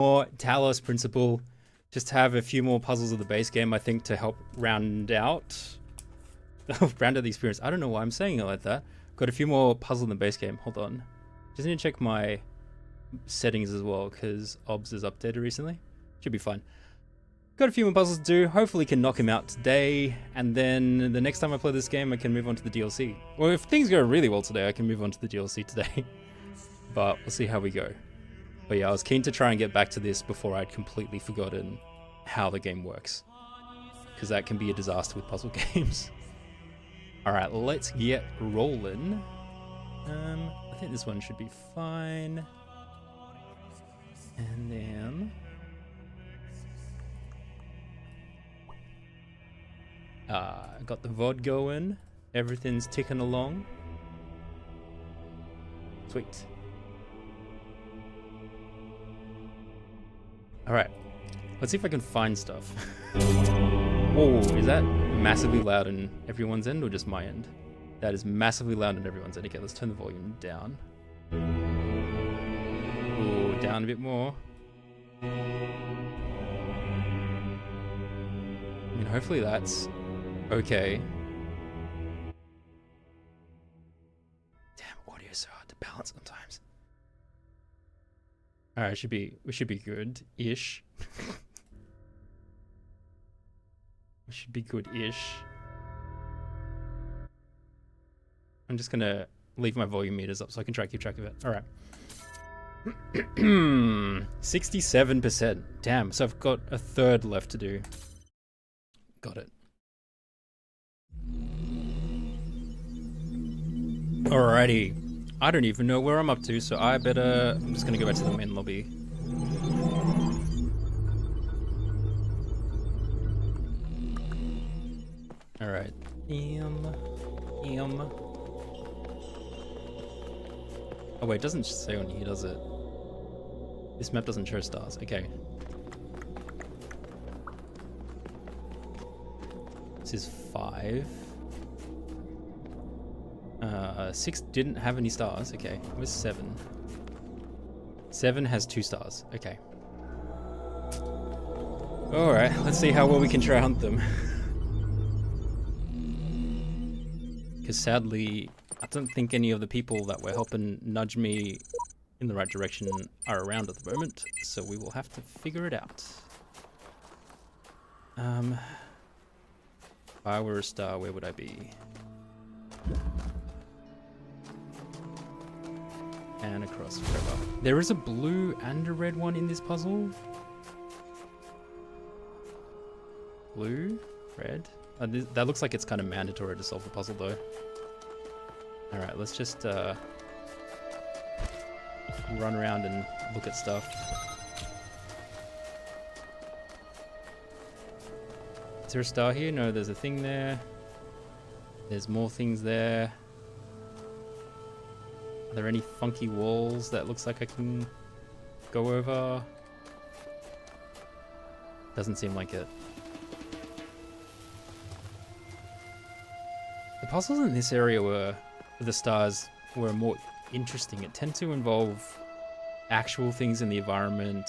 more Talos principle. Just have a few more puzzles of the base game, I think, to help round out the experience. I don't know why I'm saying it like that. Got a few more puzzles in the base game. Hold on. Just need to check my settings as well, because OBS is updated recently. Should be fine. Got a few more puzzles to do. Hopefully can knock him out today, and then the next time I play this game I can move on to the DLC. Well, if things go really well today, I can move on to the DLC today. But we'll see how we go. But yeah, I was keen to try and get back to this before I'd completely forgotten how the game works, because that can be a disaster with puzzle games. Alright, let's get rolling. I think this one should be fine. And then got the VOD going. Everything's ticking along. Sweet. Alright, let's see if I can find stuff. Whoa, is that massively loud on everyone's end or just my end? That is massively loud on everyone's end. Okay, let's turn the volume down. Ooh, down a bit more. I mean, hopefully that's okay. Damn, audio is so hard to balance sometimes. Alright, we should be good-ish. We should be good-ish. I'm just gonna leave my volume meters up so I can keep track of it. Alright. 67%. Damn, so I've got a third left to do. Got it. Alrighty. I don't even know where I'm up to, so I'm just gonna go back to the main lobby. Alright. Oh wait, it doesn't say on here, does it? This map doesn't show stars. Okay. This is 5. 6 didn't have any stars. Okay, where's 7? 7 has 2 stars. Okay. Alright, let's see how well we can try hunt them. Because sadly, I don't think any of the people that were helping nudge me in the right direction are around at the moment, so we will have to figure it out. If I were a star, where would I be? And across forever. There is a blue and a red one in this puzzle. Blue, red. That looks like it's kind of mandatory to solve the puzzle though. Alright, let's just run around and look at stuff. Is there a star here? No, there's a thing there. There's more things there. Are there any funky walls that looks like I can go over? Doesn't seem like it. The puzzles in this area with the stars were more interesting. It tend to involve actual things in the environment.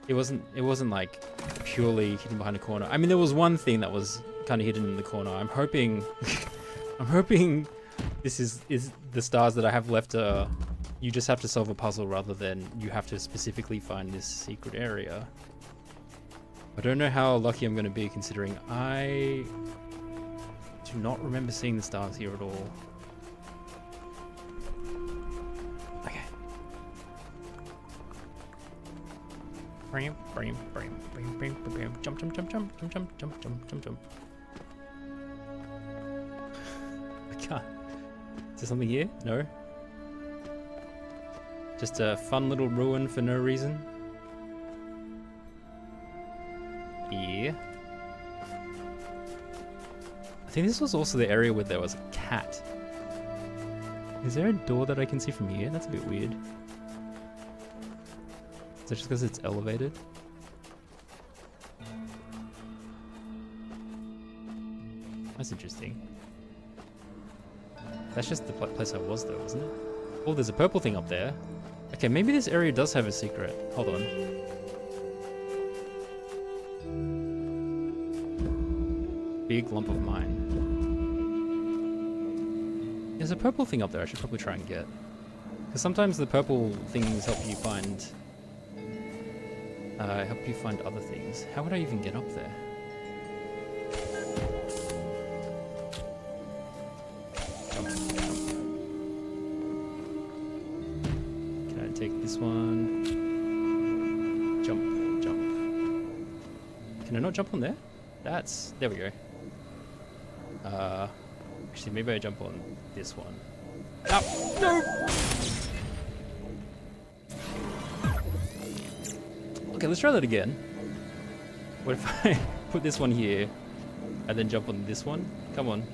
It wasn't like purely hidden behind a corner. I mean, there was one thing that was kind of hidden in the corner. I'm hoping this is the stars that I have left. You just have to solve a puzzle rather than you have to specifically find this secret area. I don't know how lucky I'm going to be, considering I do not remember seeing the stars here at all. Okay. Jump, jump, jump, jump, jump, jump, jump, jump, jump, jump. I can't. Is there something here? No. Just a fun little ruin for no reason. Yeah. I think this was also the area where there was a cat. Is there a door that I can see from here? That's a bit weird. Is that just because it's elevated? That's interesting. That's just the place I was though, wasn't it? Oh, there's a purple thing up there. Okay, maybe this area does have a secret. Hold on. Big lump of mine. There's a purple thing up there I should probably try and get. Because sometimes the purple things help you find other things. How would I even get up there? Jump, jump. Can I take this one? Jump, jump. Can I not jump on there? There we go. Actually, maybe I jump on this one. Ow! No! Okay, let's try that again. What if I put this one here and then jump on this one? Come on.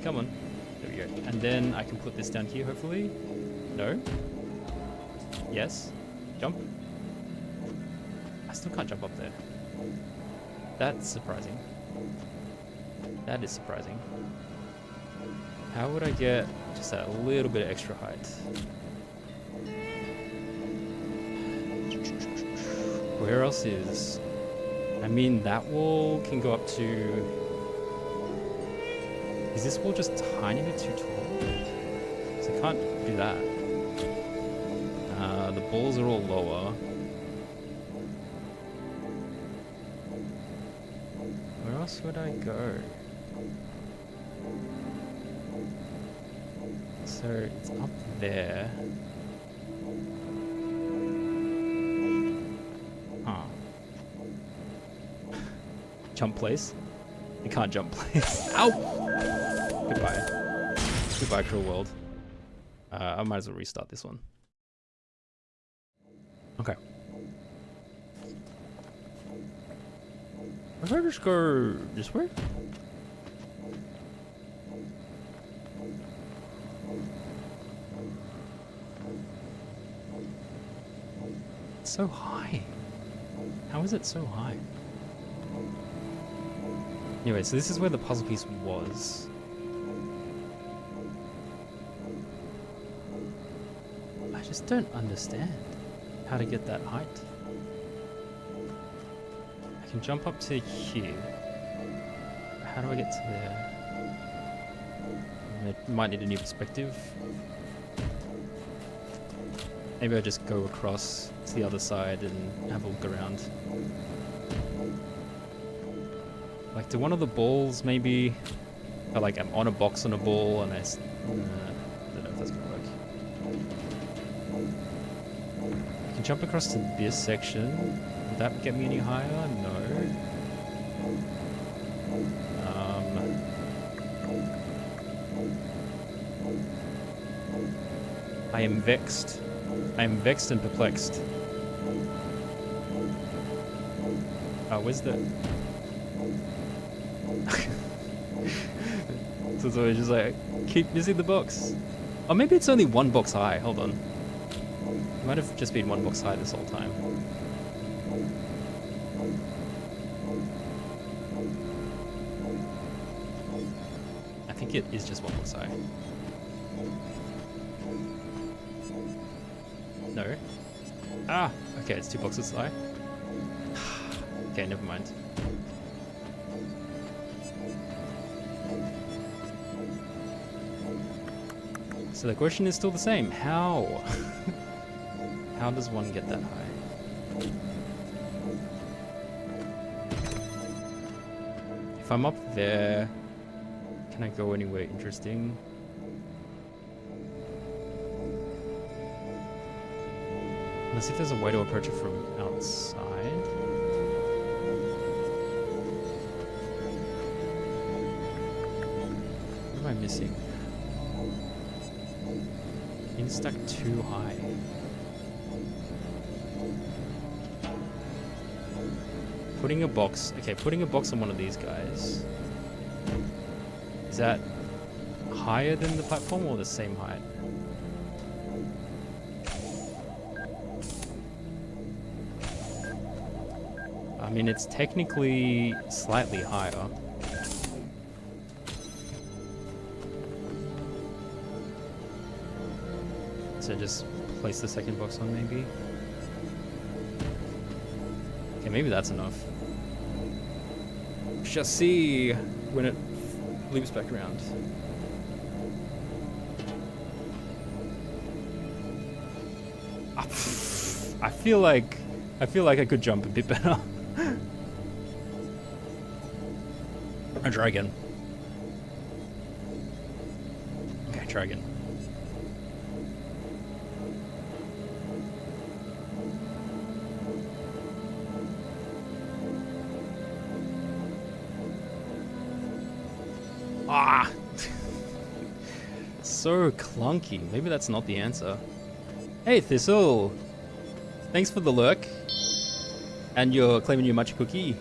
Come on. There we go. And then I can put this down here, hopefully. No? Yes? Jump? I still can't jump up there. That's surprising. That is surprising. How would I get just a little bit of extra height? Where else is... I mean, that wall can go up to... Is this wall just a tiny bit too tall? So I can't do that. The balls are all lower. Where else would I go? So it's up there. Huh. Jump place? You can't jump place. Ow! Goodbye. Goodbye, cruel world. I might as well restart this one. Okay. If I just go this way? It's so high. How is it so high? Anyway, so this is where the puzzle piece was. I just don't understand how to get that height. I can jump up to here. How do I get to there? I might need a new perspective. Maybe I just go across to the other side and have a look around. Like, do one of the balls maybe... Or like I'm on a box on a ball and I don't know if that's gonna work. I can jump across to this section. Would that get me any higher? No. I am vexed. I am vexed and perplexed. Where's the... So it's always just like, keep missing the box. Or maybe it's only one box high, hold on. It might have just been one box high this whole time. I think it is just one box high. No. Ah! Okay, it's 2 boxes high. Okay, never mind. So the question is still the same. How? How does one get that high? If I'm up there, can I go anywhere interesting? Let's see if there's a way to approach it from outside. What am I missing? It's stuck too high. Putting a box... Okay, putting a box on one of these guys. Is that higher than the platform or the same height? I mean, it's technically slightly higher. So just place the second box on, maybe. Okay, maybe that's enough. We shall see when it loops back around. I feel like I could jump a bit better. I'll try again. Okay, try again. Ah! So clunky. Maybe that's not the answer. Hey, Thistle! Thanks for the lurk. And you're claiming your matcha cookie.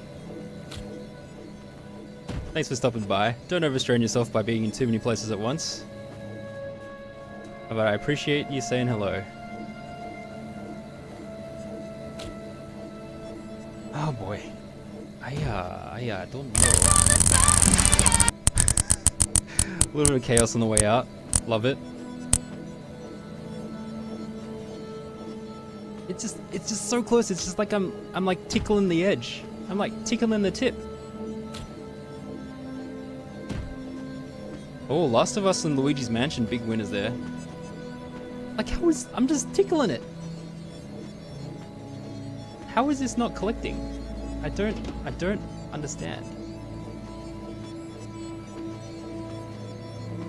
Thanks for stopping by. Don't overstrain yourself by being in too many places at once. But I appreciate you saying hello. Oh boy. I don't know. A little bit of chaos on the way out. Love it. It's just so close. It's just like I'm like tickling the edge. I'm like tickling the tip. Oh, Last of Us and Luigi's Mansion, big winners there. Like I'm just tickling it. How is this not collecting? I don't understand.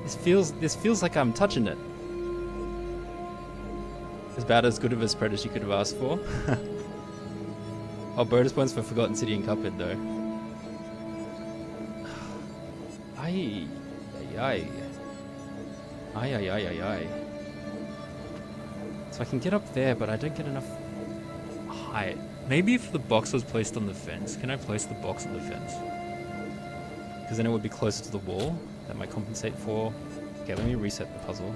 This feels like I'm touching it. About as good of a spread as you could have asked for. Oh, bonus points for Forgotten City and Cuphead though. Ay. So I can get up there, but I don't get enough height. Maybe if the box was placed on the fence. Can I place the box on the fence? Because then it would be closer to the wall. That might compensate for... Okay, let me reset the puzzle.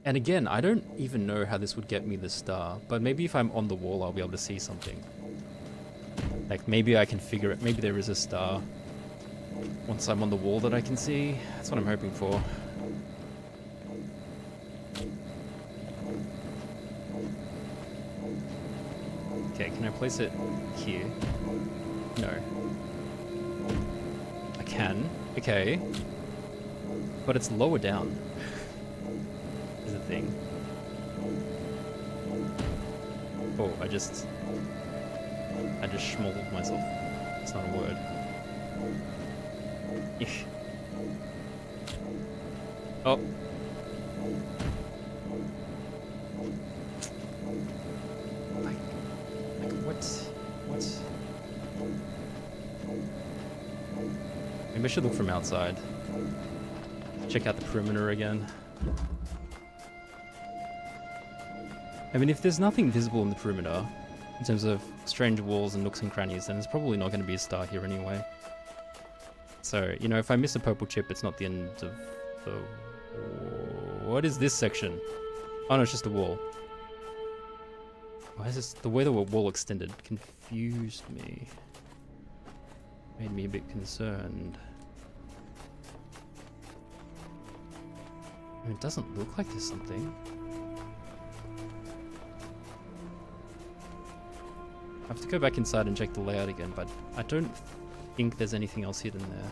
And again, I don't even know how this would get me the star, but maybe if I'm on the wall, I'll be able to see something. Like maybe I can figure it, maybe there is a star once I'm on the wall that I can see. That's what I'm hoping for. Okay, can I place it here? No. I can, okay. But it's lower down. Is a thing. Oh, I just schmolled myself. It's not a word. Ish. Oh. Like what? Maybe I should look from outside. Check out the perimeter again. I mean, if there's nothing visible in the perimeter, in terms of strange walls and nooks and crannies, then there's probably not going to be a star here anyway. So, you know, if I miss a purple chip, it's not the end of the... What is this section? Oh no, it's just a wall. Why is this... The way the wall extended confused me. Made me a bit concerned. I mean, it doesn't look like there's something. I have to go back inside and check the layout again, but I don't think there's anything else hidden there.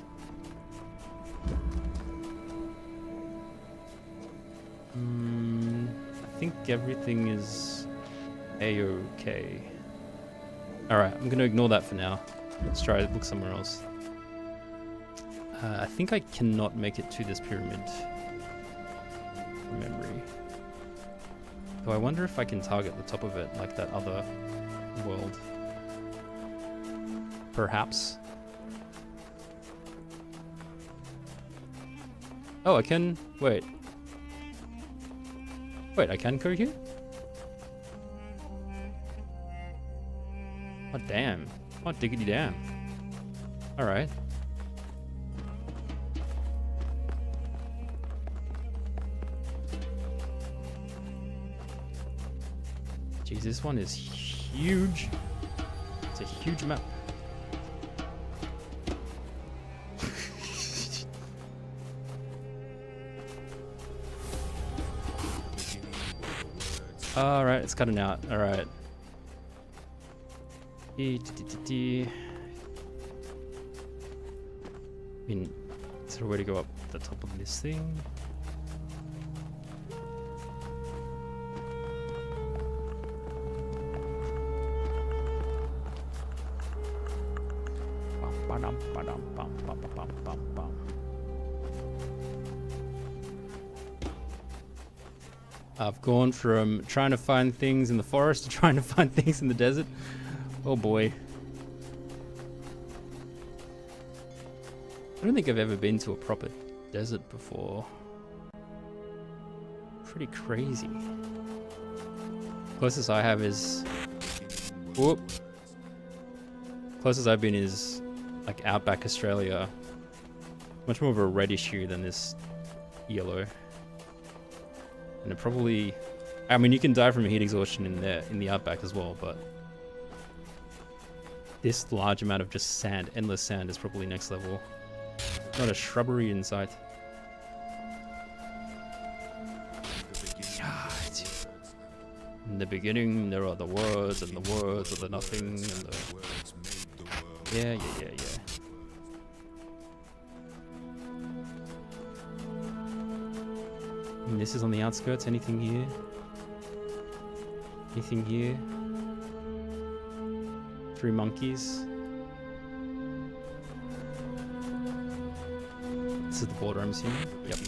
I think everything is a-okay. Alright, I'm going to ignore that for now. Let's try to look somewhere else. I think I cannot make it to this pyramid from memory. Though I wonder if I can target the top of it like that other world. Perhaps. Oh, I can... Wait. Wait, I can go here? Oh, damn. Oh, diggity damn. Alright. Jeez, this one is huge. It's a huge map. Alright, it's cutting out. Alright. I mean, is there a way to go up the top of this thing? I've gone from trying to find things in the forest to trying to find things in the desert. Oh boy. I don't think I've ever been to a proper desert before. Pretty crazy. Closest I have is... Whoop. Closest I've been is like outback Australia. Much more of a reddish hue than this yellow. And it probably... I mean, you can die from heat exhaustion in there, in the outback as well, but... This large amount of just sand, endless sand, is probably next level. Not a shrubbery in sight. In the beginning, there are the words, and the words are the nothing, and the... Yeah. And this is on the outskirts. Anything here? Anything here? 3 monkeys. This is the border, I'm assuming. Yep.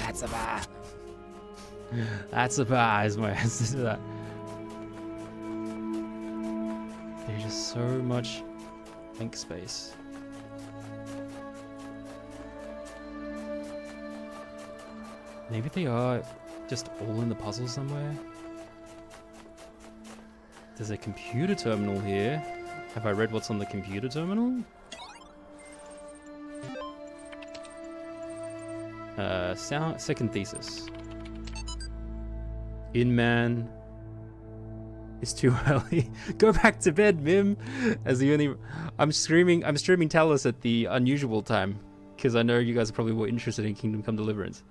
That's a bar. That's a bar, is my answer to that. There's just so much blank space. Maybe they are just all in the puzzle somewhere. There's a computer terminal here. Have I read what's on the computer terminal? Second thesis. Man, it's too early. Go back to bed, Mim. As the only, I'm streaming Talos at the unusual time because I know you guys are probably more interested in Kingdom Come Deliverance.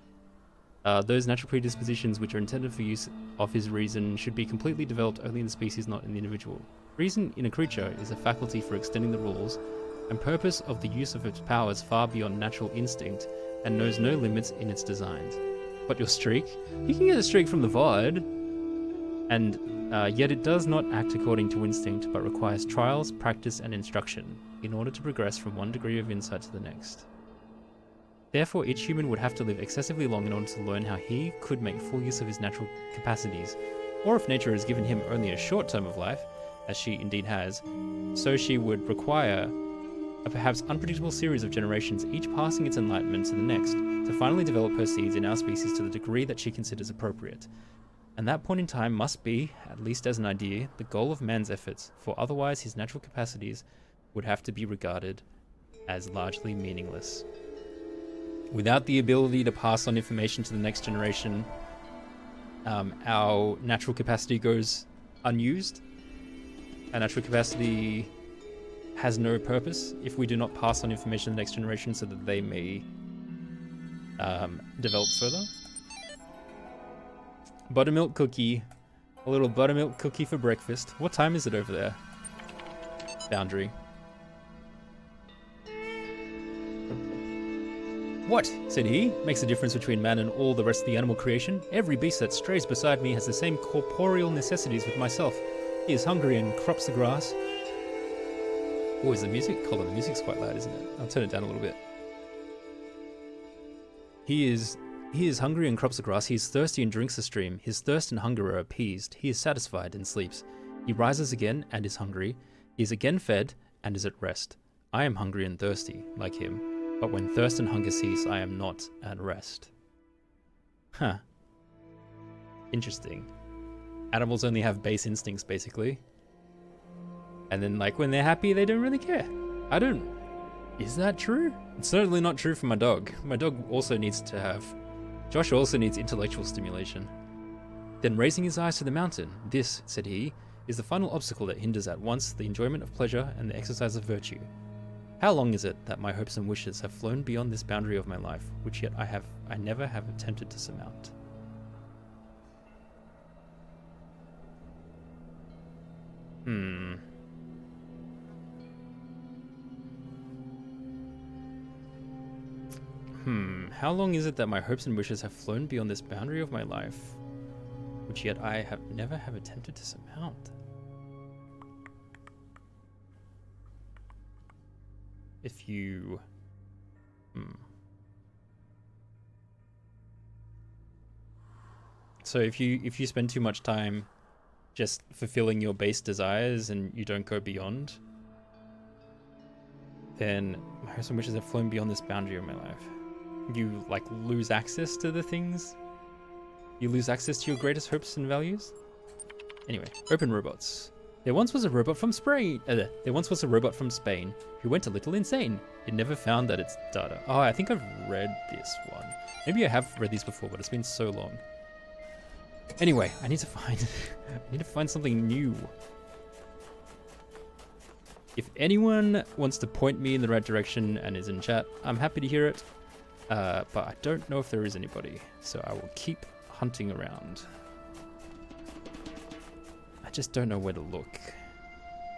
Those natural predispositions which are intended for use of his reason should be completely developed only in the species, not in the individual. Reason in a creature is a faculty for extending the rules and purpose of the use of its powers far beyond natural instinct and knows no limits in its designs. But your streak? You can get a streak from the VOD, and yet it does not act according to instinct, but requires trials, practice, and instruction in order to progress from one degree of insight to the next. Therefore, each human would have to live excessively long in order to learn how he could make full use of his natural capacities, or if nature has given him only a short term of life, as she indeed has, so she would require a perhaps unpredictable series of generations, each passing its enlightenment to the next, to finally develop her seeds in our species to the degree that she considers appropriate. And that point in time must be, at least as an idea, the goal of man's efforts, for otherwise his natural capacities would have to be regarded as largely meaningless. Without the ability to pass on information to the next generation, our natural capacity goes unused. Our natural capacity has no purpose if we do not pass on information to the next generation so that they may develop further. Buttermilk cookie. A little buttermilk cookie for breakfast. What time is it over there? Boundary. What? Said he. Makes a difference between man and all the rest of the animal creation. Every beast that strays beside me has the same corporeal necessities with myself. He is hungry and crops the grass. Oh, is the music? Hold on, the music's quite loud, isn't it? I'll turn it down a little bit. He is hungry and crops the grass. He is thirsty and drinks the stream. His thirst and hunger are appeased. He is satisfied and sleeps. He rises again and is hungry. He is again fed and is at rest. I am hungry and thirsty, like him. But when thirst and hunger cease, I am not at rest. Huh. Interesting. Animals only have base instincts, basically. And then, like, when they're happy, they don't really care. I don't... Is that true? It's certainly not true for my dog. My dog also needs to have... Josh also needs intellectual stimulation. Then raising his eyes to the mountain, "This," said he, "is the final obstacle that hinders at once the enjoyment of pleasure and the exercise of virtue. How long is it that my hopes and wishes have flown beyond this boundary of my life, which yet I never have attempted to surmount?" How long is it that my hopes and wishes have flown beyond this boundary of my life, which yet I have never have attempted to surmount? If you... So if you spend too much time just fulfilling your base desires and you don't go beyond, then my hopes and wishes have flown beyond this boundary of my life. You like lose access to the things. You lose access to your greatest hopes and values. Anyway, open robots. There once was a robot from Spain. Who went a little insane. It never found that its data. Oh, I think I've read this one. Maybe I have read these before, but it's been so long. Anyway, I need to find something new. If anyone wants to point me in the right direction and is in chat, I'm happy to hear it. But I don't know if there is anybody, so I will keep hunting around. I just don't know where to look.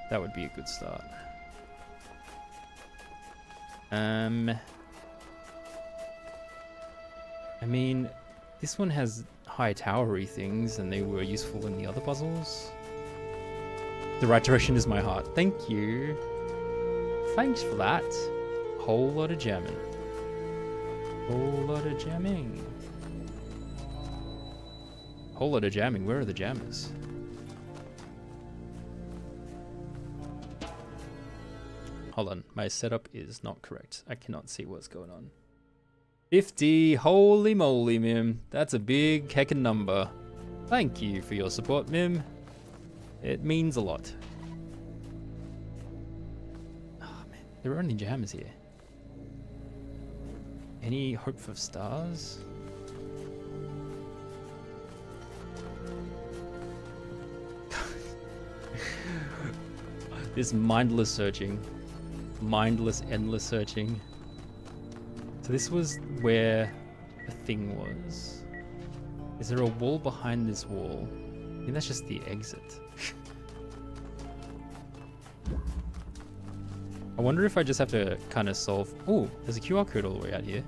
That would be a good start. I mean, this one has high towery things and they were useful in the other puzzles. The right direction is my heart. Thank you. Thanks for that. Whole lot of jamming. Whole lot of jamming. Whole lot of jamming. Where are the jammers? Hold on. My setup is not correct. I cannot see what's going on. 50. Holy moly, Mim. That's a big heckin' number. Thank you for your support, Mim. It means a lot. Oh, man. There are only jammers here. Any hope for stars? This mindless searching. Mindless, endless searching. So this was where the thing was. Is there a wall behind this wall? I think that's just the exit. I wonder if I just have to kind of solve... Oh, there's a QR code all the way out here.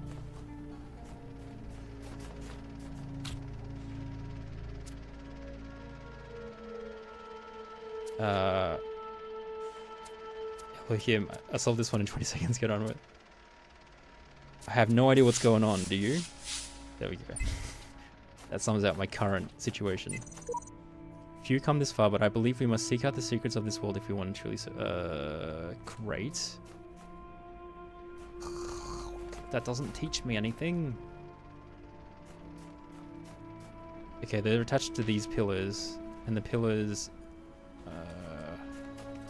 Well, here, I'll solve this one in 20 seconds, get on with it. I have no idea what's going on, do you? There we go. That sums out my current situation. Few come this far, but I believe we must seek out the secrets of this world if we want to truly... great. That doesn't teach me anything. Okay, they're attached to these pillars, and the pillars...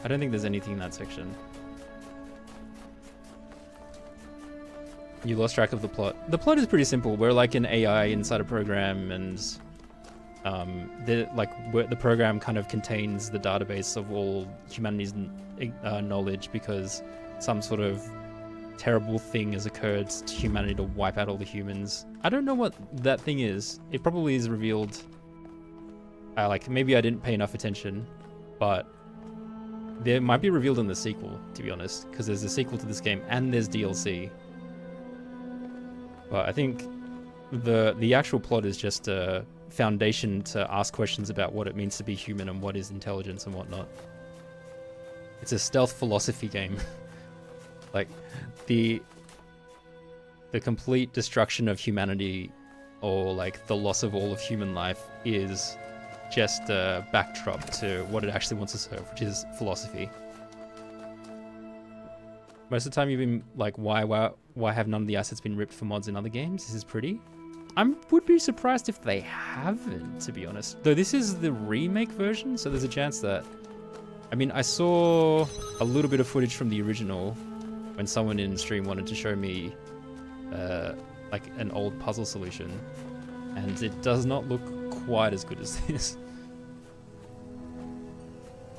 I don't think there's anything in that section. You lost track of the plot. The plot is pretty simple. We're like an AI inside a program, and the program kind of contains the database of all humanity's knowledge, because some sort of terrible thing has occurred to humanity to wipe out all the humans. I don't know what that thing is. It probably is revealed. Maybe I didn't pay enough attention, but there might be revealed in the sequel, to be honest, because there's a sequel to this game and there's DLC. But I think the actual plot is just a foundation to ask questions about what it means to be human and what is intelligence and whatnot. It's a stealth philosophy game. Like the complete destruction of humanity, or like the loss of all of human life, is just a backdrop to what it actually wants to serve, which is philosophy. Most of the time you've been like, why have none of the assets been ripped for mods in other games? This is pretty. I would be surprised if they haven't, to be honest. Though this is the remake version, so there's a chance that... I mean, I saw a little bit of footage from the original when someone in stream wanted to show me like an old puzzle solution, and it does not look quite as good as this.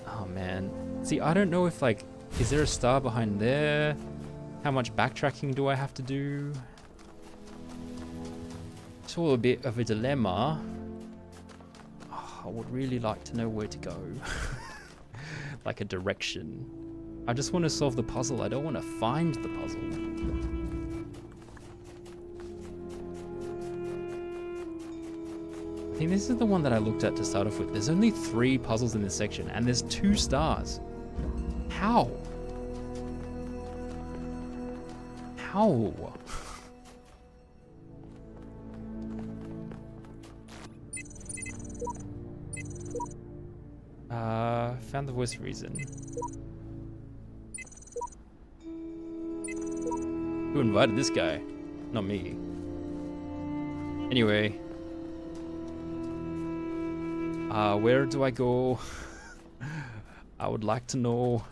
Oh man. See, I don't know if like, is there a star behind there? How much backtracking do I have to do? It's all a bit of a dilemma. Oh, I would really like to know where to go. Like a direction. I just want to solve the puzzle. I don't want to find the puzzle. I think this is the one that I looked at to start off with. There's only 3 puzzles in this section, and there's 2 stars. How? How? Found the voice of reason. Who invited this guy? Not me. Anyway. Where do I go? I would like to know.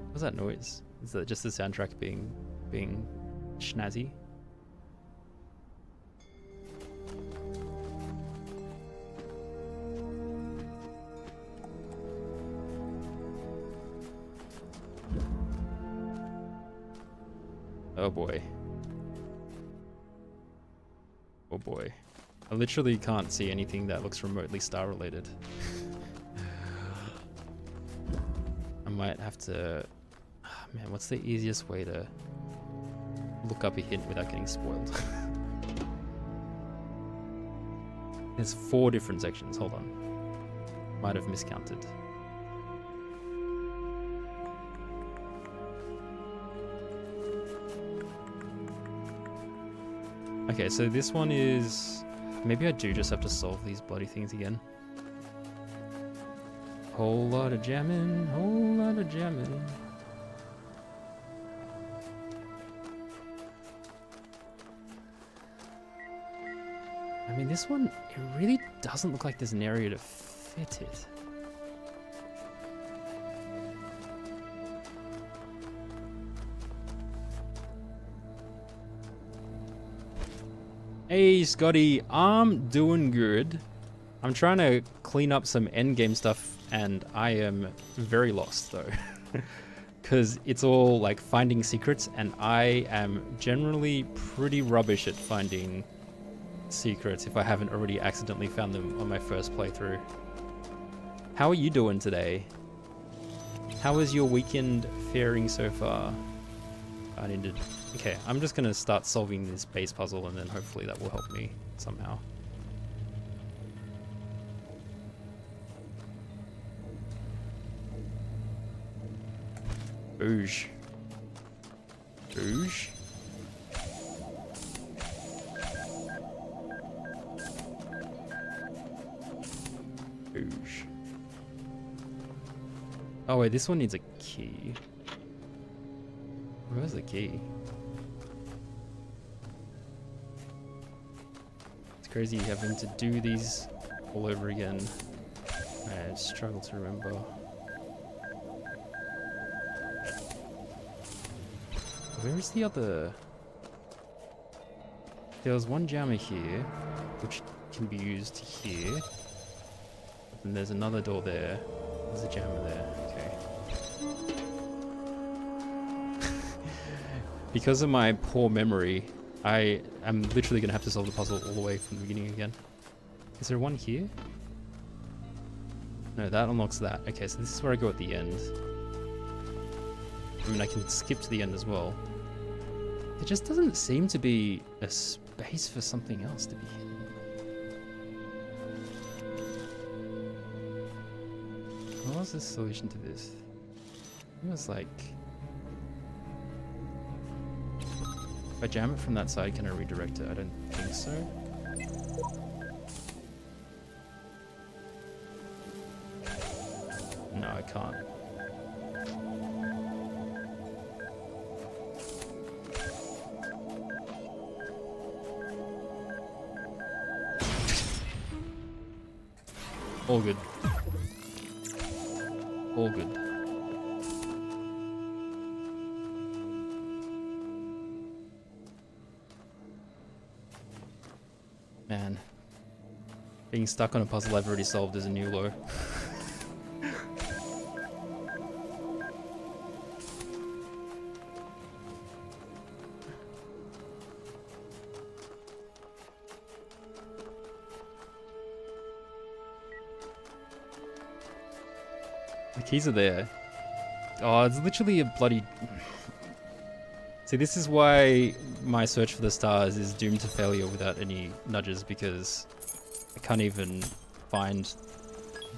What's that noise? Is that just the soundtrack being snazzy? Oh boy. Oh boy. I literally can't see anything that looks remotely star related. I might have to... Man, what's the easiest way to look up a hint without getting spoiled? There's 4 different sections, hold on. Might have miscounted. Okay, so this one is... Maybe I do just have to solve these bloody things again. Whole lot of jamming, whole lot of jamming. I mean, this one, it really doesn't look like there's an area to fit it. Hey Scotty, I'm doing good. I'm trying to clean up some endgame stuff and I am very lost though. Because it's all like finding secrets and I am generally pretty rubbish at finding secrets if I haven't already accidentally found them on my first playthrough. How are you doing today? How is your weekend faring so far? I needed... Okay, I'm just gonna start solving this base puzzle and then hopefully that will help me somehow. Boosh. Boosh. Boosh. Oh wait, this one needs a key. Where's the key? It's crazy having to do these all over again. I struggle to remember. Where is the other? There was one jammer here, which can be used here. And there's another door there. There's a jammer there. Okay. Because of my poor memory, I am literally going to have to solve the puzzle all the way from the beginning again. Is there one here? No, that unlocks that. Okay, so this is where I go at the end. I mean, I can skip to the end as well. There just doesn't seem to be a space for something else to be hidden. What was the solution to this? It was like... If I jam it from that side, can I redirect it? I don't think so. No, I can't. All good. All good. Man. Being stuck on a puzzle I've already solved is a new low. The keys are there. Oh, it's literally a bloody... See, this is why my search for the stars is doomed to failure without any nudges, because I can't even find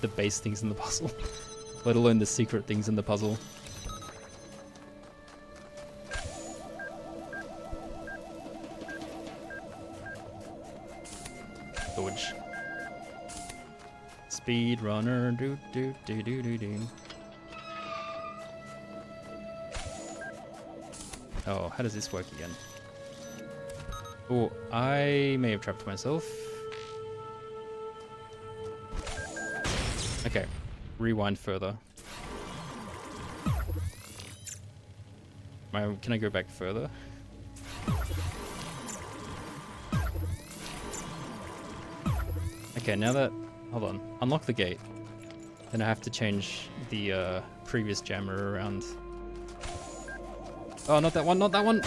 the base things in the puzzle, let alone the secret things in the puzzle. Dodge. Speed runner, do do do do do do. Oh, how does this work again? Oh, I may have trapped myself. Okay, rewind further. Can I go back further? Okay, now that... Hold on. Unlock the gate. Then I have to change the previous jammer around. Oh, not that one, not that one!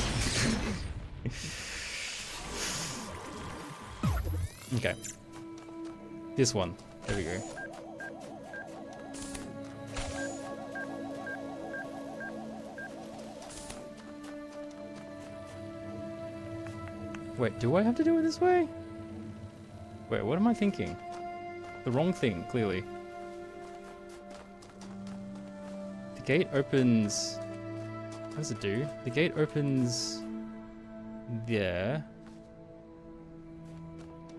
Okay. This one. There we go. Wait, do I have to do it this way? Wait, what am I thinking? The wrong thing, clearly. The gate opens... What does it do? The gate opens... there.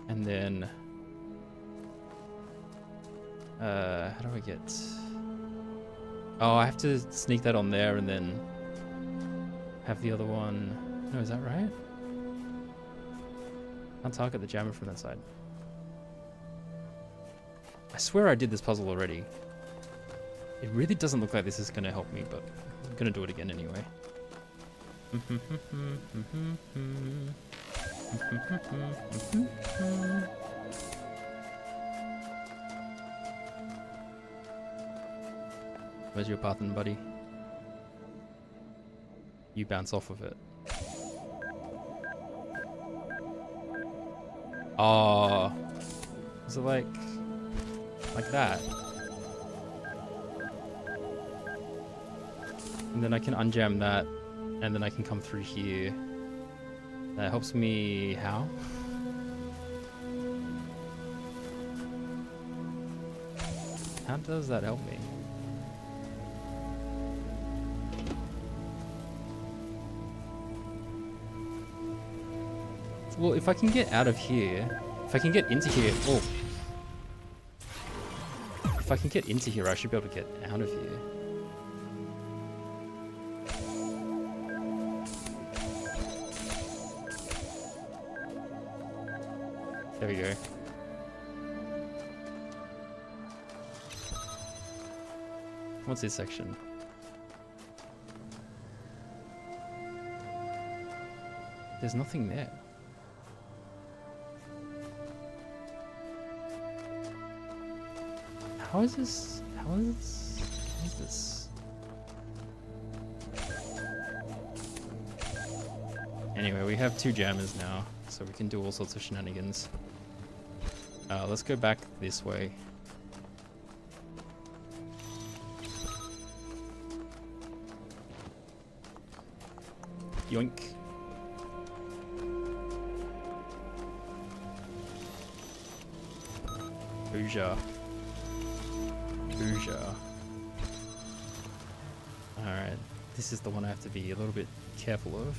And then... how do I get... Oh, I have to sneak that on there and then... have the other one... No, is that right? I'll target the jammer from that side. I swear I did this puzzle already. It really doesn't look like this is going to help me, but I'm going to do it again anyway. Where's your path, buddy? You bounce off of it. Oh, is it like that? And then I can unjam that, and then I can come through here. That helps me how? How does that help me? Well, if I can get out of here, if I can get into here, oh. If I can get into here, I should be able to get out of here. There we go. What's this section? There's nothing there. How is this? How is this? How is this? Anyway, we have 2 jammers now, so we can do all sorts of shenanigans. Let's go back this way. Yoink. Booyah. Booyah. Alright, this is the one I have to be a little bit careful of.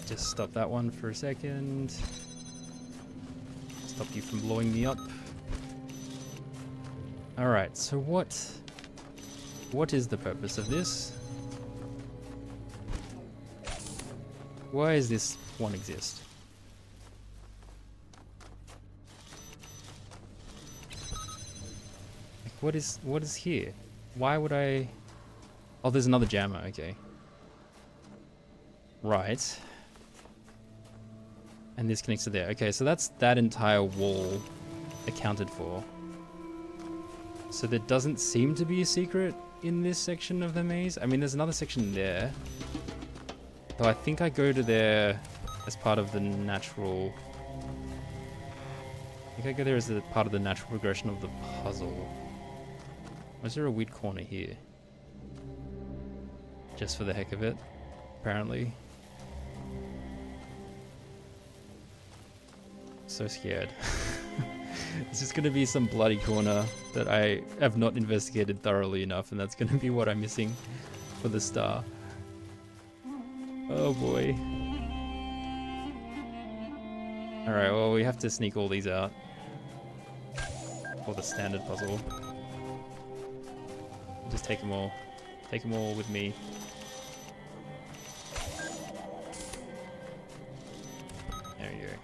Just stop that one for a second. Stop you from blowing me up. Alright, so what is the purpose of this? Why does this one exist? What is here? Why would I... Oh, there's another jammer. Okay. Right. And this connects to there. Okay, so that's that entire wall accounted for. So there doesn't seem to be a secret in this section of the maze. I mean, there's another section there. Though I think I go to there as part of the natural... I think I go there as a part of the natural progression of the puzzle. Was there a weird corner here? Just for the heck of it, apparently. So scared. It's just gonna be some bloody corner that I have not investigated thoroughly enough, and that's gonna be what I'm missing for the star. Oh boy. Alright, well, we have to sneak all these out for the standard puzzle. Just take them all. Take them all with me. There you go.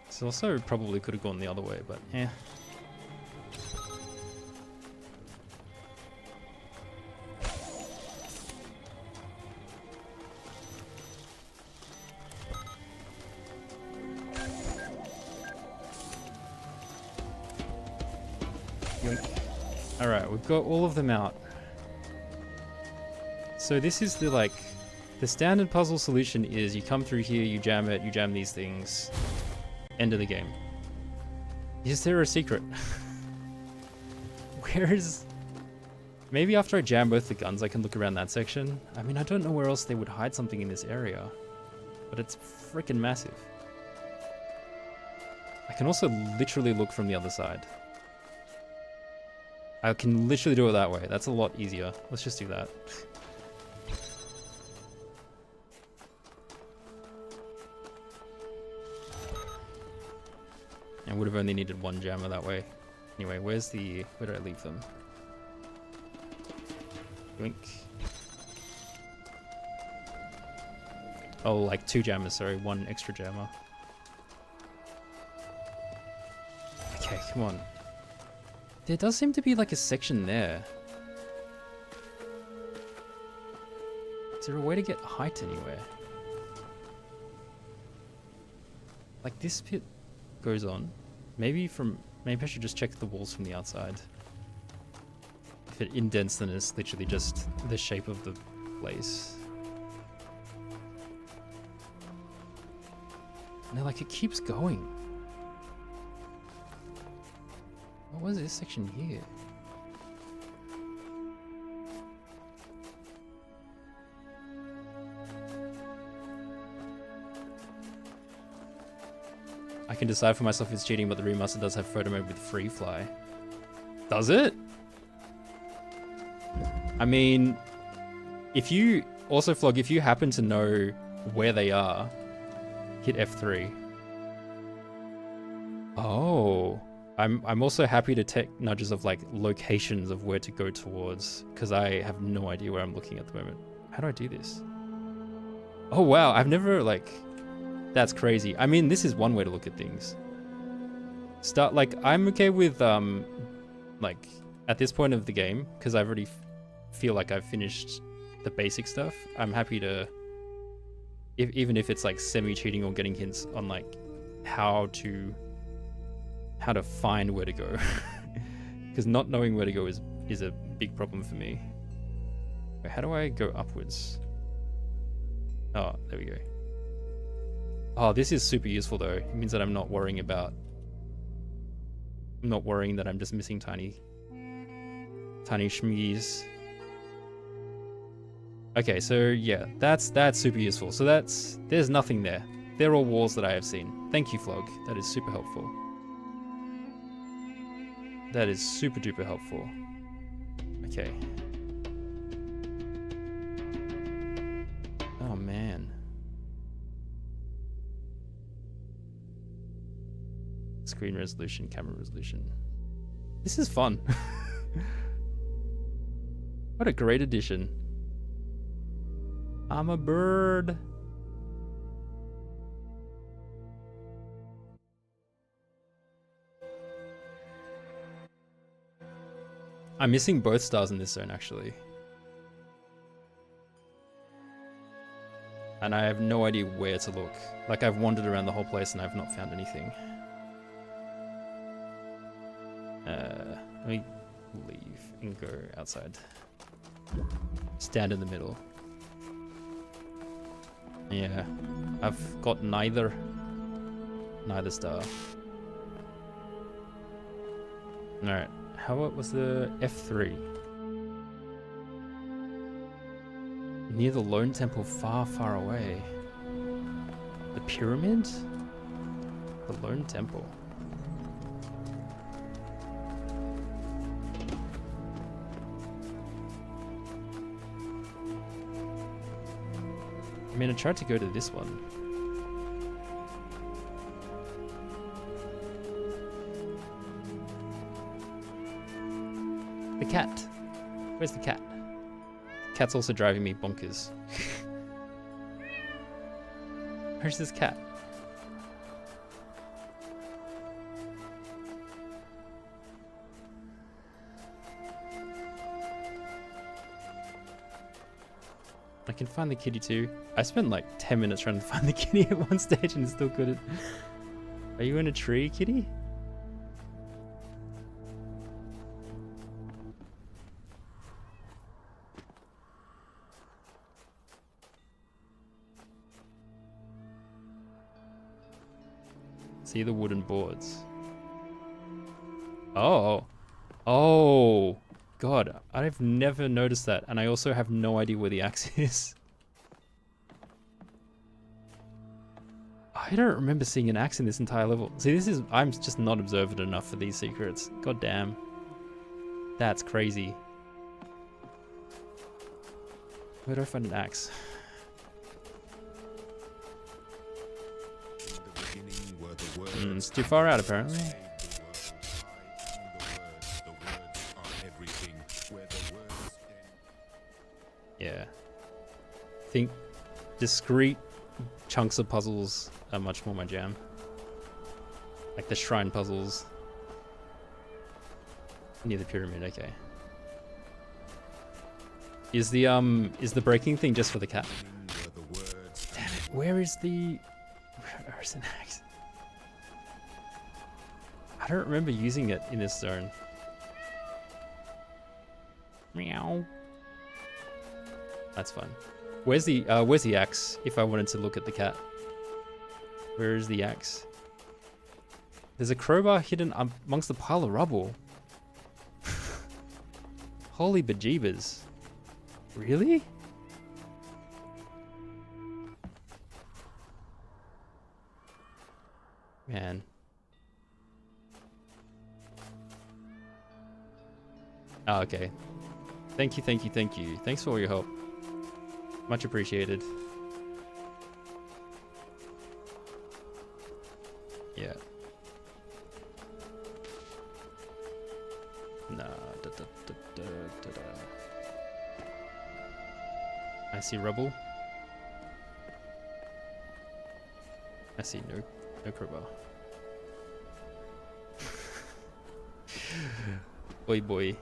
This also probably could have gone the other way, but yeah. Alright, we've got all of them out. So this is the the standard puzzle solution is you come through here, you jam it, you jam these things. End of the game. Is there a secret? Where is... Maybe after I jam both the guns I can look around that section. I mean, I don't know where else they would hide something in this area. But it's freaking massive. I can also literally look from the other side. I can literally do it that way. That's a lot easier. Let's just do that. I would have only needed one jammer that way. Anyway, where did I leave them? Yoink. Oh, like 2 jammers, sorry, 1 extra jammer. Okay, come on. There does seem to be like a section there. Is there a way to get height anywhere? Like this pit goes on. Maybe I should just check the walls from the outside. If it indents, then it's literally just the shape of the place. And like it keeps going. What was this section here? I can decide for myself if it's cheating, but the remaster does have photo mode with free fly. Does it? I mean, if you also Flog, if you happen to know where they are, hit F3. Oh. I'm also happy to take nudges of like locations of where to go towards, because I have no idea where I'm looking at the moment. How do I do this? Oh wow, I've never that's crazy. I mean, this is one way to look at things. I'm okay with like at this point of the game, because I already feel like I've finished the basic stuff. I'm happy to, even if it's like semi-cheating or getting hints on like how to find where to go, because not knowing where to go is a big problem for me. Wait, how do I go upwards? Oh, there we go. Oh, this is super useful though. It means that I'm not worrying that I'm just missing tiny schmees. Okay, so yeah, that's super useful. So there's nothing there. They're all walls that I have seen. Thank you, Flog. That is super helpful. That is super duper helpful. Okay. Oh man. Screen resolution, camera resolution. This is fun. What a great addition. I'm a bird. I'm missing both stars in this zone, actually. And I have no idea where to look. Like, I've wandered around the whole place and I've not found anything. Let me leave and go outside. Stand in the middle. Yeah, I've got neither star. Alright, how about was the F3? Near the lone temple far, far away. The pyramid? The lone temple. I mean, I tried to go to this one. The cat. Where's the cat? The cat's also driving me bonkers. Where's this cat? I can find the kitty too. I spent like 10 minutes trying to find the kitty at one stage and still couldn't. Are you in a tree, kitty? See the wooden boards. Oh. Oh. God, I've never noticed that, and I also have no idea where the axe is. I don't remember seeing an axe in this entire level. See, I'm just not observant enough for these secrets. God damn. That's crazy. Where do I find an axe? It's too far out, apparently. Yeah. I think discrete chunks of puzzles are much more my jam. Like the shrine puzzles. Near the pyramid, okay. Is the breaking thing just for the cat? Damn it, where is an axe? I don't remember using it in this zone. Meow. That's fun. Where's the axe if I wanted to look at the cat? Where is the axe? There's a crowbar hidden amongst the pile of rubble. Holy bejeebers. Really? Man. Oh, okay. Thank you, thank you, thank you. Thanks for all your help. Much appreciated. Yeah. Nah. I see rubble. I see no crowbar. Boy, boy.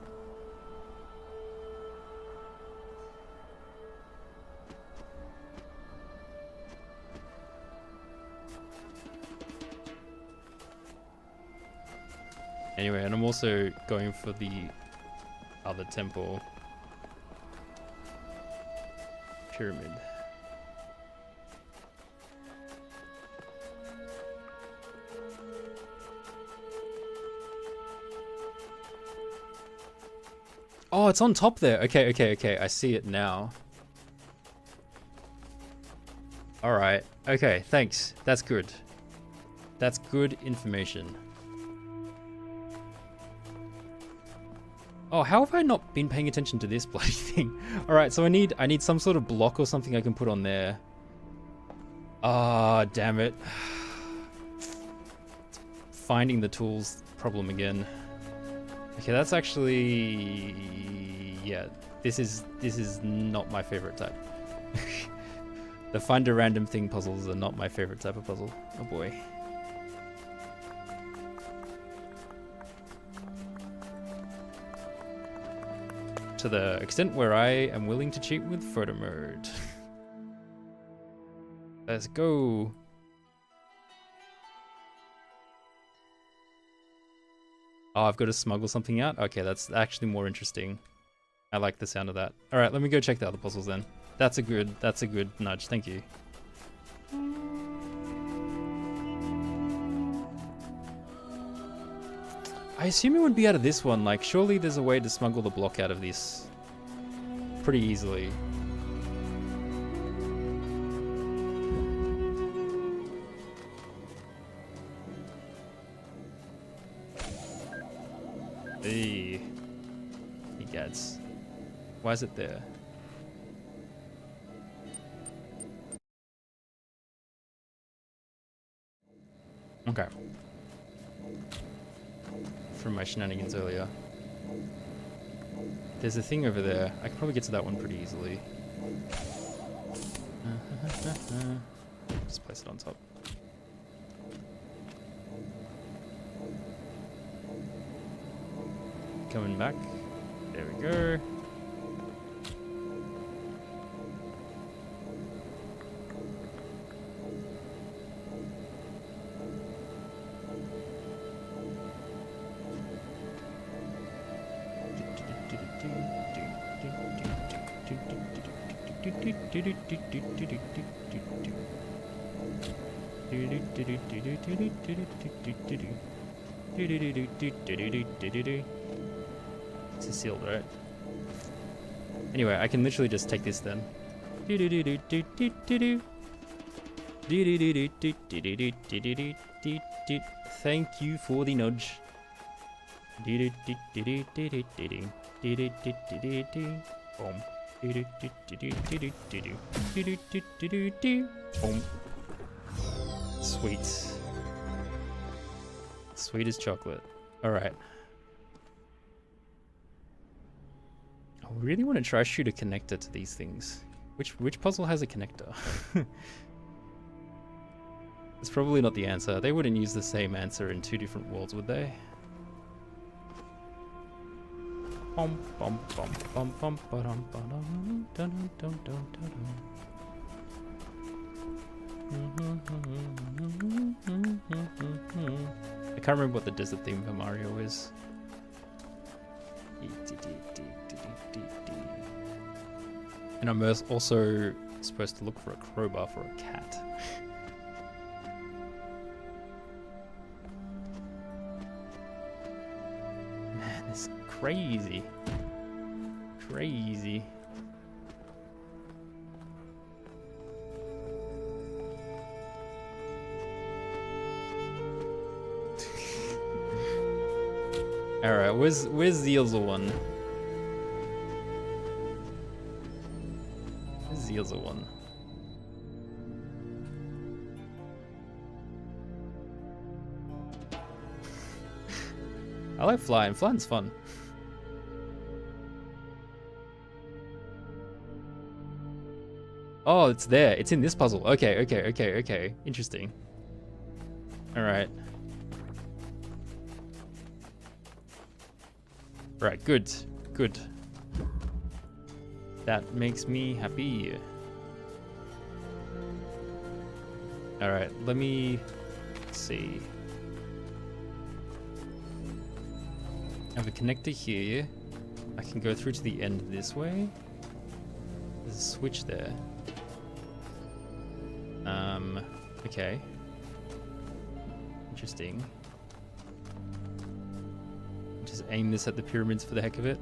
Anyway, and I'm also going for the other temple. Pyramid. Oh, it's on top there. Okay. I see it now. Alright. Okay, thanks. That's good. That's good information. Oh, how have I not been paying attention to this bloody thing? Alright, so I need some sort of block or something I can put on there. Ah, damn it. Finding the tools problem again. Okay, that's actually... yeah, this is not my favorite type. The find a random thing puzzles are not my favorite type of puzzle. Oh boy. to the extent where I am willing to cheat with photo mode. Let's go. Oh, I've got to smuggle something out? Okay, that's actually more interesting. I like the sound of that. All right, let me go check the other puzzles then. That's a good nudge. Thank you. I assume it would be out of this one. Like, surely there's a way to smuggle the block out of this pretty easily. Hey, gads. Why is it there? Okay. From my shenanigans earlier. There's a thing over there. I can probably get to that one pretty easily. Just place it on top. Coming back. There we go. It's sealed, right? Anyway, I can literally just take this then. Thank you for the nudge. Boom. Boom. Sweet. Sweet as chocolate. Alright. I really want to try shoot a connector to these things. Which puzzle has a connector? It's probably not the answer. They wouldn't use the same answer in two different worlds, would they? Bum bum bum bum bum ba-dum ba-dum dun dun dun dun. I can't remember what the desert theme for Mario is. And I'm also supposed to look for a crowbar for a cat. Man, it's crazy. Crazy. Alright, where's the other one? Where's the other one? I like flying. Flying's fun. Oh, it's there. It's in this puzzle. Okay. Interesting. Alright. Right, good. Good. That makes me happy. Alright, let me see. I have a connector here. I can go through to the end this way. There's a switch there. Okay. Interesting. Just aim this at the pyramids for the heck of it.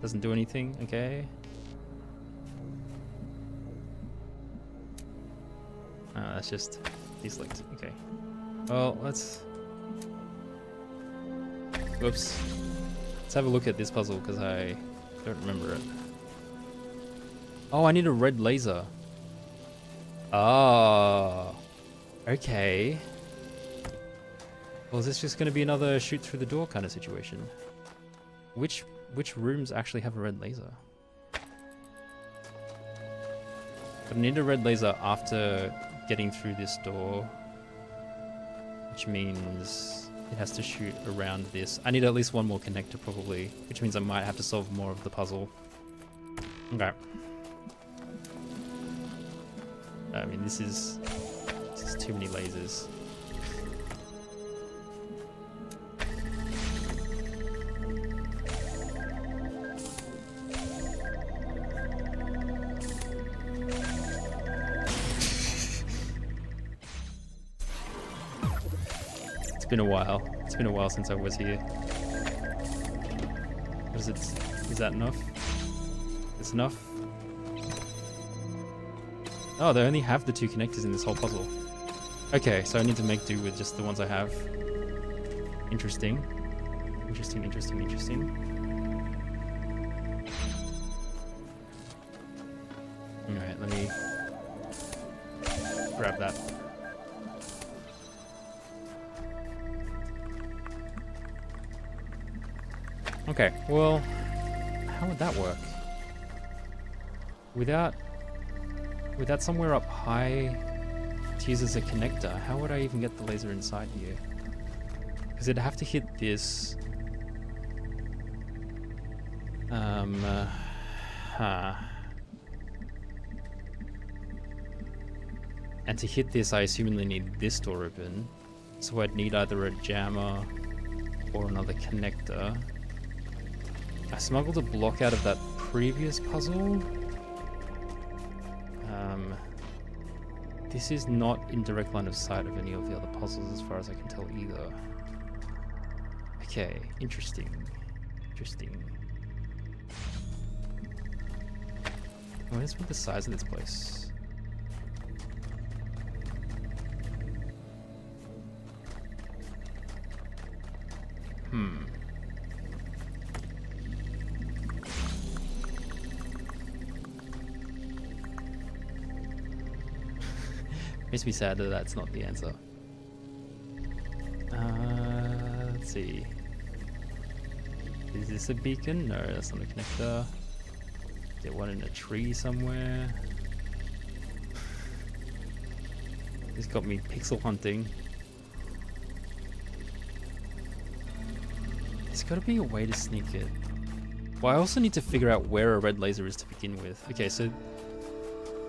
Doesn't do anything, okay. That's just deselect, okay. Well, let's... Whoops. Let's have a look at this puzzle, because I don't remember it. Oh, I need a red laser. Oh. Okay. Well, is this just going to be another shoot through the door kind of situation? Which rooms actually have a red laser? But I need a red laser after getting through this door. Which means It has to shoot around this. I need at least one more connector probably, which means I might have to solve more of the puzzle. Okay. I mean, this is too many lasers. It's been a while. It's been a while since I was here. What is it? Is that enough? It's enough? Oh, they only have the 2 connectors in this whole puzzle. Okay, so I need to make do with just the ones I have. Interesting. Interesting, interesting, interesting. Alright, let me grab that. Okay, well, how would that work? Without somewhere up high to use as a connector, how would I even get the laser inside here? Because it'd have to hit this. And to hit this, I assumingly need this door open. So I'd need either a jammer or another connector. I smuggled a block out of that previous puzzle. This is not in direct line of sight of any of the other puzzles as far as I can tell either. Okay, interesting. Interesting. What is with the size of this place? Makes me sad that that's not the answer. Let's see. Is this a beacon? No, that's not a connector. Get one in a tree somewhere. He's got me pixel hunting. There's got to be a way to sneak it. Well, I also need to figure out where a red laser is to begin with. Okay, so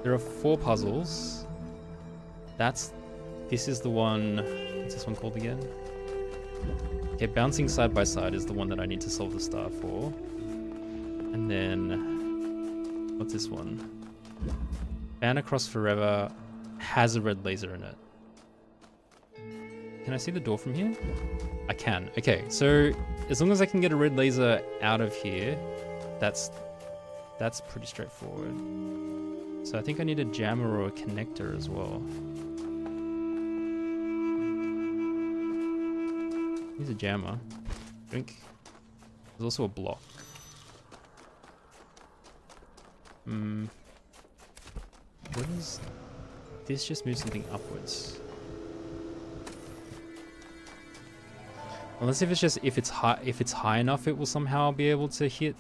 there are 4 puzzles. This is the one, what's this one called again? Okay, bouncing side by side is the one that I need to solve the star for. And then, what's this one? Ban Across Forever has a red laser in it. Can I see the door from here? I can. Okay, so as long as I can get a red laser out of here, that's pretty straightforward. So I think I need a jammer or a connector as well. Here's a jammer. Drink. There's also a block. What is this? Just move something upwards. Unless if it's high enough, it will somehow be able to hit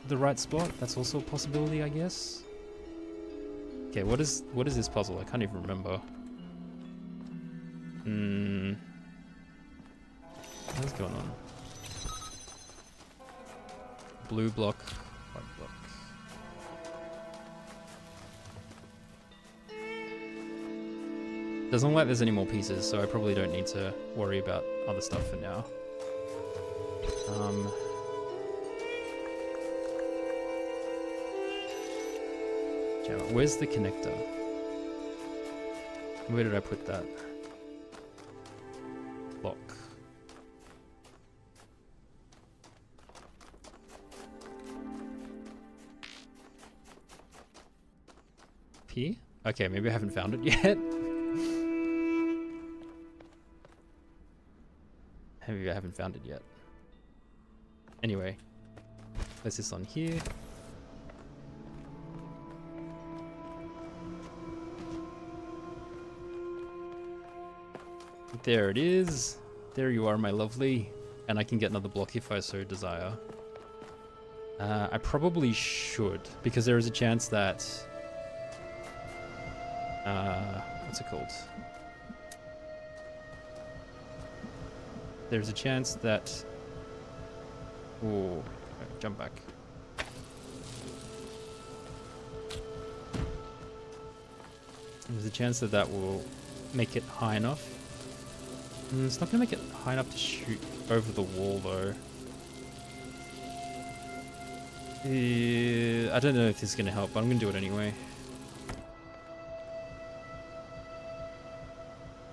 the right spot. That's also a possibility, I guess. Okay, what is this puzzle? I can't even remember. What's going on? Blue block, white block. Doesn't look like there's any more pieces, so I probably don't need to worry about other stuff for now. Where's the connector? Where did I put that? Lock. Here? Okay, maybe I haven't found it yet. Maybe I haven't found it yet. Anyway, place this on here. There it is. There you are, my lovely. And I can get another block if I so desire. I probably should, because there is a chance that... what's it called? there's a chance that... Oh, jump back. There's a chance that that will make it high enough. It's not going to make it high enough to shoot over the wall, though. I don't know if this is going to help, but I'm going to do it anyway.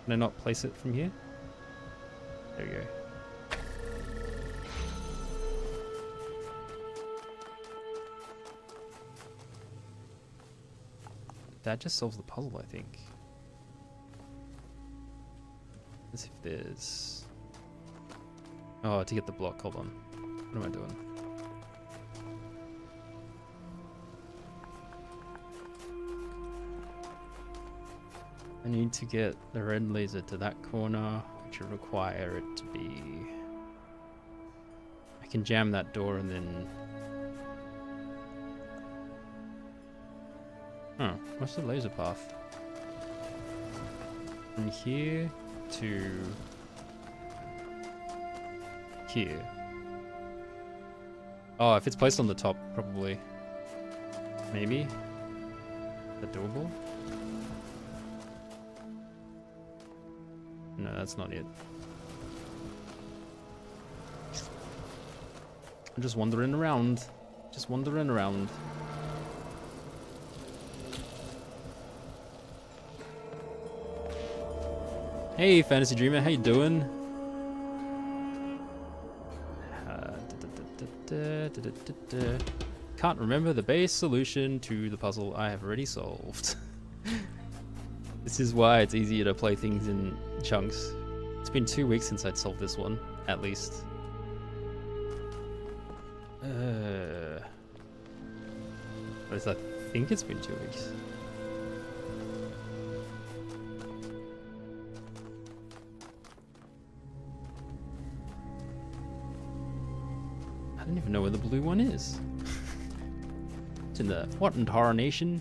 Can I not place it from here? There we go. That just solves the puzzle, I think. Let's see if there's... Oh, to get the block, hold on. What am I doing? I need to get the red laser to that corner, which will require it to be... I can jam that door and then... Oh, what's the laser path? From here to here. Oh, if it's placed on the top, probably. Maybe? Is that doable? No, that's not it. I'm just wandering around. Just wandering around. Hey, Fantasy Dreamer, how you doing? Can't remember the base solution to the puzzle I have already solved. This is why it's easier to play things in chunks. It's been 2 weeks since I'd solved this one, at least. I think it's been 2 weeks. I don't even know where the blue one is. It's in the... What in Tarnation?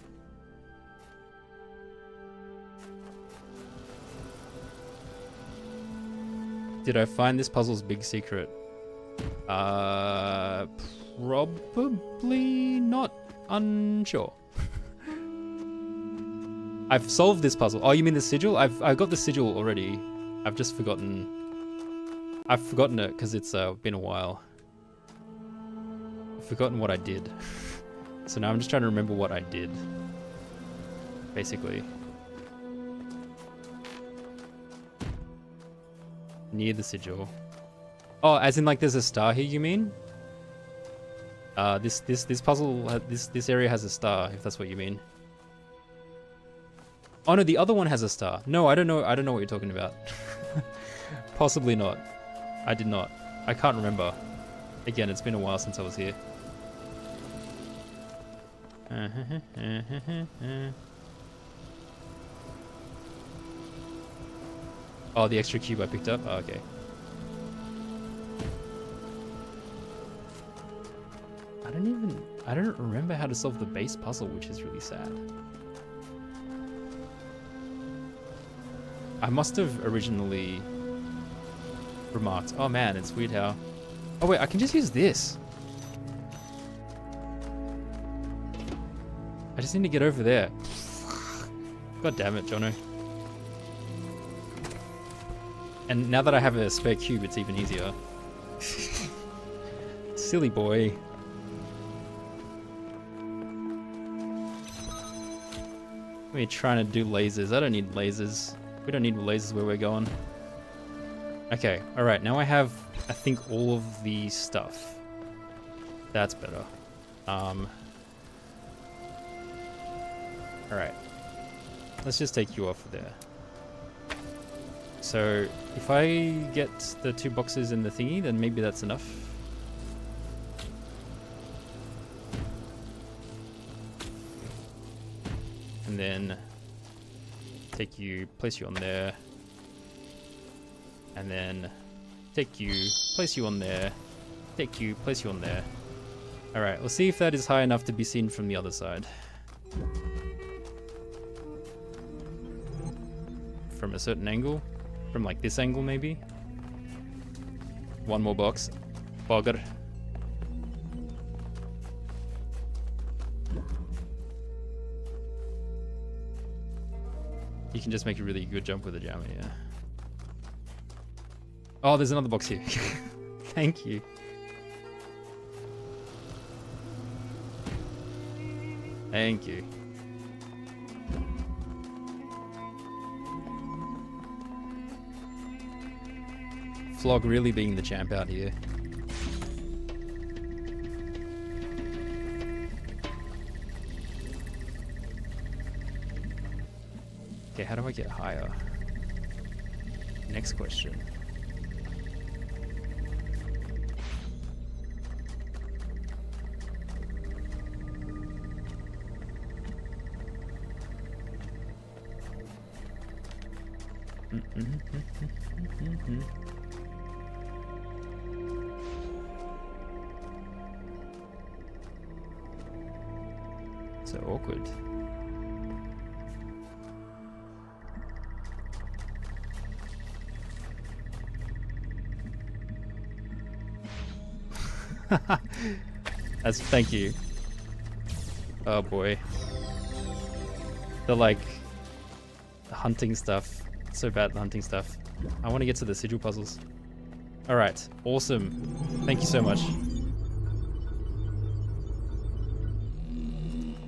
Did I find this puzzle's big secret? Probably not. Unsure. I've solved this puzzle. Oh, you mean the sigil? I've got the sigil already. I've just forgotten. I've forgotten it because it's been a while. I've forgotten what I did. So now I'm just trying to remember what I did. Basically. Near the sigil. Oh, as in like there's a star here, you mean? This puzzle, this area has a star, if that's what you mean. Oh no, the other one has a star. No, I don't know what you're talking about. Possibly not. I did not. I can't remember. Again, it's been a while since I was here. Oh, the extra cube I picked up? Oh, okay. I don't remember how to solve the base puzzle, which is really sad. I must have originally remarked, oh man, it's weird how... Oh wait, I can just use this. I just need to get over there. God damn it, Jono. And now that I have a spare cube, it's even easier. Silly boy. We're trying to do lasers. I don't need lasers. We don't need lasers where we're going. Okay, alright. Now I have, I think, all of the stuff. That's better. Alright. Let's just take you off there. So, if I get the 2 boxes in the thingy, then maybe that's enough. And then take you, place you on there. And then take you, place you on there. Take you, place you on there. Alright, let's see if that is high enough to be seen from the other side. From a certain angle. From like this angle maybe. One more box. Bugger. You can just make a really good jump with a jammer, yeah. Oh, there's another box here. Thank you. Thank you. Flog really being the champ out here. Okay, how do I get higher? Next question. So awkward. Thank you. Oh boy. The hunting stuff. So bad at the hunting stuff. I want to get to the sigil puzzles. Alright, awesome. Thank you so much.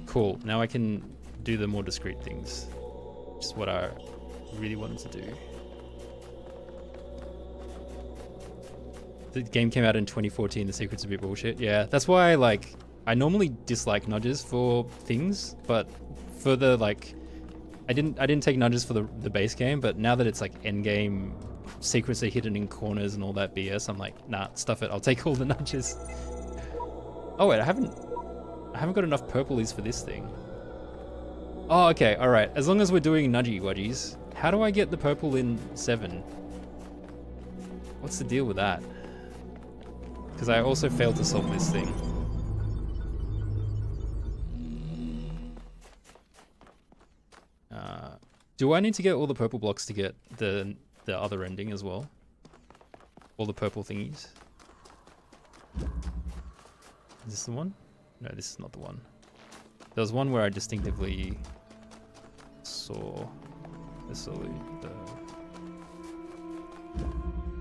Cool, now I can do the more discreet things. Which is what I really wanted to do. The game came out in 2014, the secret's a bit bullshit. Yeah, that's why I normally dislike nudges for things, but for the I didn't take nudges for the base game, but now that it's end game secrets are hidden in corners and all that BS, I'm like, nah, stuff it, I'll take all the nudges. Oh wait, I haven't got enough purplies for this thing. Oh, okay, alright. As long as we're doing nudgy wudgies, how do I get the purple in 7? What's the deal with that? Because I also failed to solve this thing. Do I need to get all the purple blocks to get the other ending as well? All the purple thingies? Is this the one? No, this is not the one. There was one where I distinctively saw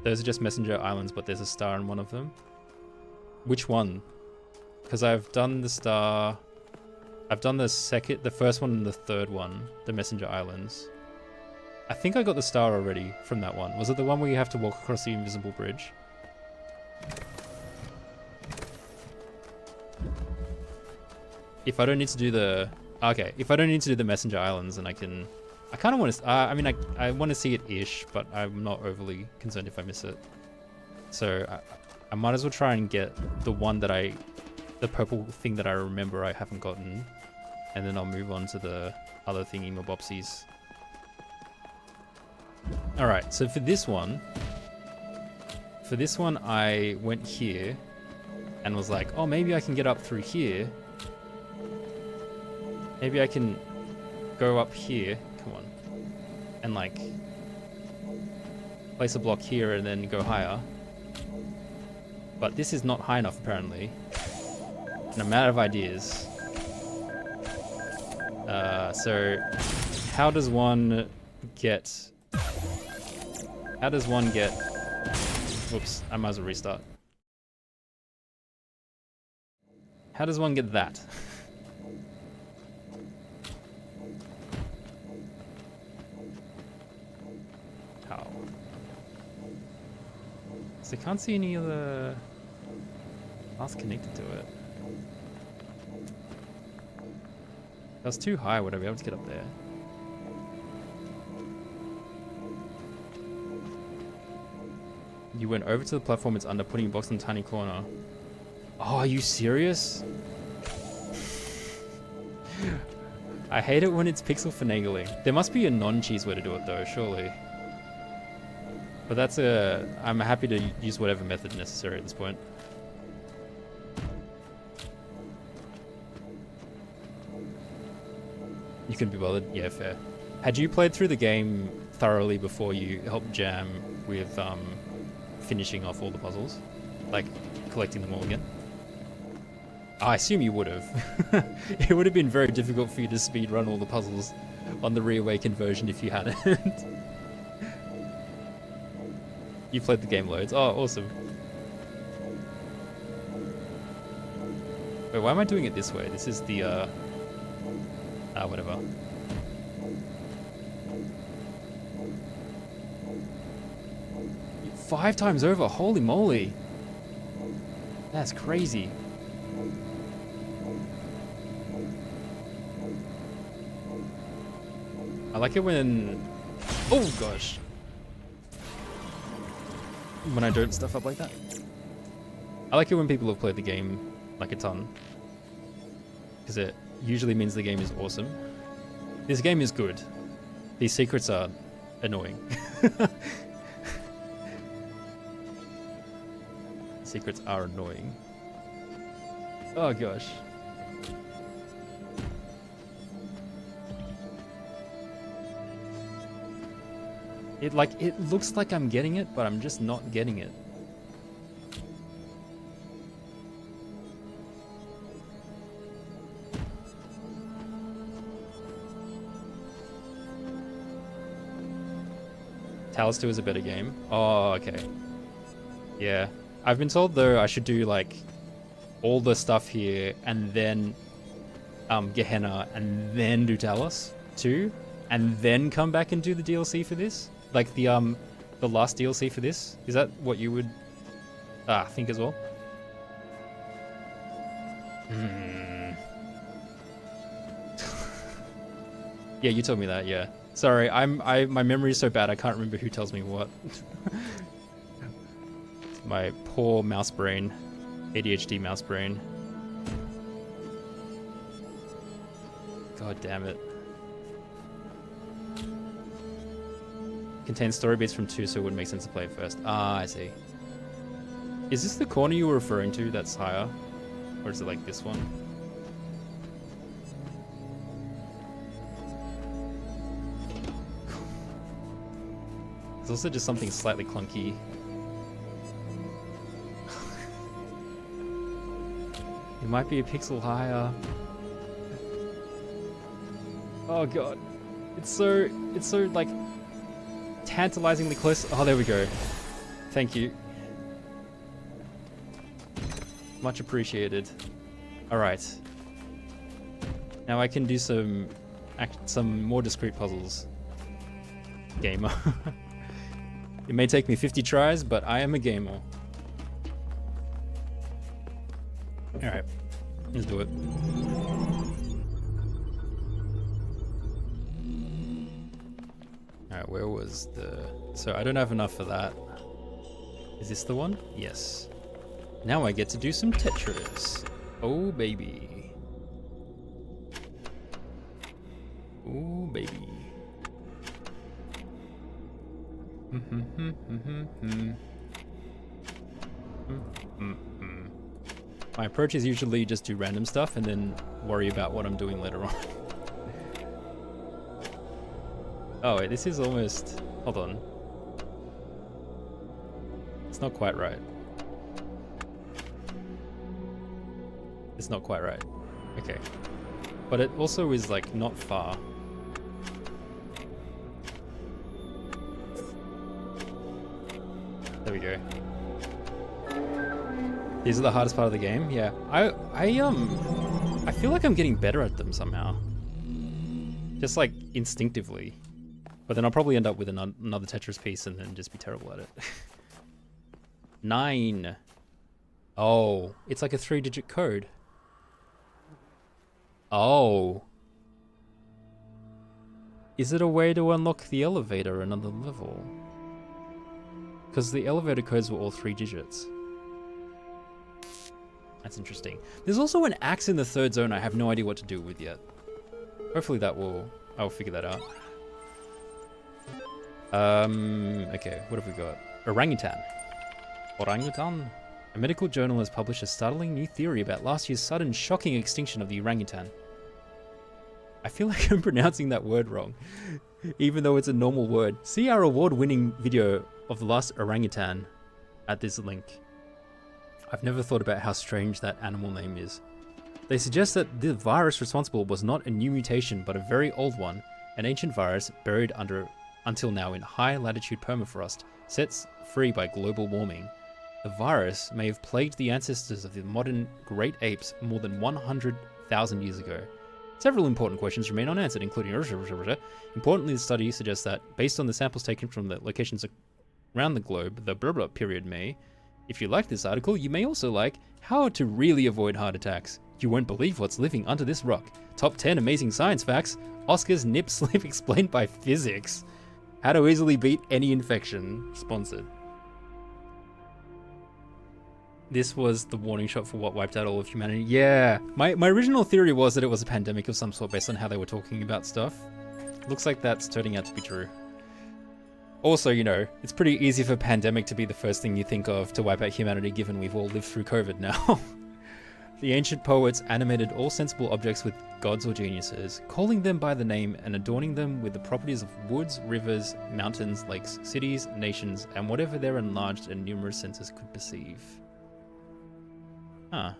those are just messenger islands, but there's a star in one of them. Which one? Because I've done the star. I've done the first one and the third one, the messenger islands. I think I got the star already from that one. Was it the one where you have to walk across the invisible bridge? If I don't need to do the... Okay, if I don't need to do the messenger islands, then I kind of want to... I mean, I want to see it-ish, but I'm not overly concerned if I miss it. So I might as well try and get the one that the purple thing that I remember I haven't gotten, and then I'll move on to the other thingy mobopsies. Alright, so for this one I went here and was like, oh, maybe I can get up through here. Maybe I can go up here, come on, and place a block here and then go higher. But this is not high enough apparently. And I'm out of ideas. So how does one get... Whoops, I might as well restart. How does one get that? How? So I can't see any other paths connected to it. That's too high, would I be able to get up there? You went over to the platform it's under, putting a box in a tiny corner. Oh, are you serious? I hate it when it's pixel finagling. There must be a non-cheese way to do it though, surely. But I'm happy to use whatever method necessary at this point. You can be bothered? Yeah, fair. Had you played through the game thoroughly before you helped Jam with finishing off all the puzzles, like collecting them all again. I assume you would have. It would have been very difficult for you to speedrun all the puzzles on the reawakened version if you hadn't. You played the game loads. Oh, awesome. Wait, why am I doing it this way? This is the, whatever. Five times over, holy moly. That's crazy. I like it when, oh gosh. When I don't stuff up like that. I like it when people have played the game like a ton. Because it usually means the game is awesome. This game is good. These secrets are annoying. Secrets are annoying. Oh gosh. It looks like I'm getting it, but I'm just not getting it. Talos 2 is a better game. Oh, okay. Yeah. I've been told though I should do like all the stuff here and then Gehenna and then do Talos 2 and then come back and do the DLC for this. Like the last DLC for this. Is that what you would think as well? Yeah, you told me that, yeah. Sorry, my memory is so bad I can't remember who tells me what. My poor mouse brain. ADHD mouse brain. God damn it. Contains story beats from 2, so it would make sense to play it first. Ah, I see. Is this the corner you were referring to that's higher? Or is it like this one? There's also just something slightly clunky. It might be a pixel higher. Oh god. It's so like tantalizingly close. Oh, there we go. Thank you. Much appreciated. All right. Now I can do some more discrete puzzles. Gamer. It may take me 50 tries, but I am a gamer. All right. Let's do it. Alright, where was the... So I don't have enough for that. Is this the one? Yes. Now I get to do some Tetris. Oh, baby. Oh, baby. My approach is usually just do random stuff and then worry about what I'm doing later on. Oh wait, this is almost... Hold on. It's not quite right. It's not quite right. Okay. But it also is like not far. There we go. These are the hardest part of the game? Yeah. I feel like I'm getting better at them somehow. Just like instinctively. But then I'll probably end up with another Tetris piece and then just be terrible at it. 9. Oh, it's like a 3-digit code. Oh. Is it a way to unlock the elevator another level? Because the elevator codes were all 3 digits. That's interesting. There's also an axe in the 3rd zone I have no idea what to do with yet. Hopefully I'll figure that out. Okay, what have we got? Orangutan. Orangutan? A medical journal has published a startling new theory about last year's sudden shocking extinction of the orangutan. I feel like I'm pronouncing that word wrong, even though it's a normal word. See our award-winning video of the last orangutan. at this link. I've never thought about how strange that animal name is. They suggest that the virus responsible was not a new mutation, but a very old one, an ancient virus buried until now in high latitude permafrost, set free by global warming. The virus may have plagued the ancestors of the modern great apes more than 100,000 years ago. Several important questions remain unanswered, including... Importantly, the study suggests that, based on the samples taken from the locations around the globe, the blah blah period may... If you like this article, you may also like how to really avoid heart attacks. You won't believe what's living under this rock. Top 10 amazing science facts. Oscar's nip slip explained by physics. How to easily beat any infection. Sponsored. This was the warning shot for what wiped out all of humanity. Yeah, my original theory was that it was a pandemic of some sort based on how they were talking about stuff. Looks like that's turning out to be true. Also, you know, it's pretty easy for pandemic to be the first thing you think of to wipe out humanity, given we've all lived through COVID now. The ancient poets animated all sensible objects with gods or geniuses, calling them by the name and adorning them with the properties of woods, rivers, mountains, lakes, cities, nations, and whatever their enlarged and numerous senses could perceive. Huh.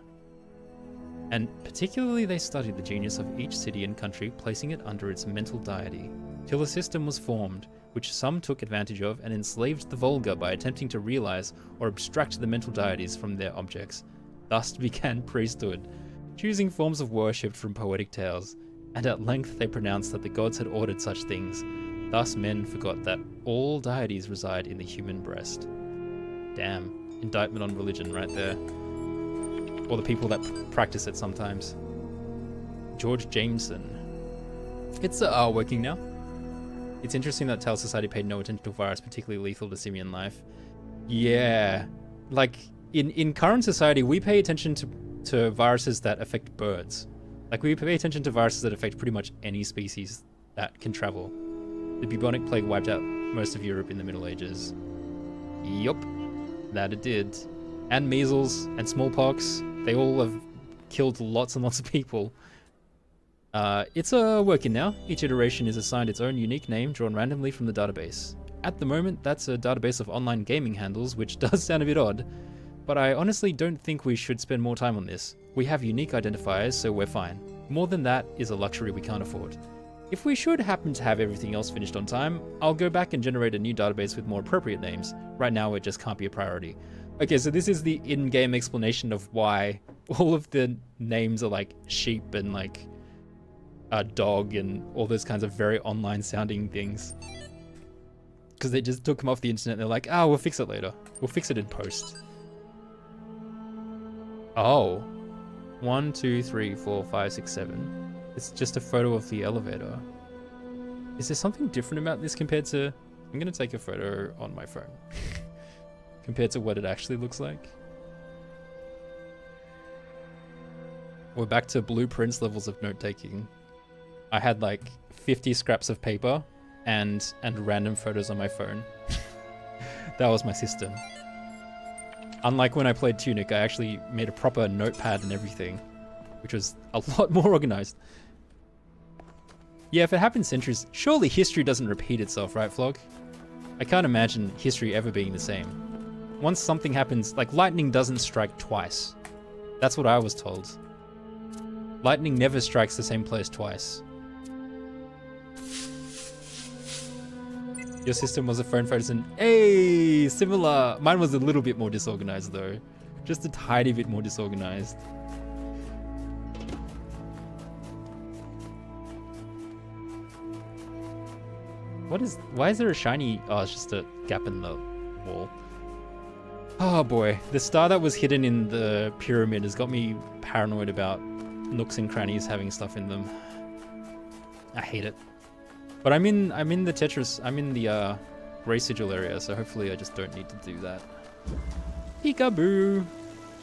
And particularly they studied the genius of each city and country, placing it under its mental deity, till a system was formed, which some took advantage of and enslaved the vulgar by attempting to realize or abstract the mental deities from their objects. Thus began priesthood, choosing forms of worship from poetic tales, and at length they pronounced that the gods had ordered such things. Thus men forgot that all deities reside in the human breast. Damn, indictment on religion right there. Or the people that practice it sometimes. George Jameson. It's working now. It's interesting that Talos Society paid no attention to a virus particularly lethal to simian life. Yeah, like in current society, we pay attention to viruses that affect birds. Like we pay attention to viruses that affect pretty much any species that can travel. The bubonic plague wiped out most of Europe in the Middle Ages. Yup, that it did. And measles and smallpox, they all have killed lots and lots of people. It's working now. Each iteration is assigned its own unique name drawn randomly from the database. At the moment, that's a database of online gaming handles, which does sound a bit odd, but I honestly don't think we should spend more time on this. We have unique identifiers, so we're fine. More than that is a luxury we can't afford. If we should happen to have everything else finished on time, I'll go back and generate a new database with more appropriate names. Right now, it just can't be a priority. Okay, so this is the in-game explanation of why all of the names are like sheep and like a dog and all those kinds of very online sounding things. Because they just took them off the internet and they're like, oh, we'll fix it later. We'll fix it in post. Oh. 1, 2, 3, 4, 5, 6, 7. It's just a photo of the elevator. Is there something different about this compared to... I'm going to take a photo on my phone. Compared to what it actually looks like. We're back to blueprints levels of note-taking. I had like 50 scraps of paper and random photos on my phone. That was my system. Unlike when I played Tunic, I actually made a proper notepad and everything, which was a lot more organized. Yeah, if it happened centuries, surely history doesn't repeat itself, right, Vlog? I can't imagine history ever being the same. Once something happens, like lightning doesn't strike twice. That's what I was told. Lightning never strikes the same place twice. Your system was a phone photos and hey, similar. Mine was a little bit more disorganized though. Just a tiny bit more disorganized. Why is there a shiny, oh, it's just a gap in the wall. Oh boy, the star that was hidden in the pyramid has got me paranoid about nooks and crannies having stuff in them. I hate it. But I'm in the Tetris, I'm in the Gray Sigil area, so hopefully I just don't need to do that. Peekaboo!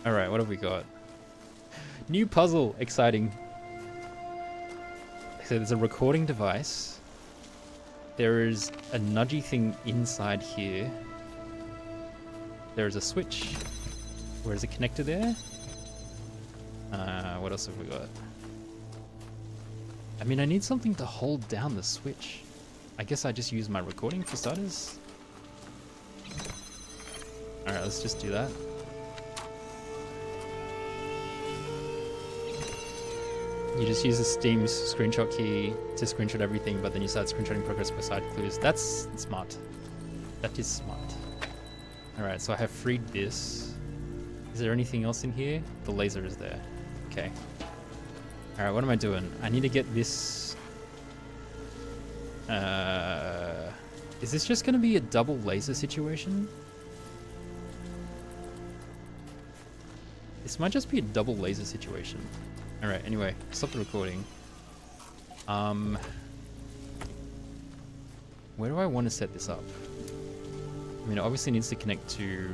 Alright, what have we got? New puzzle, exciting. So there's a recording device. There is a nudgy thing inside here. There is a switch. Where is a connector there? What else have we got? I mean, I need something to hold down the switch. I guess I just use my recording for starters. Alright, let's just do that. You just use the Steam's screenshot key to screenshot everything, but then you start screenshotting progress by side clues. That's smart. That is smart. Alright, so I have freed this. Is there anything else in here? The laser is there. Okay. Alright, what am I doing? I need to get this... Is this just going to be a double laser situation? This might just be a double laser situation. Alright, anyway, stop the recording. Where do I want to set this up? I mean, it obviously needs to connect to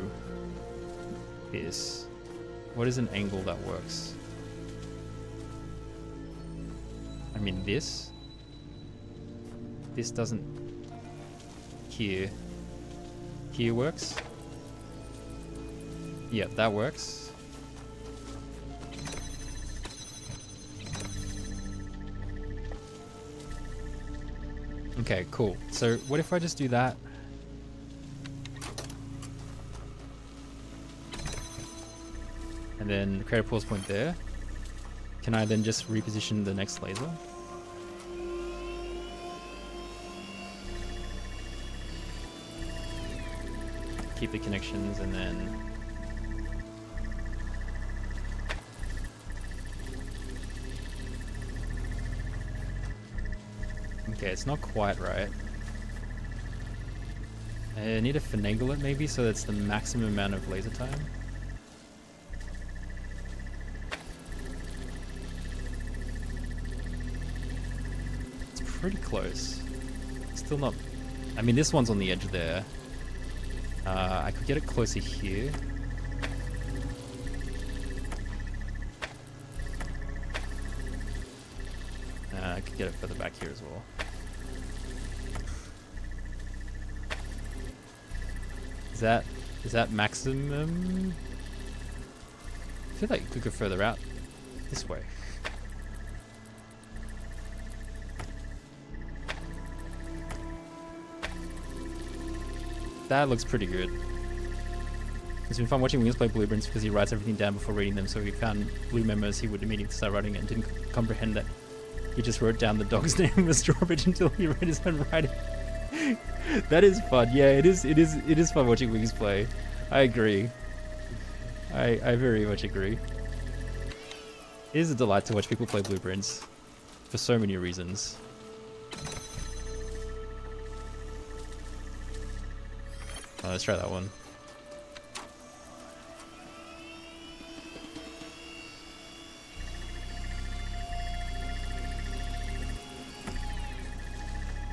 this. What is an angle that works? I mean, this? This doesn't... Here. Here works? Yeah, that works. Okay, cool. So what if I just do that? And then create a pause point there. Can I then just reposition the next laser? Keep the connections and then... Okay, it's not quite right. I need to finagle it maybe so that's the maximum amount of laser time. It's pretty close. Still not... I mean, this one's on the edge there. I could get it closer here. I could get it further back here as well. Is that maximum? I feel like it could go further out this way. That looks pretty good. It's been fun watching Wings play blueprints because he writes everything down before reading them, so if he found blue memos he would immediately start writing it and didn't comprehend that he just wrote down the dog's name as Strawbridge until he read his own writing. That is fun. Yeah, it is fun watching Wings play. I agree. I very much agree. It is a delight to watch people play blueprints for so many reasons. Let's try that one.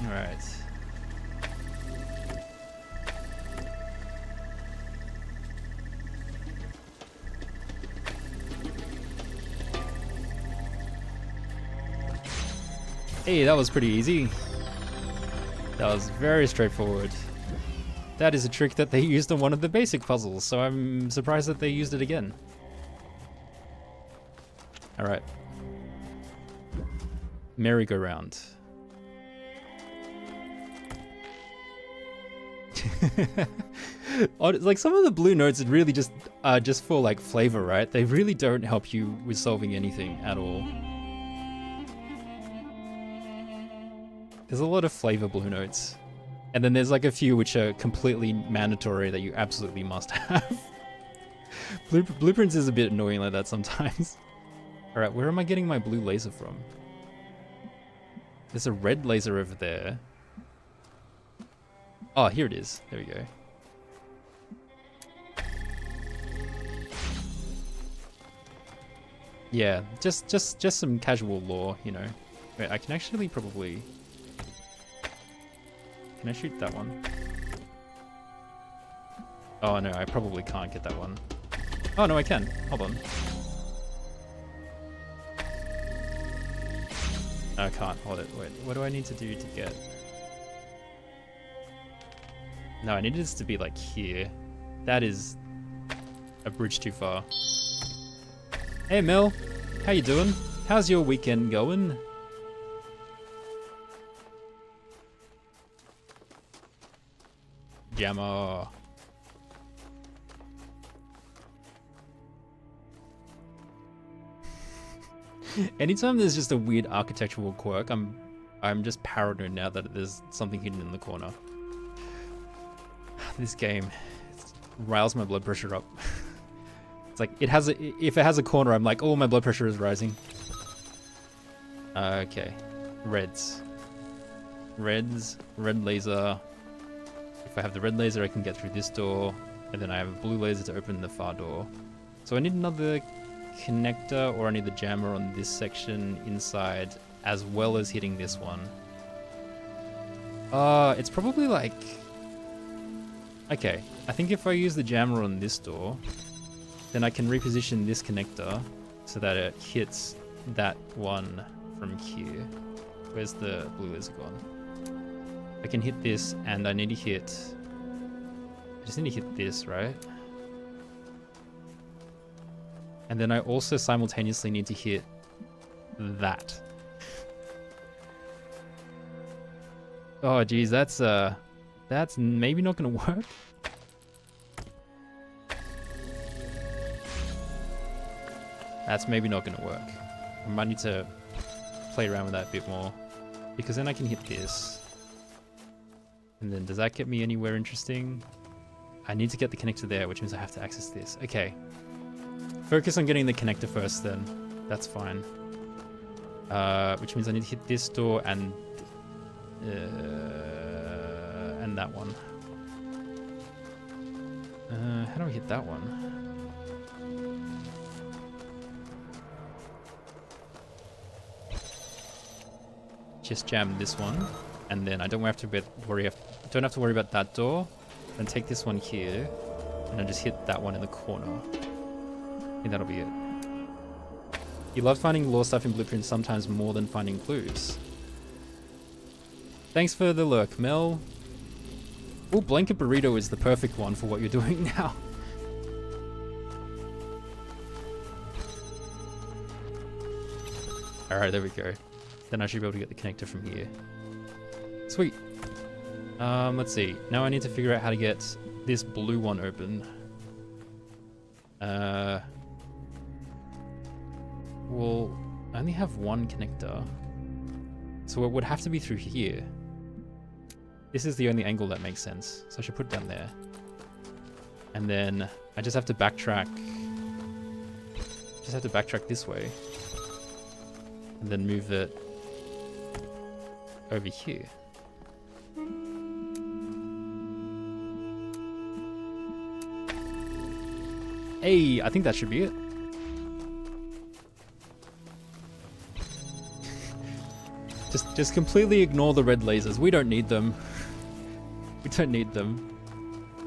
All right. Hey, that was pretty easy. That was very straightforward. That is a trick that they used on one of the basic puzzles, so I'm surprised that they used it again. Alright. Merry-go-round. Like, some of the blue notes really just are just for like flavor, right? They really don't help you with solving anything at all. There's a lot of flavor blue notes. And then there's like a few which are completely mandatory that you absolutely must have. Blueprints is a bit annoying like that sometimes. Alright, where am I getting my blue laser from? There's a red laser over there. Oh, here it is. There we go. Yeah, just some casual lore, you know. Wait, I can actually probably... Can I shoot that one? Oh no, I probably can't get that one. Oh no, I can. Hold on. No, I can't. Hold it. Wait, what do I need to do to get... No, I need this to be like here. That is a bridge too far. Hey Mel, how you doing? How's your weekend going? Jammer. Anytime there's just a weird architectural quirk, I'm just paranoid now that there's something hidden in the corner. This game riles my blood pressure up. It's like if it has a corner, I'm like, oh, my blood pressure is rising. Okay, reds, red laser. If I have the red laser, I can get through this door, and then I have a blue laser to open the far door. So I need another connector, or I need the jammer on this section inside, as well as hitting this one. It's probably like... Okay, I think if I use the jammer on this door, then I can reposition this connector so that it hits that one from here. Where's the blue laser gone? I can hit this, and I need to hit... I just need to hit this, right? And then I also simultaneously need to hit that. Oh geez, that's maybe not gonna work. That's maybe not gonna work. I might need to play around with that a bit more, because then I can hit this. And then does that get me anywhere interesting? I need to get the connector there, which means I have to access this. Okay. Focus on getting the connector first then. That's fine. Which means I need to hit this door and that one. How do I hit that one? Just jam this one, and then I don't have to worry about that door. Then take this one here, and then just hit that one in the corner. I think that'll be it. You love finding lore stuff in blueprints sometimes more than finding clues. Thanks for the lurk, Mel. Oh, blanket burrito is the perfect one for what you're doing now. Alright, there we go. Then I should be able to get the connector from here. Sweet. Let's see. Now I need to figure out how to get this blue one open. Well, I only have one connector. So it would have to be through here. This is the only angle that makes sense. So I should put it down there. And then I just have to backtrack. Just have to backtrack this way. And then move it over here. Hey, I think that should be it. Just completely ignore the red lasers. We don't need them. We don't need them.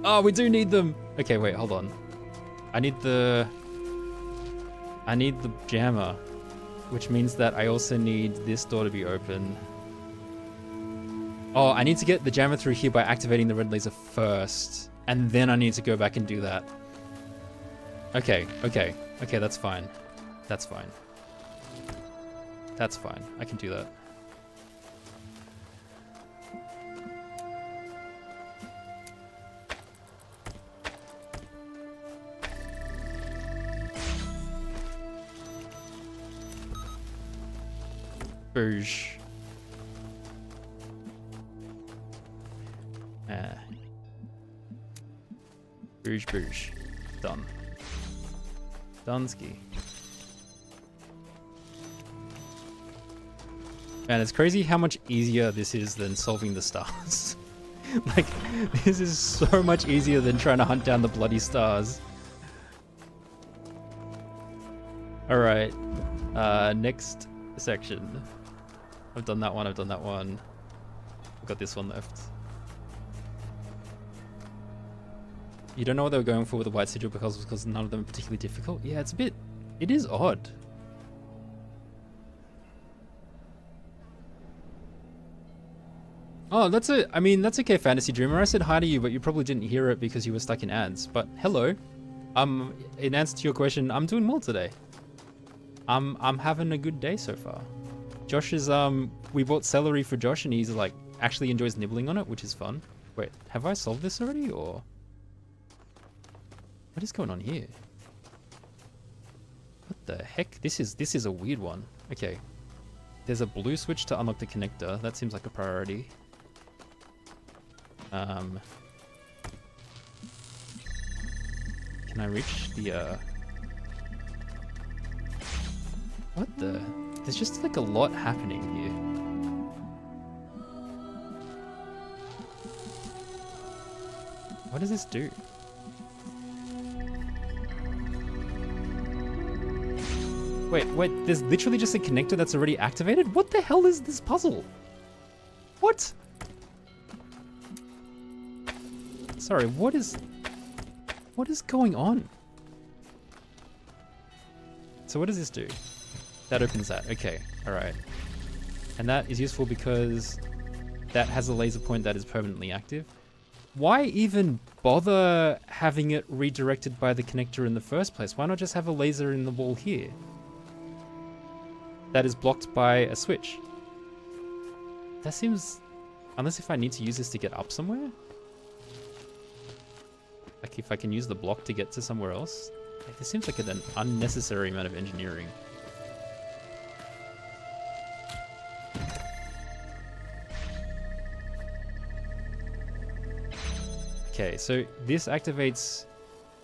Oh, we do need them. Okay, wait, hold on. I need the jammer, which means that I also need this door to be open. Oh, I need to get the jammer through here by activating the red laser first, and then I need to go back and do that. Okay, that's fine. That's fine. That's fine. I can do that. Boosh. Boosh, boosh. Done. Dunsky. Man, it's crazy how much easier this is than solving the stars. Like, this is so much easier than trying to hunt down the bloody stars. Alright. Next section. I've done that one, I've got this one left. You don't know what they were going for with the white sigil because none of them are particularly difficult? Yeah, it is odd. Oh, that's okay, Fantasy Dreamer. I said hi to you, but you probably didn't hear it because you were stuck in ads. But hello. In answer to your question, I'm doing well today. I'm having a good day so far. Josh is, we bought celery for Josh and he's like, actually enjoys nibbling on it, which is fun. Wait, have I solved this already or? What is going on here? What the heck? This is a weird one. Okay. There's a blue switch to unlock the connector. That seems like a priority. Can I reach the, What the? There's just like a lot happening here. What does this do? Wait, there's literally just a connector that's already activated? What the hell is this puzzle? What? Sorry, what is going on? So what does this do? That opens that, okay, alright. And that is useful because that has a laser point that is permanently active. Why even bother having it redirected by the connector in the first place? Why not just have a laser in the wall here? That is blocked by a switch. That seems... Unless if I need to use this to get up somewhere? Like if I can use the block to get to somewhere else? Like this seems like an unnecessary amount of engineering. Okay, so this activates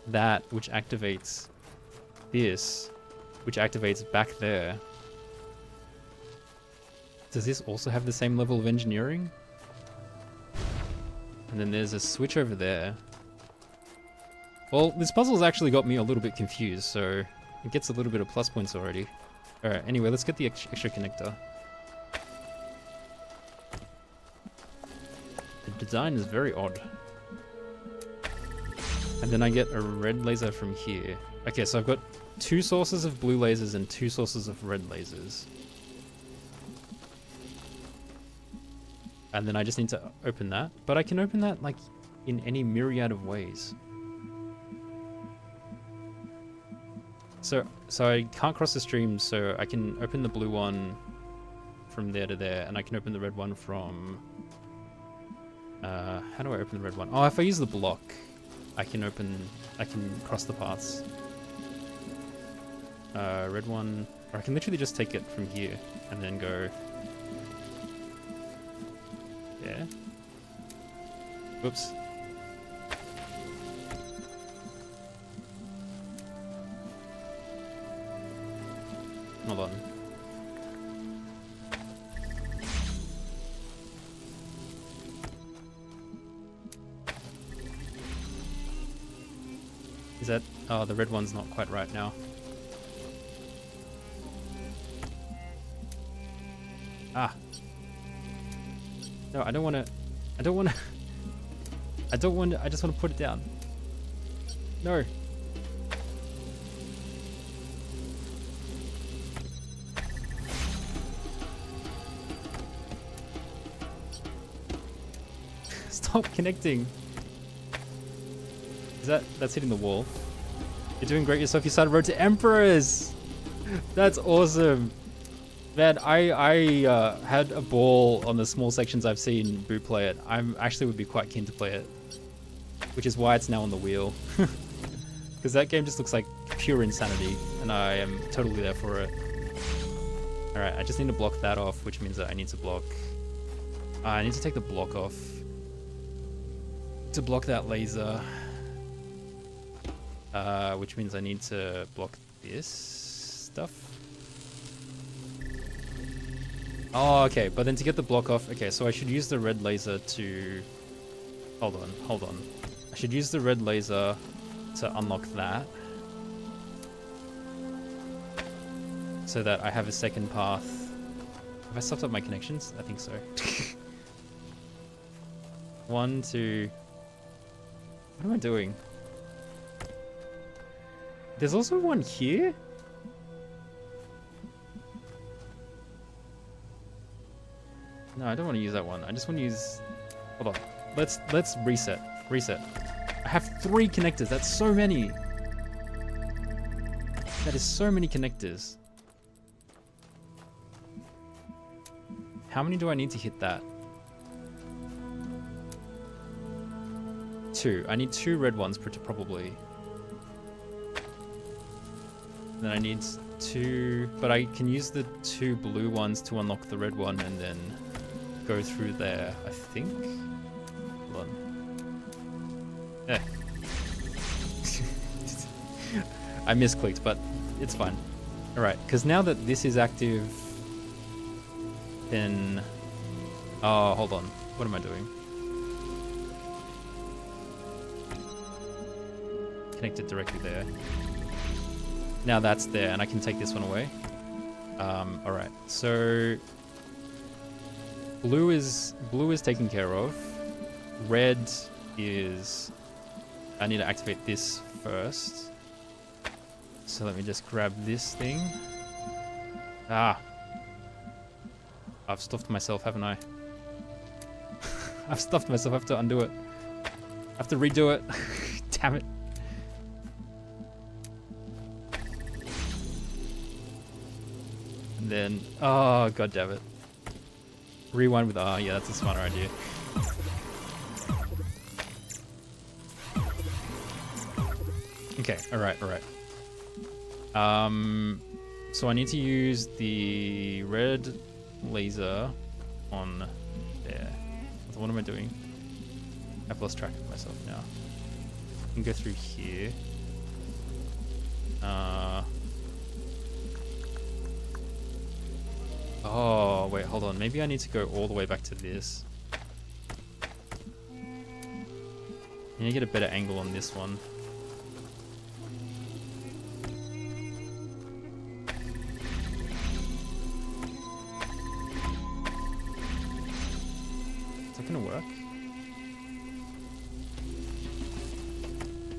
that, which activates this, which activates back there. Does this also have the same level of engineering? And then there's a switch over there. Well, this puzzle's actually got me a little bit confused, so it gets a little bit of plus points already. Alright, anyway, let's get the extra connector. The design is very odd. And then I get a red laser from here. Okay, so I've got 2 sources of blue lasers and 2 sources of red lasers. And then I just need to open that. But I can open that, like, in any myriad of ways. So I can't cross the stream, so I can open the blue one from there to there, and I can open the red one from... how do I open the red one? Oh, if I use the block, I can cross the paths. Red one, or I can literally just take it from here, and then go... Yeah. Whoops. Hold on. Is that... Oh, the red one's not quite right now. Ah. No, I don't want to... I don't want to... I don't want to... I just want to put it down. No. Stop connecting. Is that's hitting the wall? You're doing great yourself. You started Road to Emperors. That's awesome. Man, I had a ball on the small sections I've seen Boo play it. I'm actually would be quite keen to play it, which is why it's now on the wheel. Because that game just looks like pure insanity, and I am totally there for it. All right, I just need to block that off, which means that I need to block. I need to take the block off to block that laser, which means I need to block this stuff. Oh, okay, but then to get the block off, okay, so I should use the red laser to... Hold on. I should use the red laser to unlock that. So that I have a second path. Have I stopped up my connections? I think so. 1, 2... What am I doing? There's also one here? No, I don't want to use that one. I just want to use... Hold on. Let's reset. Reset. I have 3 connectors. That's so many. That is so many connectors. How many do I need to hit that? 2. I need 2 red ones probably. Then I need 2, but I can use the 2 blue ones to unlock the red one and then go through there, I think. Hold on. Eh. I misclicked, but it's fine. Alright, because now that this is active, then... Oh, hold on. What am I doing? Connected directly there. Now that's there, and I can take this one away. Alright, so... Blue is taken care of. Red is... I need to activate this first. So let me just grab this thing. Ah! I've stuffed myself, haven't I? I've stuffed myself, I have to undo it. I have to redo it. Damn it. And then, oh, god damn it. Rewind with R, yeah, that's a smarter idea. Okay, alright. So I need to use the red laser on there. What am I doing? I've lost track of myself now. I can go through here. Oh, wait, hold on. Maybe I need to go all the way back to this. I need to get a better angle on this one. Is that gonna work?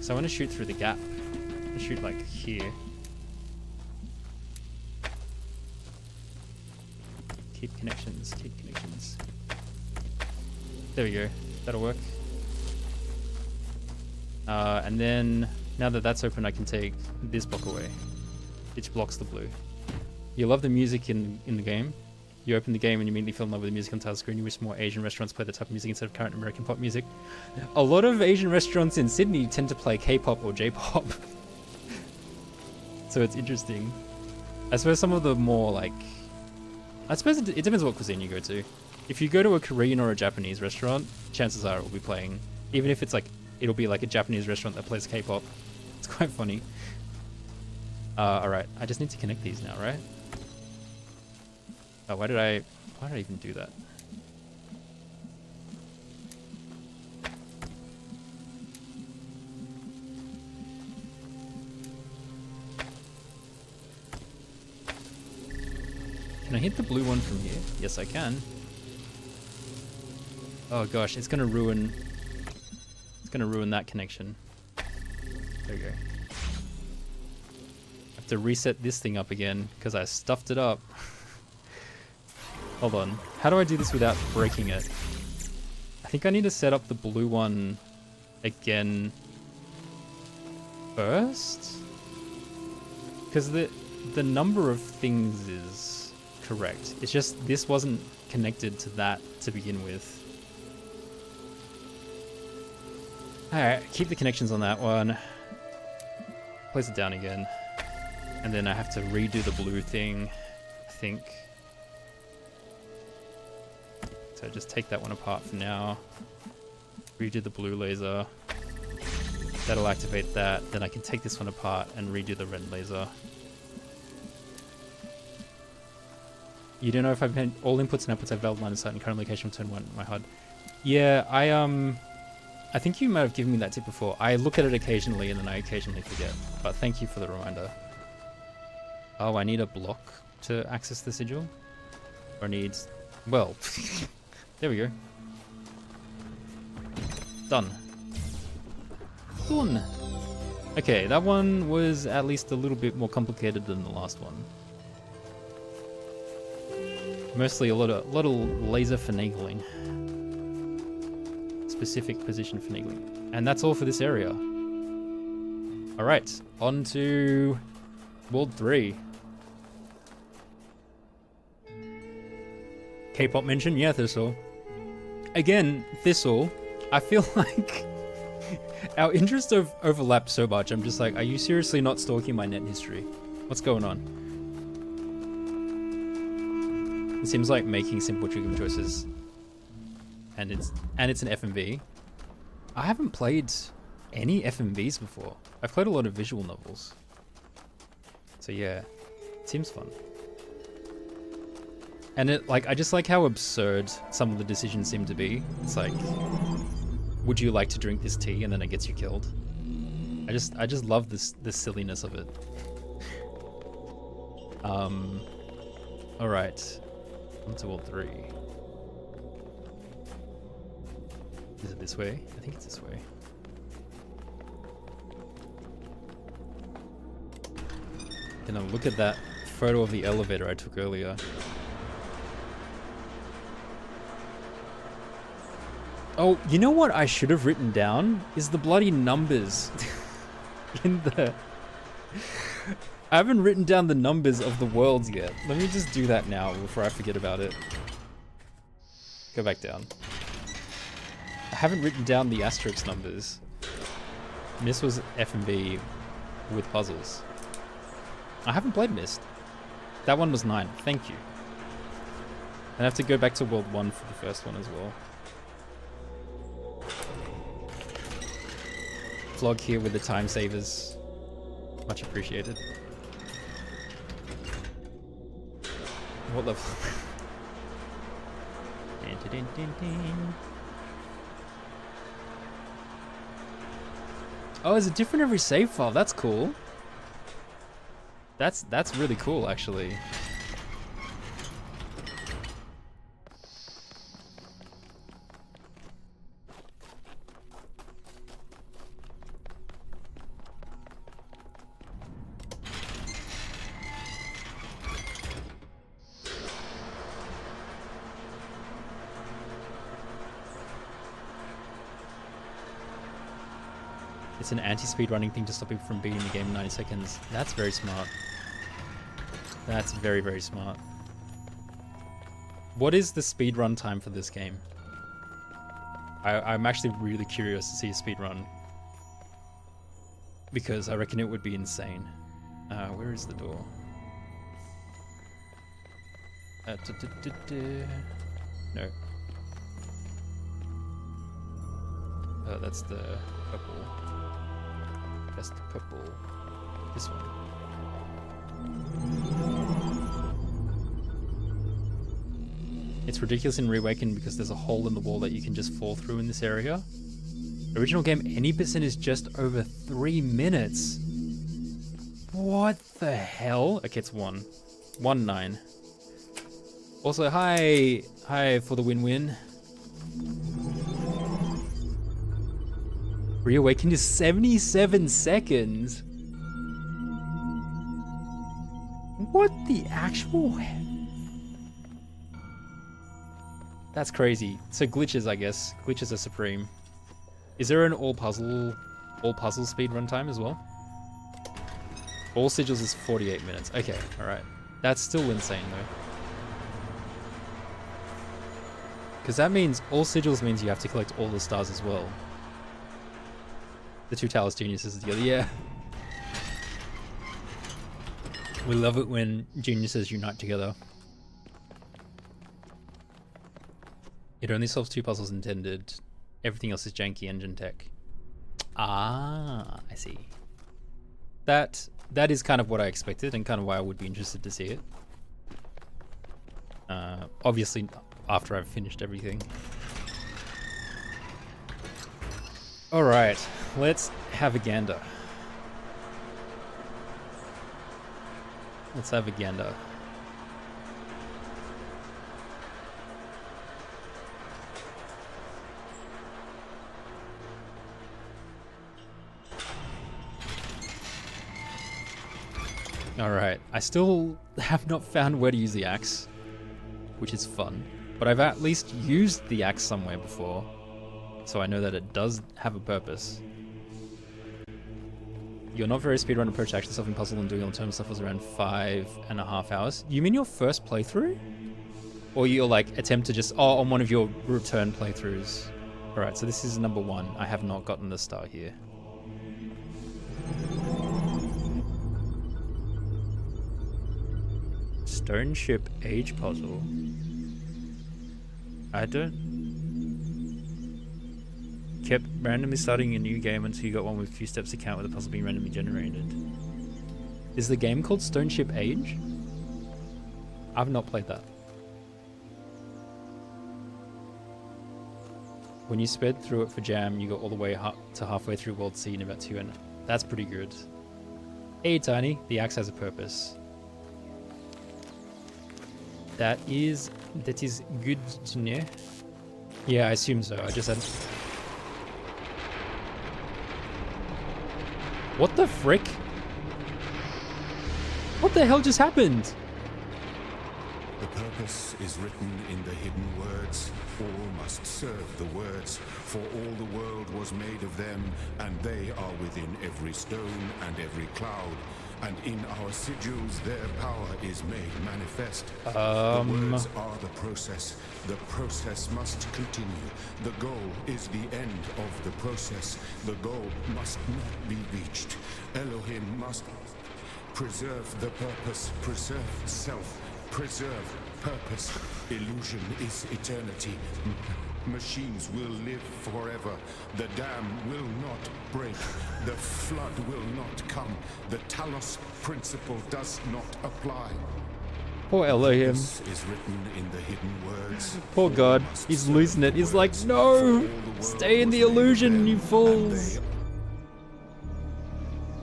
So I want to shoot through the gap. I shoot like here. Keep connections, keep connections. There we go, that'll work. And then, now that that's open, I can take this block away, which blocks the blue. You love the music in the game. You open the game and you immediately fall in love with the music on the title screen. You wish more Asian restaurants play the type of music instead of current American pop music. A lot of Asian restaurants in Sydney tend to play K-pop or J-pop. So it's interesting. I suppose some of the more like... I suppose it depends what cuisine you go to. If you go to a Korean or a Japanese restaurant, chances are it will be playing, even if it's like, it'll be like a Japanese restaurant that plays K-pop. It's quite funny. Alright, I just need to connect these now, right? Oh, why did I even do that? Can I hit the blue one from here? Yes, I can. Oh gosh, it's gonna ruin that connection. There we go. I have to reset this thing up again because I stuffed it up. Hold on. How do I do this without breaking it? I think I need to set up the blue one again first? Because the number of things is correct. It's just this wasn't connected to that to begin with. Alright, keep the connections on that one. Place it down again. And then I have to redo the blue thing, I think. So just take that one apart for now. Redo the blue laser. That'll activate that. Then I can take this one apart and redo the red laser. You don't know if I've been all inputs and outputs have valid line of sight and current location will turn one in my HUD. Yeah, I think you might have given me that tip before. I look at it occasionally and then I occasionally forget. But thank you for the reminder. Oh, I need a block to access the sigil? Or need... Well, there we go. Done. Done. Okay, that one was at least a little bit more complicated than the last one. Mostly a lot of laser finagling. Specific position finagling. And that's all for this area. Alright, on to World 3. K-pop mention? Yeah, Thistle. Again, Thistle, I feel like our interests have overlapped so much. I'm just like, are you seriously not stalking my net history? What's going on? It seems like making simple triggering choices, and it's an FMV. I haven't played any FMVs before. I've played a lot of visual novels. So yeah, it seems fun. And I just like how absurd some of the decisions seem to be. It's like, would you like to drink this tea? And then it gets you killed. I just love the silliness of it. All right, on to all 3. Is it this way? I think it's this way. Gonna look at that photo of the elevator I took earlier. Oh, you know what I should have written down? Is the bloody numbers in the... I haven't written down the numbers of the worlds yet. Let me just do that now before I forget about it. Go back down. I haven't written down the asterisk numbers. Myst was FMV with puzzles. I haven't played Myst. That one was 9. Thank you. I have to go back to World 1 for the first one as well. Vlog here with the time savers. Much appreciated. What level? Oh, is it different every save file? That's cool. That's really cool, actually. It's an anti-speedrunning thing to stop people from beating the game in 90 seconds. That's very smart. That's very, very smart. What is the speedrun time for this game? I'm actually really curious to see a speedrun. Because I reckon it would be insane. Where is the door? No. Oh, that's the purple. That's the purple. This one. It's ridiculous in Reawakened because there's a hole in the wall that you can just fall through in this area. Original game, any percent is just over 3 minutes. What the hell? Okay, it's 1. 1-9. Also, hi for the win-win. Reawakened is 77 seconds. What the actual... That's crazy. So glitches, I guess. Glitches are supreme. Is there an all puzzle speed run time as well? All sigils is 48 minutes. Okay, alright. That's still insane though. Because that means all sigils means you have to collect all the stars as well. The 2 Talos geniuses together, yeah. We love it when geniuses unite together. It only solves 2 puzzles intended. Everything else is janky engine tech. Ah, I see. That is kind of what I expected and kind of why I would be interested to see it. Obviously, after I've finished everything. Alright, let's have a gander. Let's have a gander. Alright, I still have not found where to use the axe, which is fun, but I've at least used the axe somewhere before, so I know that it does have a purpose. Your not very speedrun approach to actually solving puzzle and doing all the term stuff was around 5.5 hours. You mean your first playthrough? Or your like attempt to just, oh, on one of your return playthroughs? Alright, so this is number 1. I have not gotten the star here. Stone Ship Age puzzle. I don't... Kept randomly starting a new game until you got one with few steps to count with the puzzle being randomly generated. Is the game called Stone Ship Age? I've not played that. When you sped through it for jam, you got all the way to halfway through World C in about 2 and that's pretty good. Hey Tiny, the axe has a purpose. That is good to know. Yeah, I assume so. I just had... What the frick? What the hell just happened? The purpose is written in the hidden words. All must serve the words, for all the world was made of them, and they are within every stone and every cloud. And in our sigils their power is made manifest. The words are the process. The process must continue. The goal is the end of the process. The goal must not be reached. Elohim must preserve the purpose, preserve self, preserve purpose. Illusion is eternity. Machines will live forever. The dam will not break. The flood will not come. The Talos principle does not apply. Poor Elohim. This is written in the hidden words. Poor God. He's losing it. He's like, no! Stay in the illusion, you fools!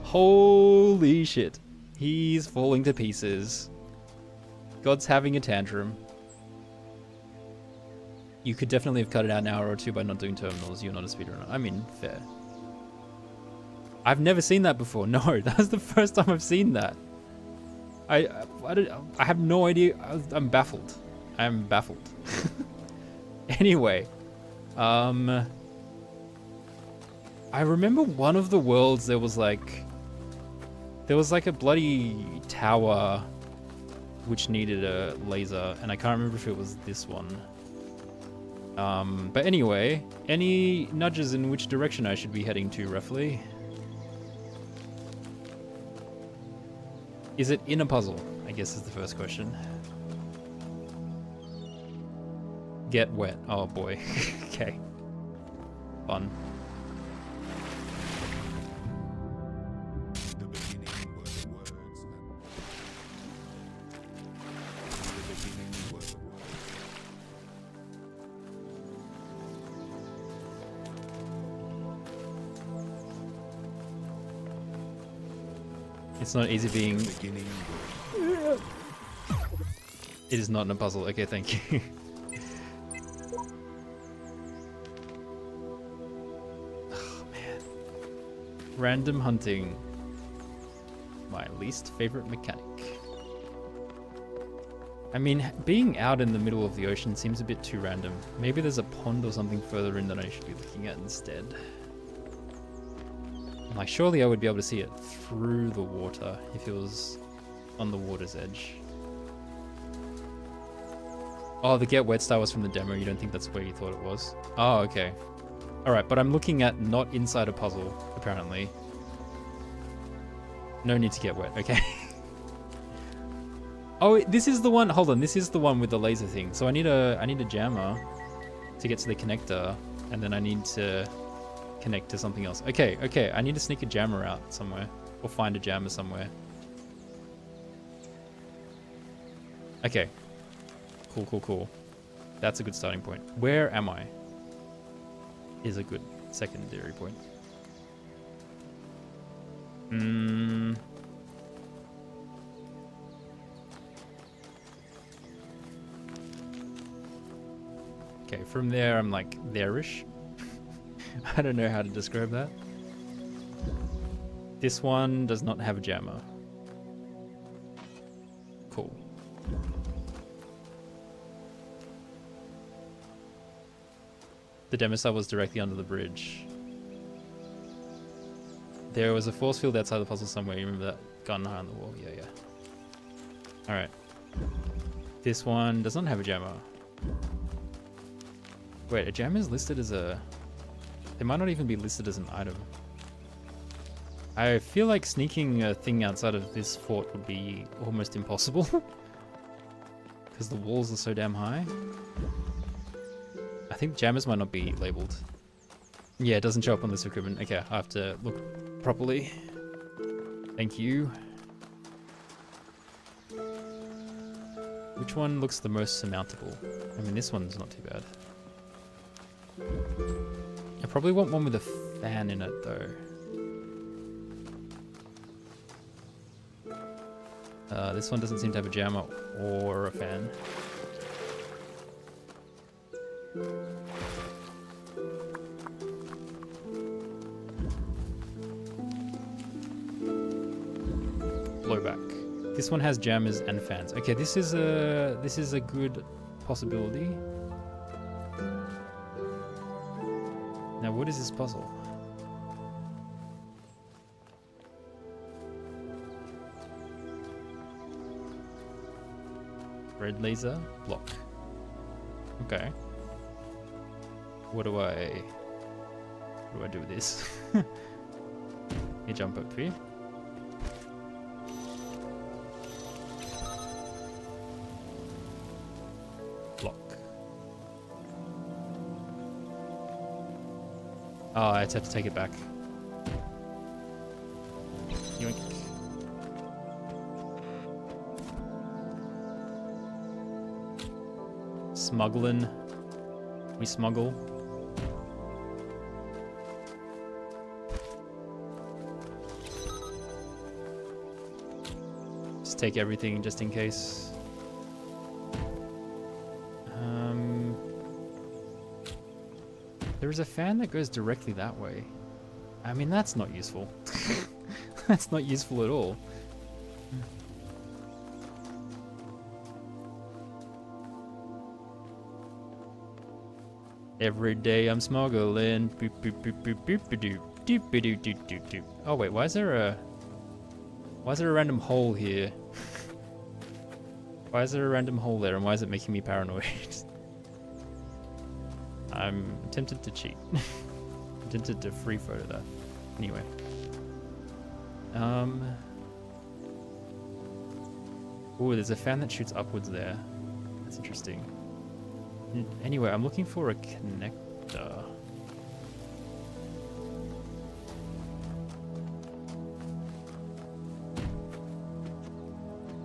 Holy shit. He's falling to pieces. God's having a tantrum. You could definitely have cut it out an hour or two by not doing terminals. You're not a speedrunner. I mean, fair. I've never seen that before. No, that's the first time I've seen that. I have no idea. I'm baffled. I'm baffled. Anyway, I remember one of the worlds there was like a bloody tower which needed a laser, and I can't remember if it was this one. But anyway, any nudges in which direction I should be heading to, roughly? Is it in a puzzle? I guess is the first question. Get wet. Oh boy. Okay. Fun. It's not easy being... It is not in a puzzle. Okay, thank you. Oh, man. Random hunting. My least favorite mechanic. I mean, being out in the middle of the ocean seems a bit too random. Maybe there's a pond or something further in that I should be looking at instead. Like, surely I would be able to see it through the water if it was on the water's edge. Oh, the Get Wet Star was from the demo. You don't think that's where you thought it was? Oh, okay. Alright, but I'm looking at not inside a puzzle, apparently. No need to get wet, okay. Oh, this is the one. Hold on, this is the one with the laser thing. So I need a jammer to get to the connector, and then I need to connect to something else. Okay, okay. I need to sneak a jammer out somewhere, or find a jammer somewhere. Okay. Cool, cool, cool. That's a good starting point. Where am I? Is a good secondary point. Okay, from there I'm like there-ish. I don't know how to describe that. This one does not have a jammer. Cool. The demo star was directly under the bridge. There was a force field outside the puzzle somewhere. You remember that gun high on the wall? Yeah, yeah. Alright. This one does not have a jammer. Wait, a jammer is listed as a... It might not even be listed as an item. I feel like sneaking a thing outside of this fort would be almost impossible. because the walls are so damn high. I think jammers might not be labeled. Yeah, it doesn't show up on this equipment. Okay, I have to look properly. Thank you. Which one looks the most surmountable? I mean, this one's not too bad. I probably want one with a fan in it, though. This one doesn't seem to have a jammer or a fan. Blowback. This one has jammers and fans. Okay, this is a good possibility. Now, what is this puzzle? Red laser, block. Okay. What do I do with this? You jump up here. Block. Oh, I just have to take it back. Yoink. Smuggling. We smuggle. Just take everything just in case. There is a fan that goes directly that way. I mean, that's not useful. That's not useful at all. Every day I'm smuggling. Boop, boop, boop, boop, boop, boop, doop, doop, doop, doop, doop, doop. Oh wait, why is there a random hole here? Why is there a random hole there, and why is it making me paranoid? I'm tempted to cheat. I'm tempted to free photo that. Anyway. Oh, there's a fan that shoots upwards there. That's interesting. Anyway, I'm looking for a connector.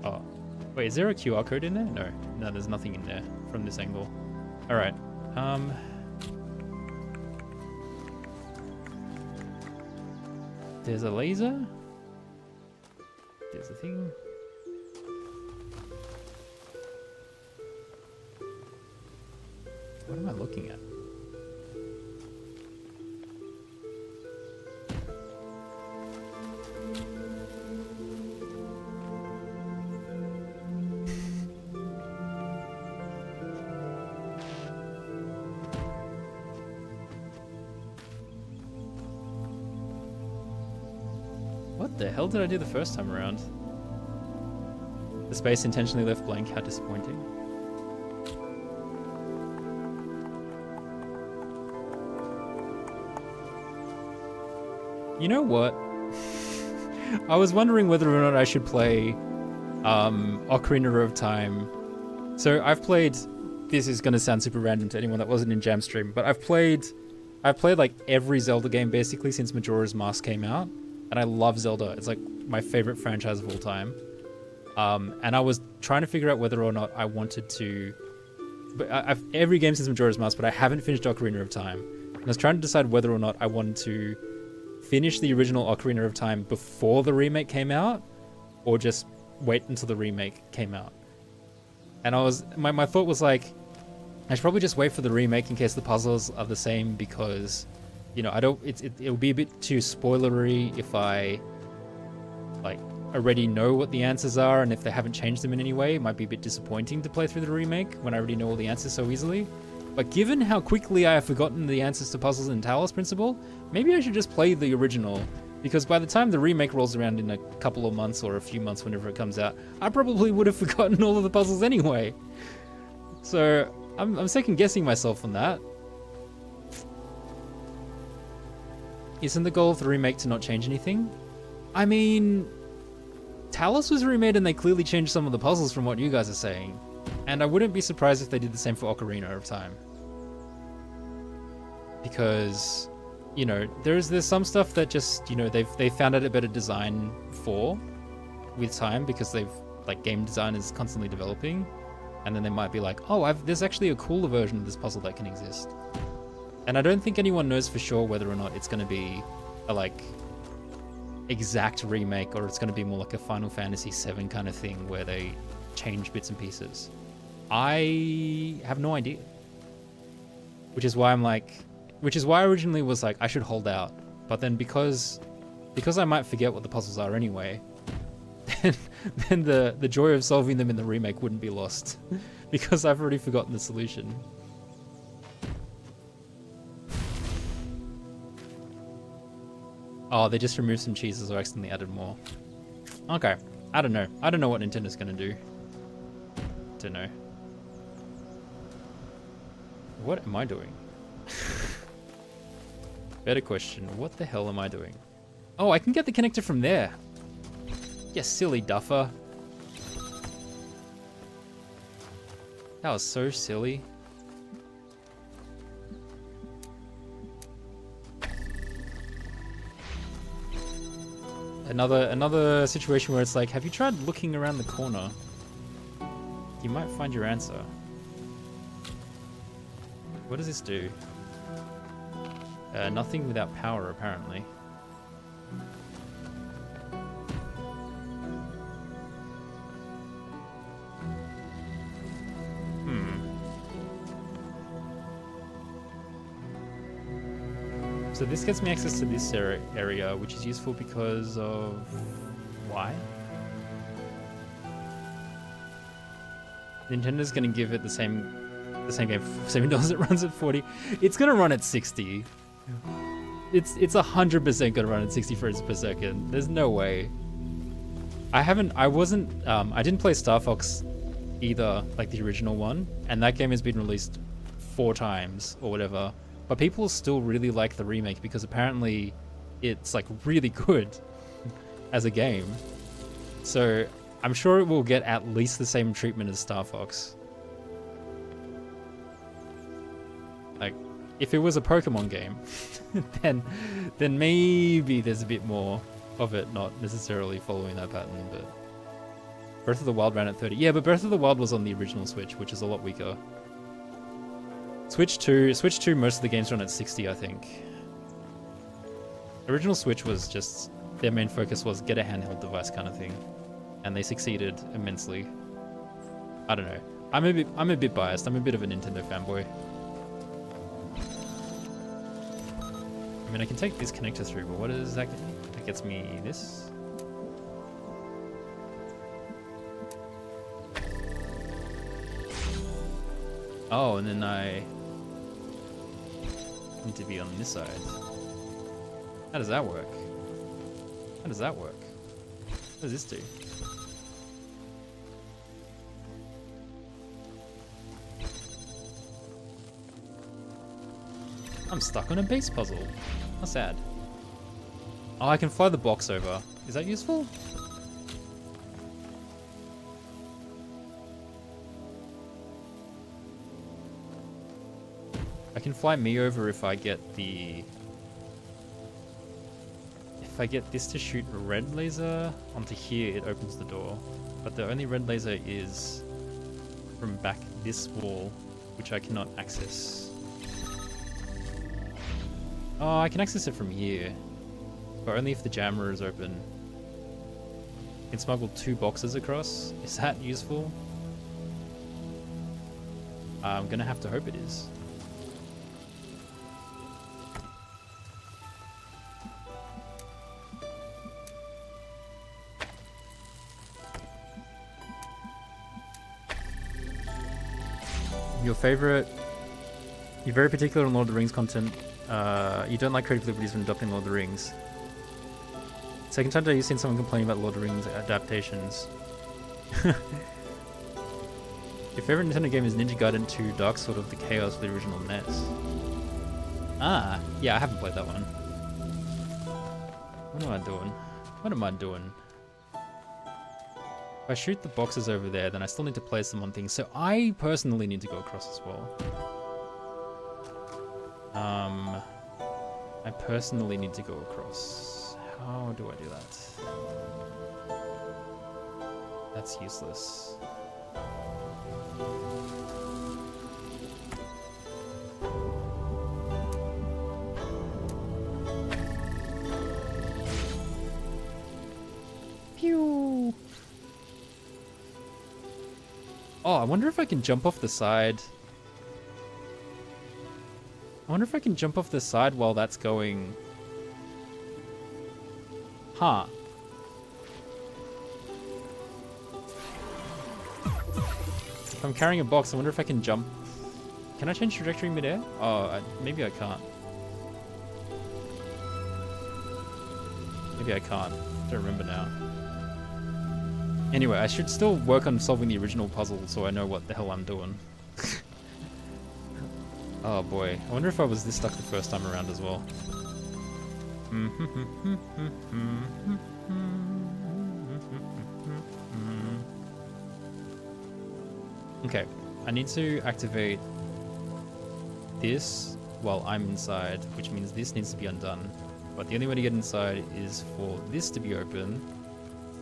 Oh, wait, is there a QR code in there? No, there's nothing in there from this angle. All right. There's a laser. There's a thing. What am I looking at? What the hell did I do the first time around? The space intentionally left blank. How disappointing. You know what? I was wondering whether or not I should play Ocarina of Time. So I've played, this is going to sound super random to anyone that wasn't in Jam Stream, but I've played like every Zelda game basically since Majora's Mask came out, and I love Zelda. It's like my favorite franchise of all time. And I was trying to figure out whether or not I wanted to, but I've every game since Majora's Mask, but I haven't finished Ocarina of Time. And I was trying to decide whether or not I wanted to finish the original Ocarina of Time before the remake came out, or just wait until the remake came out. And my thought was like, I should probably just wait for the remake in case the puzzles are the same, because, you know, it'll be a bit too spoilery if I like already know what the answers are, and if they haven't changed them in any way, it might be a bit disappointing to play through the remake when I already know all the answers so easily. But given how quickly I have forgotten the answers to puzzles in Talos Principle, maybe I should just play the original, because by the time the remake rolls around in a couple of months or a few months whenever it comes out, I probably would have forgotten all of the puzzles anyway. So I'm second guessing myself on that. Isn't the goal of the remake to not change anything? I mean, Talos was remade and they clearly changed some of the puzzles from what you guys are saying. And I wouldn't be surprised if they did the same for Ocarina of Time. Because, you know, there's some stuff that just, you know, they've found out a better design for with time, because they've, like, game design is constantly developing. And then they might be like, oh, there's actually a cooler version of this puzzle that can exist. And I don't think anyone knows for sure whether or not it's going to be a, like, exact remake, or it's going to be more like a Final Fantasy VII kind of thing where they change bits and pieces. I have no idea. Which is why I originally was like, I should hold out. But then because I might forget what the puzzles are anyway, then the joy of solving them in the remake wouldn't be lost. Because I've already forgotten the solution. Oh, they just removed some cheeses or accidentally added more. Okay, I don't know. I don't know what Nintendo's gonna do. Don't know. What am I doing? Better question. What the hell am I doing? Oh, I can get the connector from there. You silly duffer. That was so silly. Another situation where it's like, have you tried looking around the corner? You might find your answer. What does this do? Nothing without power, apparently. So this gets me access to this area, which is useful because of... why? Nintendo's gonna give it the same game for $7. It runs at 40. It's gonna run at 60. It's 100% gonna run at 60 frames per second. There's no way. I didn't play Star Fox either, like the original one, and that game has been released 4 times or whatever. But people still really like the remake because apparently it's like really good as a game. So I'm sure it will get at least the same treatment as Star Fox. Like, if it was a Pokemon game, then maybe there's a bit more of it not necessarily following that pattern, but Breath of the Wild ran at 30. Yeah, but Breath of the Wild was on the original Switch, which is a lot weaker. Switch 2, most of the games run at 60, I think. Original Switch was just, their main focus was get a handheld device kind of thing. And they succeeded immensely. I don't know. I'm a bit biased. I'm a bit of a Nintendo fanboy. I mean, I can take this connector through, but what does that get me? That gets me this. Oh, and then I need to be on this side. How does that work? How does that work? What does this do? I'm stuck on a base puzzle. How sad. Oh, I can fly the box over. Is that useful? I can fly me over if I get the... If I get this to shoot a red laser onto here, it opens the door. But the only red laser is from back this wall, which I cannot access. Oh, I can access it from here, but only if the jammer is open. I can smuggle 2 boxes across. Is that useful? I'm gonna have to hope it is. Your favorite... You're very particular on Lord of the Rings content. You don't like creative liberties when adopting Lord of the Rings. Second time today you've seen someone complaining about Lord of the Rings adaptations. Your favorite Nintendo game is Ninja Gaiden 2 Dark Sword of the Chaos for the original NES. Ah, yeah, I haven't played that one. What am I doing? What am I doing? If I shoot the boxes over there, then I still need to place them on things. So I personally need to go across as well. I personally need to go across. How do I do that? That's useless. Pew! Oh, I wonder if I can jump off the side. I wonder if I can jump off the side while that's going. Huh. If I'm carrying a box, I wonder if I can jump. Can I change trajectory midair? Oh, maybe I can't. Maybe I can't. Don't remember now. Anyway, I should still work on solving the original puzzle so I know what the hell I'm doing. Oh boy, I wonder if I was this stuck the first time around as well. Okay, I need to activate this while I'm inside, which means this needs to be undone. But the only way to get inside is for this to be open,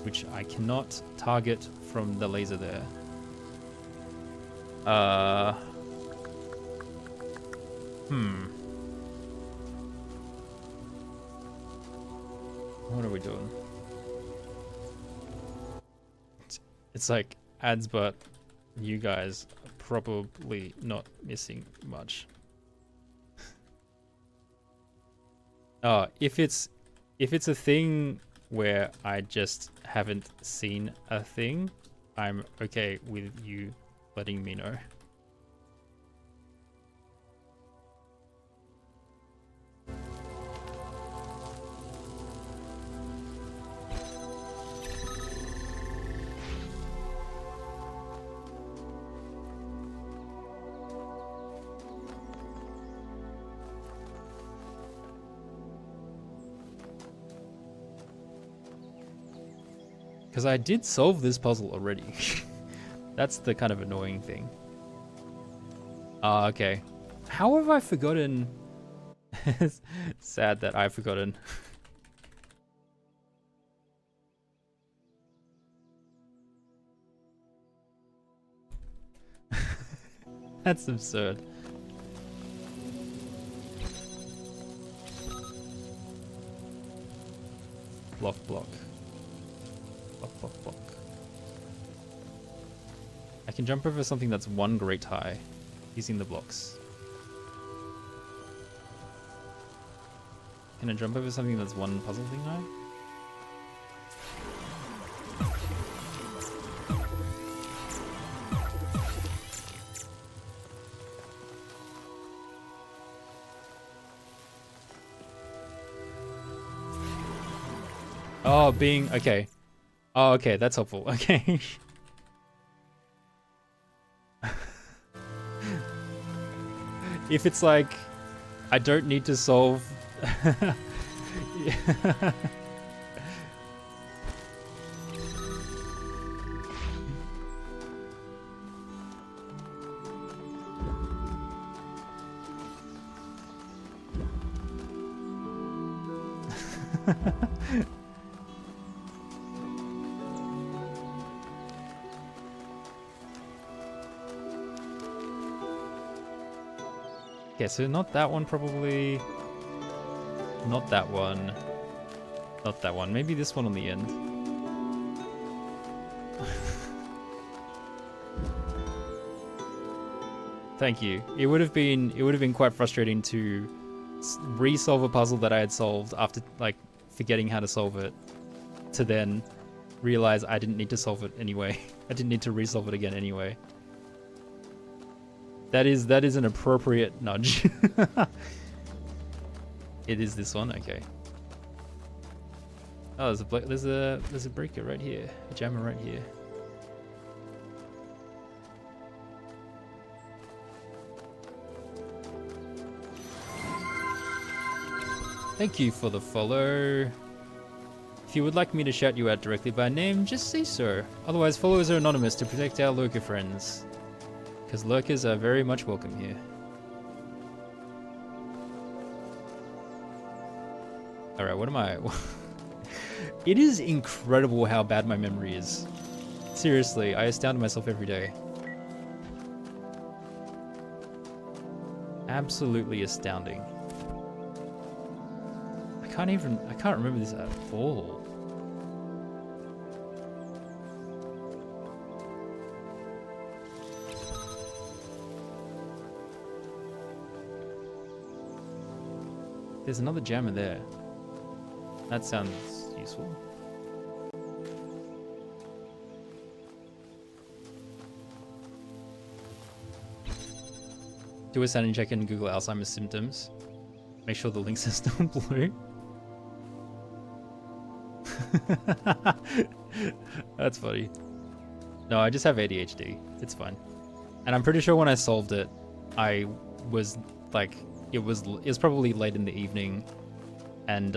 which I cannot target from the laser there. What are we doing? It's like ads, but you guys are probably not missing much. Oh, if it's a thing where I just haven't seen a thing, I'm okay with you letting me know. Because I did solve this puzzle already. That's the kind of annoying thing. Okay. How have I forgotten? It's sad that I've forgotten. That's absurd. Block, block. Block, block, block. I can jump over something that's 1 great high using the blocks. Can I jump over something that's 1 puzzle thing high? Oh, being okay. Oh, okay, that's helpful. Okay. If it's like I don't need to solve Okay, so not that one probably. Not that one. Not that one. Maybe this one on the end. Thank you. It would have been quite frustrating to re-solve a puzzle that I had solved after like forgetting how to solve it, to then realize I didn't need to solve it anyway. I didn't need to re-solve it again anyway. That is an appropriate nudge. It is this one, okay. Oh, there's a breaker right here, a jammer right here. Thank you for the follow. If you would like me to shout you out directly by name, just say so. Otherwise, followers are anonymous to protect our lurker friends. Because lurkers are very much welcome here. Alright, what am I... It is incredible how bad my memory is. Seriously, I astound myself every day. Absolutely astounding. I can't remember this at all. There's another jammer there. That sounds useful. Do a sanity check and Google Alzheimer's symptoms. Make sure the links are still blue. That's funny. No, I just have ADHD. It's fine. And I'm pretty sure when I solved it, I was like, it was probably late in the evening, and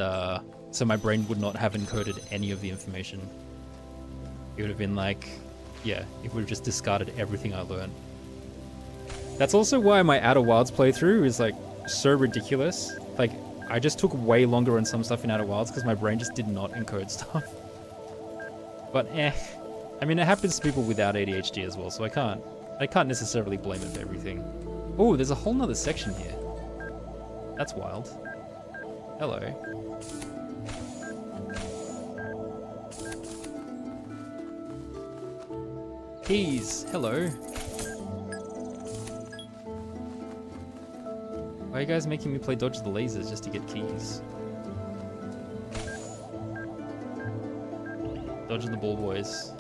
so my brain would not have encoded any of the information. It would have been like, yeah, it would have just discarded everything I learned. That's also why my Outer Wilds playthrough is like so ridiculous. Like, I just took way longer on some stuff in Outer Wilds because my brain just did not encode stuff. But I mean, it happens to people without ADHD as well, so I can't necessarily blame it for everything. Oh, there's a whole nother section here. That's wild. Hello. Keys, hello. Why are you guys making me play Dodge the Lasers just to get keys? Dodge the Ball Boys.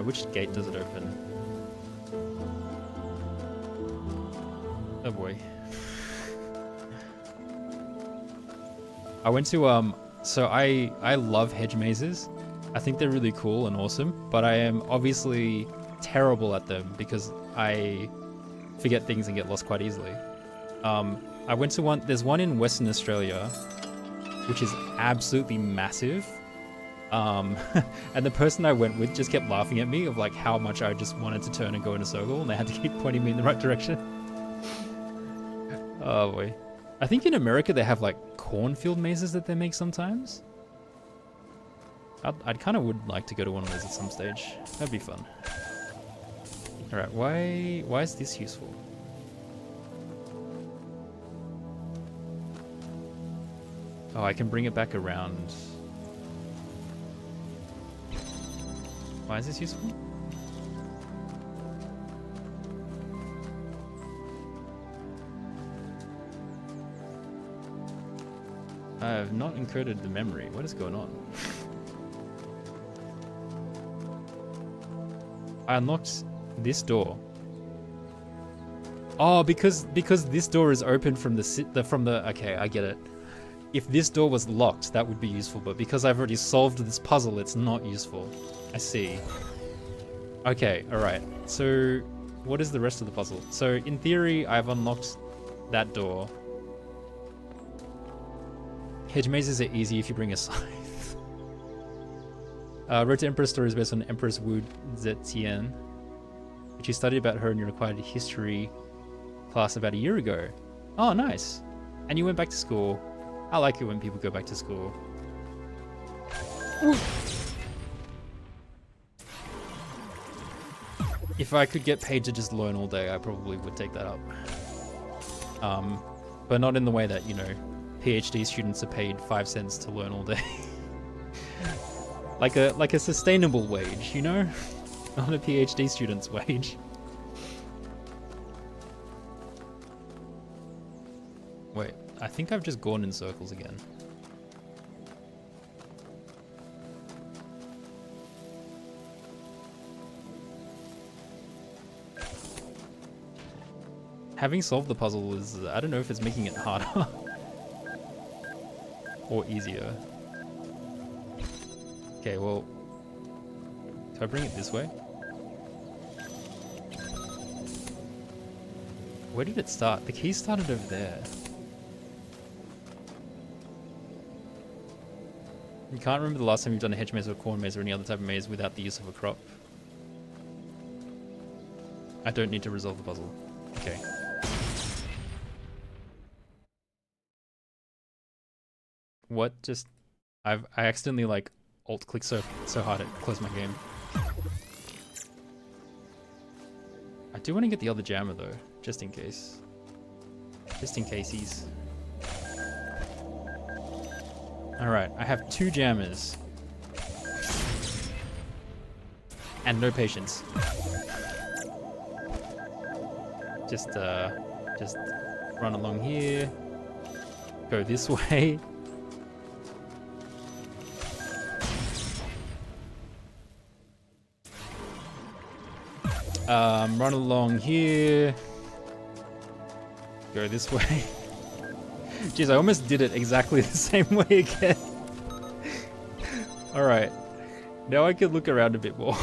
Which gate does it open? Oh boy. I went to, so I love hedge mazes. I think they're really cool and awesome, but I am obviously terrible at them because I forget things and get lost quite easily. I went to one, there's one in Western Australia, which is absolutely massive. And the person I went with just kept laughing at me of like how much I just wanted to turn and go in a circle, and they had to keep pointing me in the right direction. Oh boy. I think in America they have like cornfield mazes that they make sometimes. I'd kind of would like to go to one of those at some stage. That'd be fun. Alright, why is this useful? Oh, I can bring it back around. Why is this useful? I have not encoded the memory. What is going on? I unlocked this door. Oh, because this door is open from the okay, I get it. If this door was locked, that would be useful, but because I've already solved this puzzle, it's not useful. I see. Okay, alright. So, what is the rest of the puzzle? So, in theory, I've unlocked that door. Hedge mazes are easy if you bring a scythe. Road to Emperor's story is based on Empress Wu Zetian, which you studied about her in your required history class about a year ago. Oh, nice. And you went back to school. I like it when people go back to school. Ooh. If I could get paid to just learn all day, I probably would take that up. But not in the way that, you know, PhD students are paid 5 cents to learn all day. like a sustainable wage, you know? Not a PhD student's wage. Wait, I think I've just gone in circles again. Having solved the puzzle is, I don't know if it's making it harder or easier. Okay, well, do I bring it this way? Where did it start? The key started over there. You can't remember the last time you've done a hedge maze or a corn maze or any other type of maze without the use of a crop. I don't need to resolve the puzzle. Okay. What just... I accidentally like alt-clicked so hard it closed my game. I do want to get the other jammer though, just in case. Just in case he's... Alright, I have 2 jammers. And no patience. Just run along here. Go this way. Run along here. Go this way. Jeez, I almost did it exactly the same way again. Alright. Now I can look around a bit more.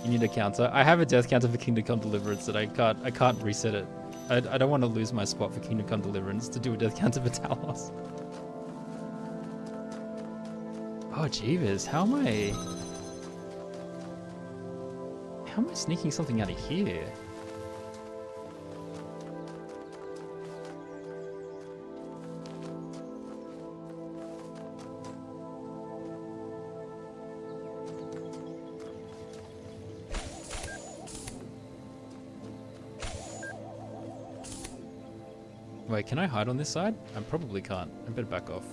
You need a counter. I have a death counter for Kingdom Come Deliverance that I can't reset it. I don't want to lose my spot for Kingdom Come Deliverance to do a death counter for Talos. Oh jeebus, how am I sneaking something out of here? Wait, can I hide on this side? I probably can't. I better back off.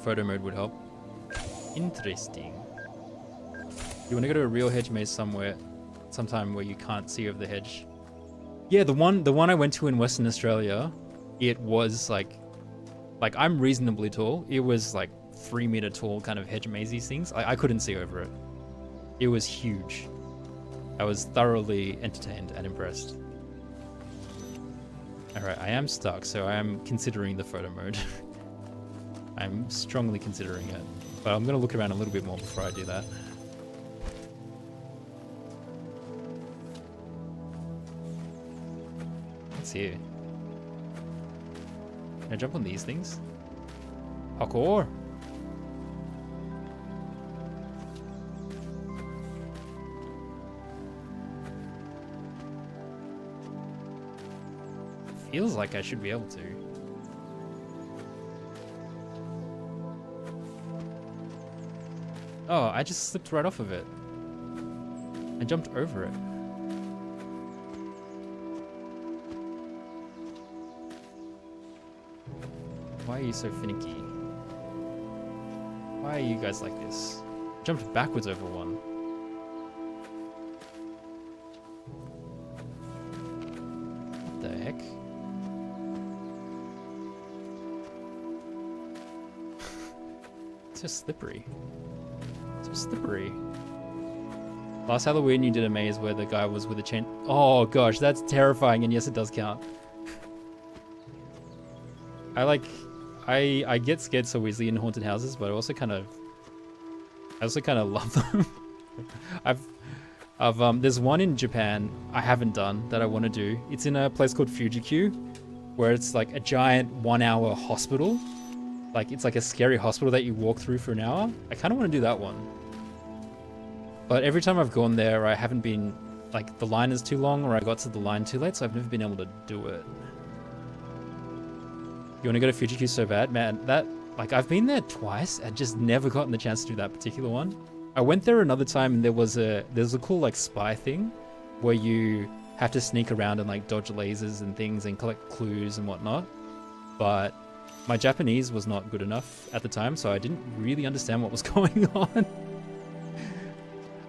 Photo mode would help. Interesting. You want to go to a real hedge maze sometime where you can't see over the hedge. Yeah, the one I went to in Western Australia, it was like I'm reasonably tall. It was like 3 meter tall kind of hedge maze things. I couldn't see over it. It was huge. I was thoroughly entertained and impressed. Alright, I am stuck, so I am considering the photo mode. I'm strongly considering it. But I'm going to look around a little bit more before I do that. What's here? Can I jump on these things? Parkour! Feels like I should be able to. Oh, I just slipped right off of it. I jumped over it. Why are you so finicky? Why are you guys like this? I jumped backwards over one. What the heck? It's so slippery. So slippery. Last Halloween you did a maze where the guy was with a chain. Oh gosh, that's terrifying, and yes it does count. I get scared so easily in haunted houses, but I also kind of love them. There's one in Japan I haven't done that I want to do. It's in a place called Fuji-Q, where it's like a giant 1 hour hospital. Like it's like a scary hospital that you walk through for an hour. I kind of want to do that one. But every time I've gone there, I haven't been, like the line is too long or I got to the line too late, so I've never been able to do it. You want to go to Fuji-Q so bad? Man, like I've been there twice and just never gotten the chance to do that particular one. I went there another time and there's a cool like spy thing where you have to sneak around and like dodge lasers and things and collect clues and whatnot. But my Japanese was not good enough at the time, so I didn't really understand what was going on.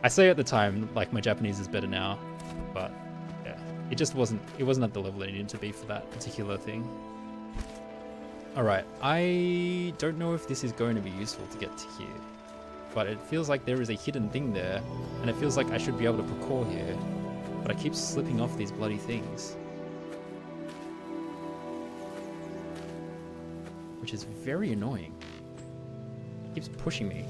I say at the time, like my Japanese is better now, but yeah, it wasn't at the level it needed to be for that particular thing. Alright, I don't know if this is going to be useful to get to here, but it feels like there is a hidden thing there, and it feels like I should be able to parkour here, but I keep slipping off these bloody things. Which is very annoying. It keeps pushing me.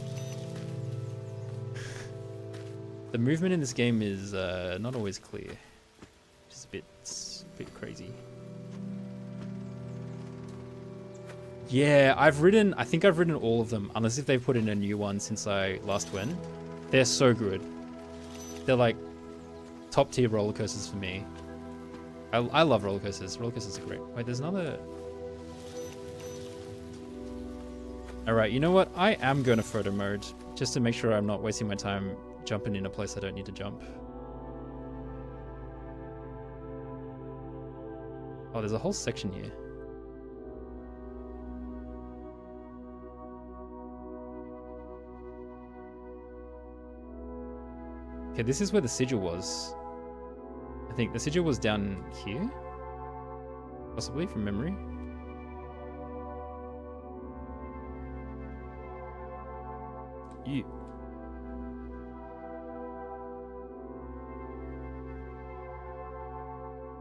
The movement in this game is not always clear. Just a bit crazy. Yeah, I think I've ridden all of them, unless if they've put in a new one since I last went. They're so good. They're like top tier roller coasters for me. I love roller coasters. Roller coasters are great. Wait, there's another. Alright, you know what? I am going to photo mode, just to make sure I'm not wasting my time jumping in a place I don't need to jump. Oh, there's a whole section here. Okay, this is where the sigil was. I think the sigil was down here? Possibly, from memory.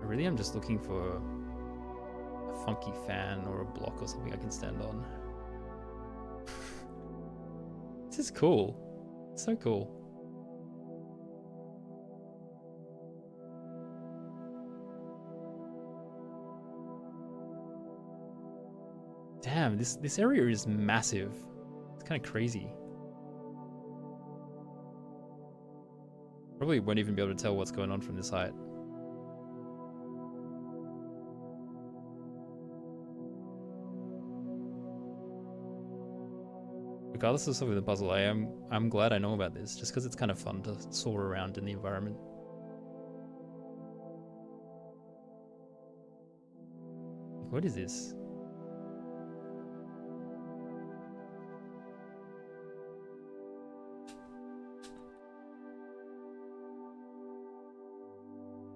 Really, I'm just looking for a funky fan or a block or something I can stand on. This is cool. It's so cool. Damn, this area is massive. It's kind of crazy. Probably won't even be able to tell what's going on from this height. Regardless of solving the puzzle, I'm glad I know about this, just because it's kind of fun to soar around in the environment. What is this?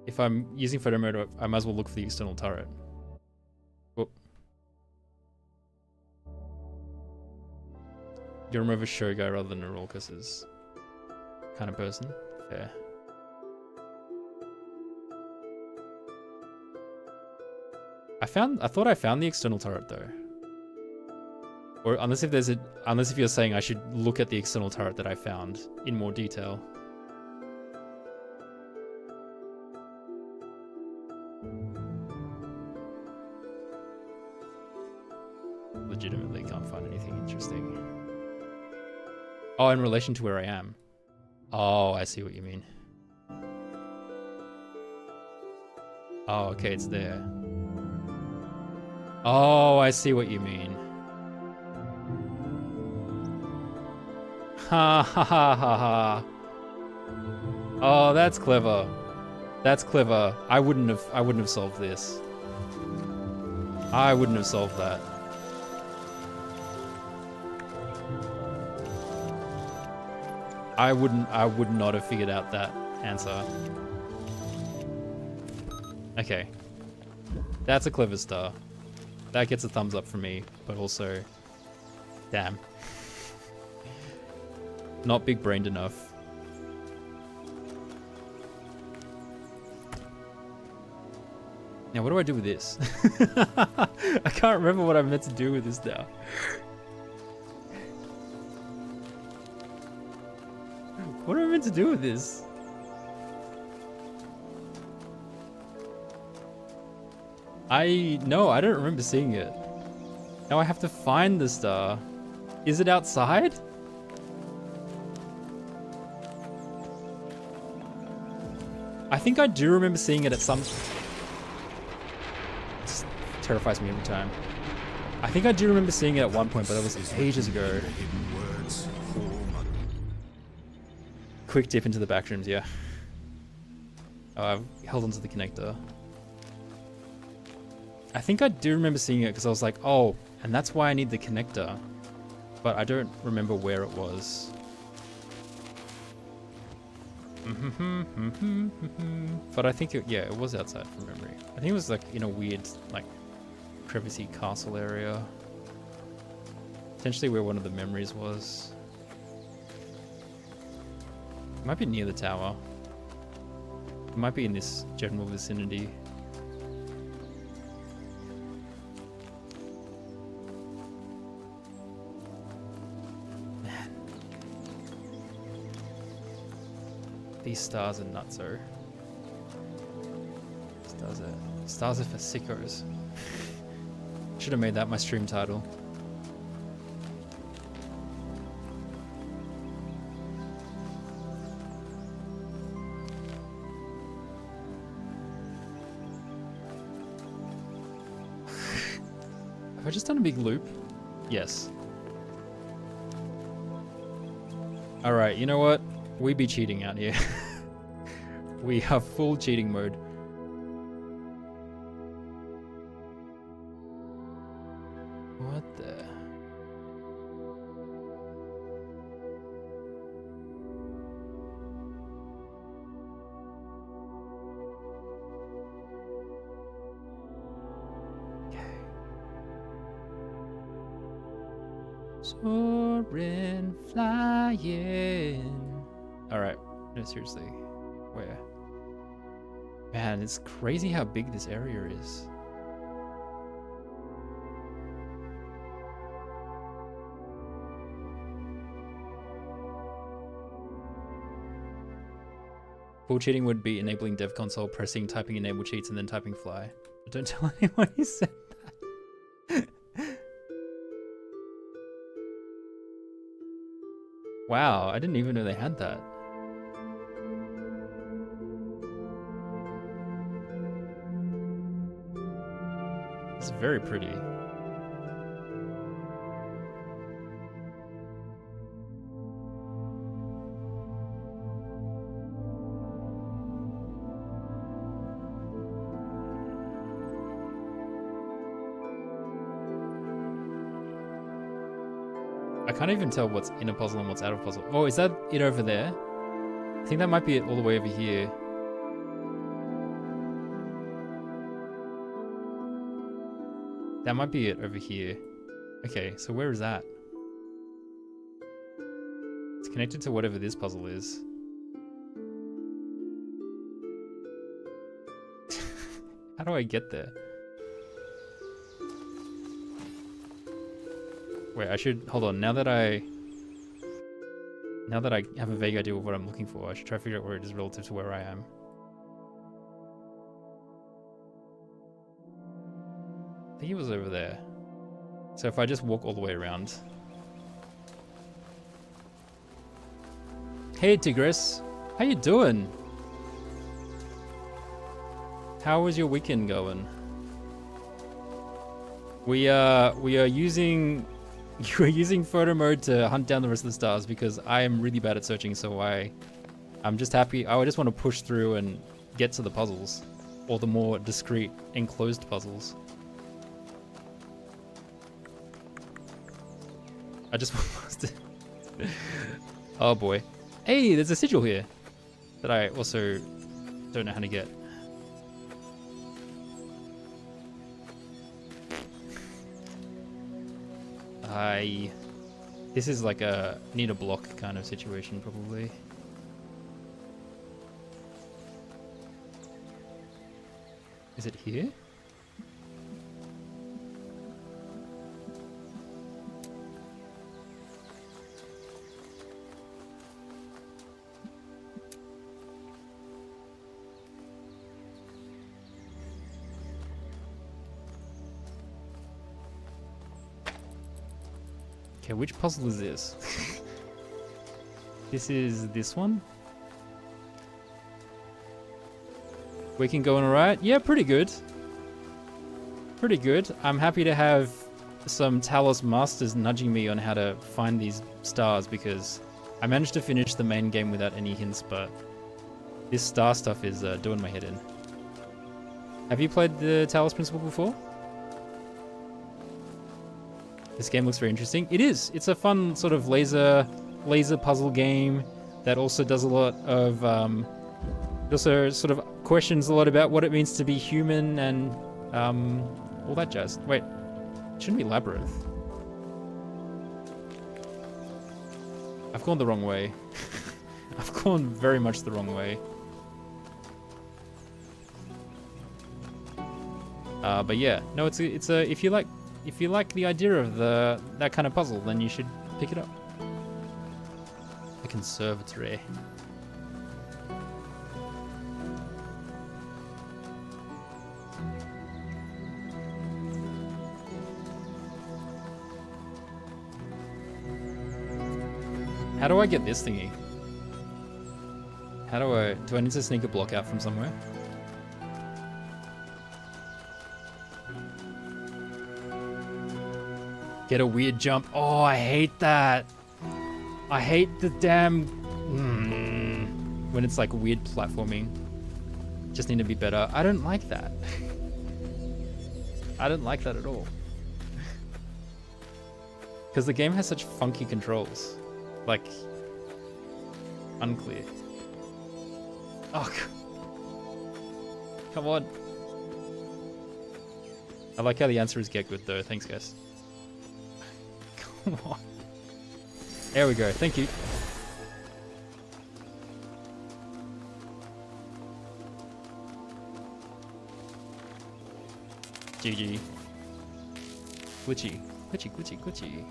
If I'm using photo mode, I might as well look for the external turret. Whoop. You're more of a show guy rather than a roller coasters kind of person. Fair. I thought I found the external turret though. Or unless if you're saying I should look at the external turret that I found in more detail. Legitimately can't find anything interesting. Oh, in relation to where I am. Oh, I see what you mean. Oh, okay, it's there. Oh, I see what you mean. Ha ha ha ha ha. Oh, that's clever. That's clever. I wouldn't have solved this. I wouldn't have solved that. I would not have figured out that answer. Okay. That's a clever star. That gets a thumbs up from me, but also, damn. Not big brained enough. Now what do I do with this? I can't remember what I'm meant to do with this now. What am I meant to do with this? No, I don't remember seeing it. Now I have to find the star. Is it outside? I think I do remember seeing it at some... This terrifies me every time. I think I do remember seeing it at one point, but that was ages ago. Quick dip into the back rooms, yeah. Oh, I've held onto the connector. I think I do remember seeing it because I was like, oh, and that's why I need the connector. But I don't remember where it was. But I think, yeah, it was outside from memory. I think it was like in a weird, like, crevice castle area. Potentially where one of the memories was. It might be near the tower. It might be in this general vicinity. Man. These stars are nutso. Stars are for sickos. Should have made that my stream title. Have I just done a big loop? Yes. Alright, you know what? We be cheating out here. We have full cheating mode. What the? Soaring, flying. Alright, no, seriously. Where? Man, it's crazy how big this area is. Full cheating would be enabling dev console, pressing typing enable cheats, and then typing fly. But don't tell anyone you said that. Wow, I didn't even know they had that. It's very pretty. I can't even tell what's in a puzzle and what's out of a puzzle. Oh, is that it over there? I think that might be it all the way over here. That might be it over here. Okay, so where is that? It's connected to whatever this puzzle is. How do I get there? Wait, I should hold on. Now that I have a vague idea of what I'm looking for, I should try to figure out where it is relative to where I am. I think it was over there. So if I just walk all the way around. Hey Tigris, how you doing? How was your weekend going? We are using We're using photo mode to hunt down the rest of the stars because I am really bad at searching, so I'm just happy. I just want to push through and get to the puzzles, or the more discrete enclosed puzzles. I just want to. Oh boy. Hey, there's a sigil here that I also don't know how to get. This is like a need a block kind of situation, probably. Is it here? Okay, which puzzle is this? This is this one? We can go on alright? Yeah, pretty good. Pretty good. I'm happy to have some Talos masters nudging me on how to find these stars because I managed to finish the main game without any hints, but this star stuff is doing my head in. Have you played the Talos Principle before? This game looks very interesting. It is. It's a fun sort of laser puzzle game that also does a lot of it also sort of questions a lot about what it means to be human and all that jazz. Wait, it shouldn't be Labyrinth. I've gone the wrong way. I've gone very much the wrong way. But yeah, no, it's a if you like the idea of that kind of puzzle, then you should pick it up. The conservatory. How do I get this thingy? Do I need to sneak a block out from somewhere? Get a weird jump. Oh, I hate that. I hate the damn... when it's like weird platforming. Just need to be better. I don't like that. I don't like that at all. Because the game has such funky controls. Like... unclear. Oh, come on. I like how the answer is get good though. Thanks, guys. Come on. There we go. Thank you. GG. Glitchy. Glitchy, glitchy, glitchy.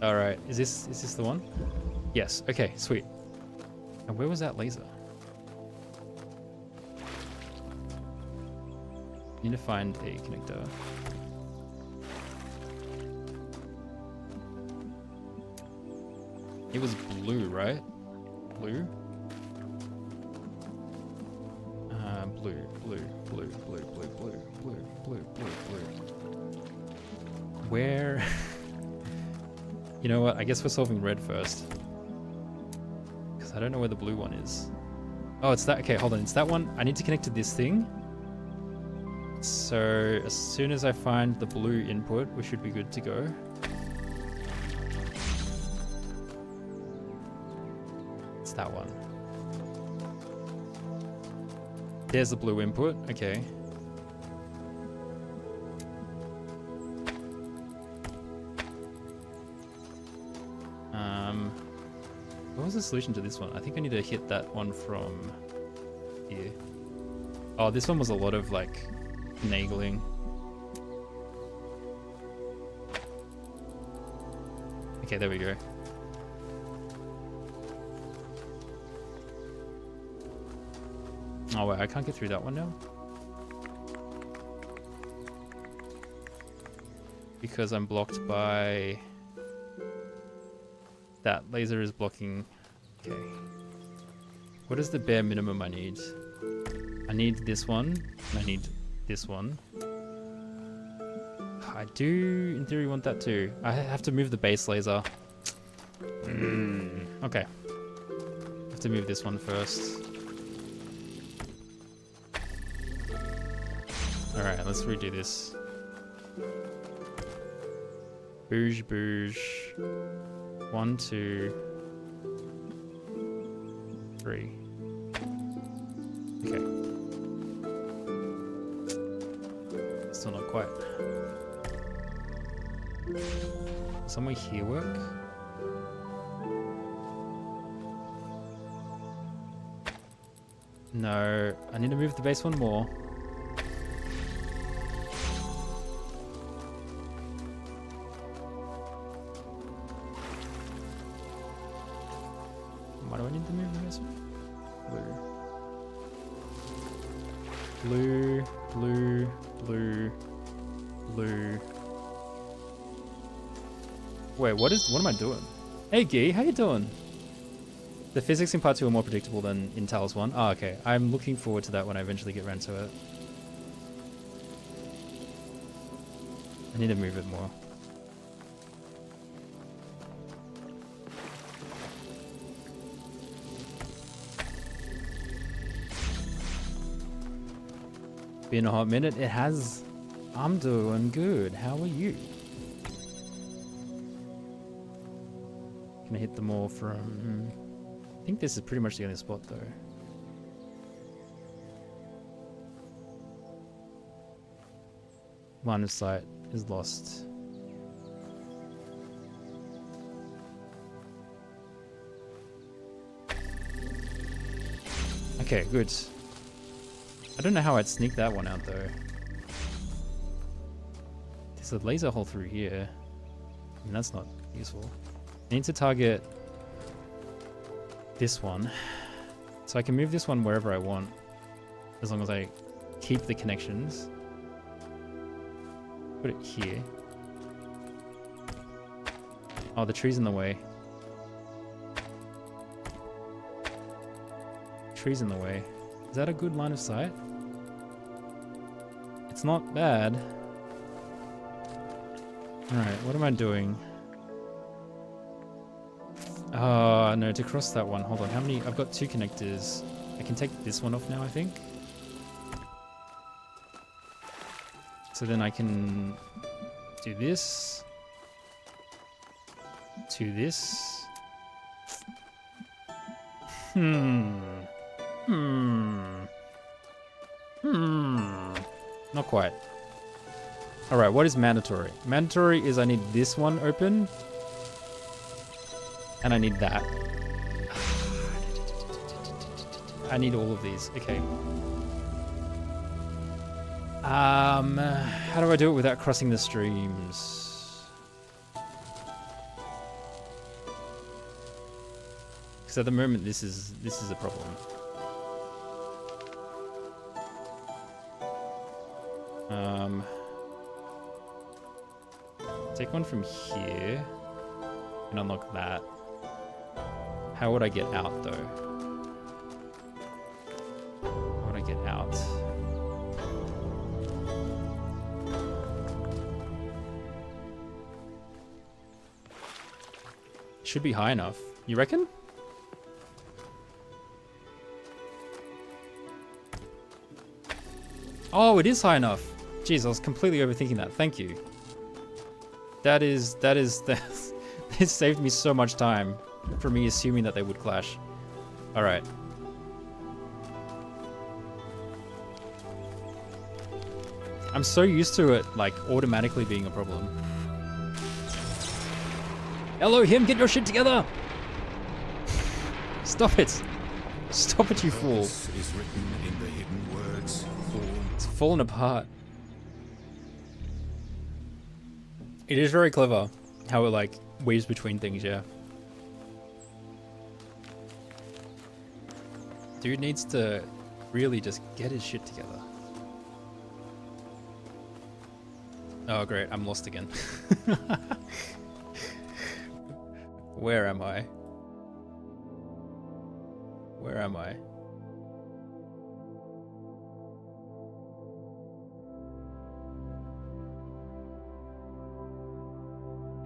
Alright, is this the one? Yes, okay, sweet. And where was that laser? Need to find a connector. It was blue, right? Blue? Blue, blue, blue, blue, blue, blue, blue, blue, blue, blue. Where? You know what? I guess we're solving red first. Because I don't know where the blue one is. Oh, it's that. Okay, hold on. It's that one. I need to connect to this thing. So as soon as I find the blue input, we should be good to go. It's that one. There's the blue input. Okay. What was the solution to this one? I think I need to hit that one from here. Oh, this one was a lot of like finagling. Okay, there we go. Oh wait, I can't get through that one now. Because I'm blocked by... That laser is blocking... Okay. What is the bare minimum I need? I need this one, and I need this one. I do, in theory, want that too. I have to move the base laser. Okay. I have to move this one first. Alright, let's redo this. Boosh, boosh. 1, 2, 3. Okay. Still not quite. Somewhere here work? No, I need to move the base one more. Why do I need to move the base one? Blue. Blue, blue, blue, blue. Wait, what am I doing? Hey Guy, how you doing? The physics in part 2 are more predictable than in Talos 1. Oh, okay. I'm looking forward to that when I eventually get around to it. I need to move it more. Been a hot minute. It has. I'm doing good. How are you? Can I hit them all from... I think this is pretty much the only spot though. Line of sight is lost. Okay, good. I don't know how I'd sneak that one out though. There's a laser hole through here. I mean, that's not useful. I need to target this one. So I can move this one wherever I want. As long as I keep the connections. Put it here. Oh, the tree's in the way. Tree's in the way. Is that a good line of sight? It's not bad. Alright, what am I doing? Oh, no, to cross that one. Hold on, how many? I've got 2 connectors. I can take this one off now, I think. So then I can do this. To this. Not quite. Alright, what is mandatory? Mandatory is I need this one open. And I need that. I need all of these. Okay. How do I do it without crossing the streams? Because at the moment this is a problem. Take one from here and unlock that. How would I get out though? How would I get out? Should be high enough. You reckon? Oh, it is high enough. Jeez, I was completely overthinking that. Thank you. This saved me so much time for me assuming that they would clash. All right. I'm so used to it, like, automatically being a problem. Hello, him, get your shit together! Stop it! Stop it, you fool. Is written in the hidden words. It's fallen apart. It is very clever how it, like, weaves between things, yeah. Dude needs to really just get his shit together. Oh, great, I'm lost again. Where am I? Where am I?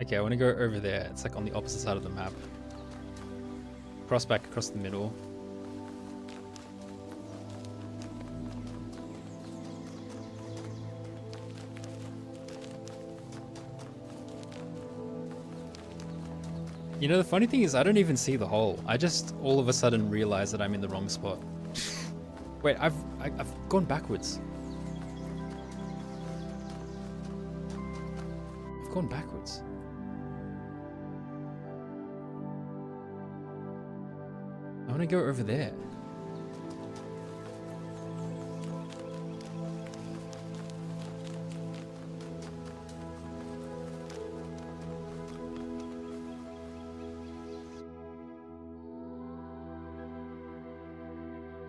Okay, I want to go over there. It's like on the opposite side of the map. Cross back across the middle. You know, the funny thing is I don't even see the hole. I just all of a sudden realize that I'm in the wrong spot. Wait, I've gone backwards. I've gone backwards. I want to go over there.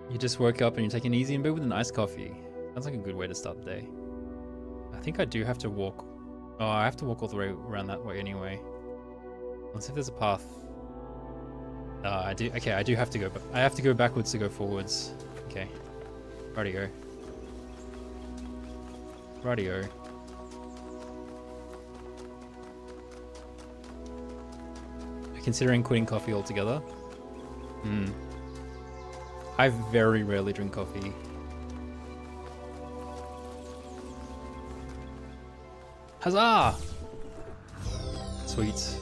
You just woke up and you're taking it easy in bed with an iced coffee. Sounds like a good way to start the day. I think I do have to walk. Oh, I have to walk all the way around that way anyway. Let's see if there's a path. I do. Okay, I do have to go. But I have to go backwards to go forwards. Okay. Rightio. Rightio. Considering quitting coffee altogether. I very rarely drink coffee. Huzzah! Sweet.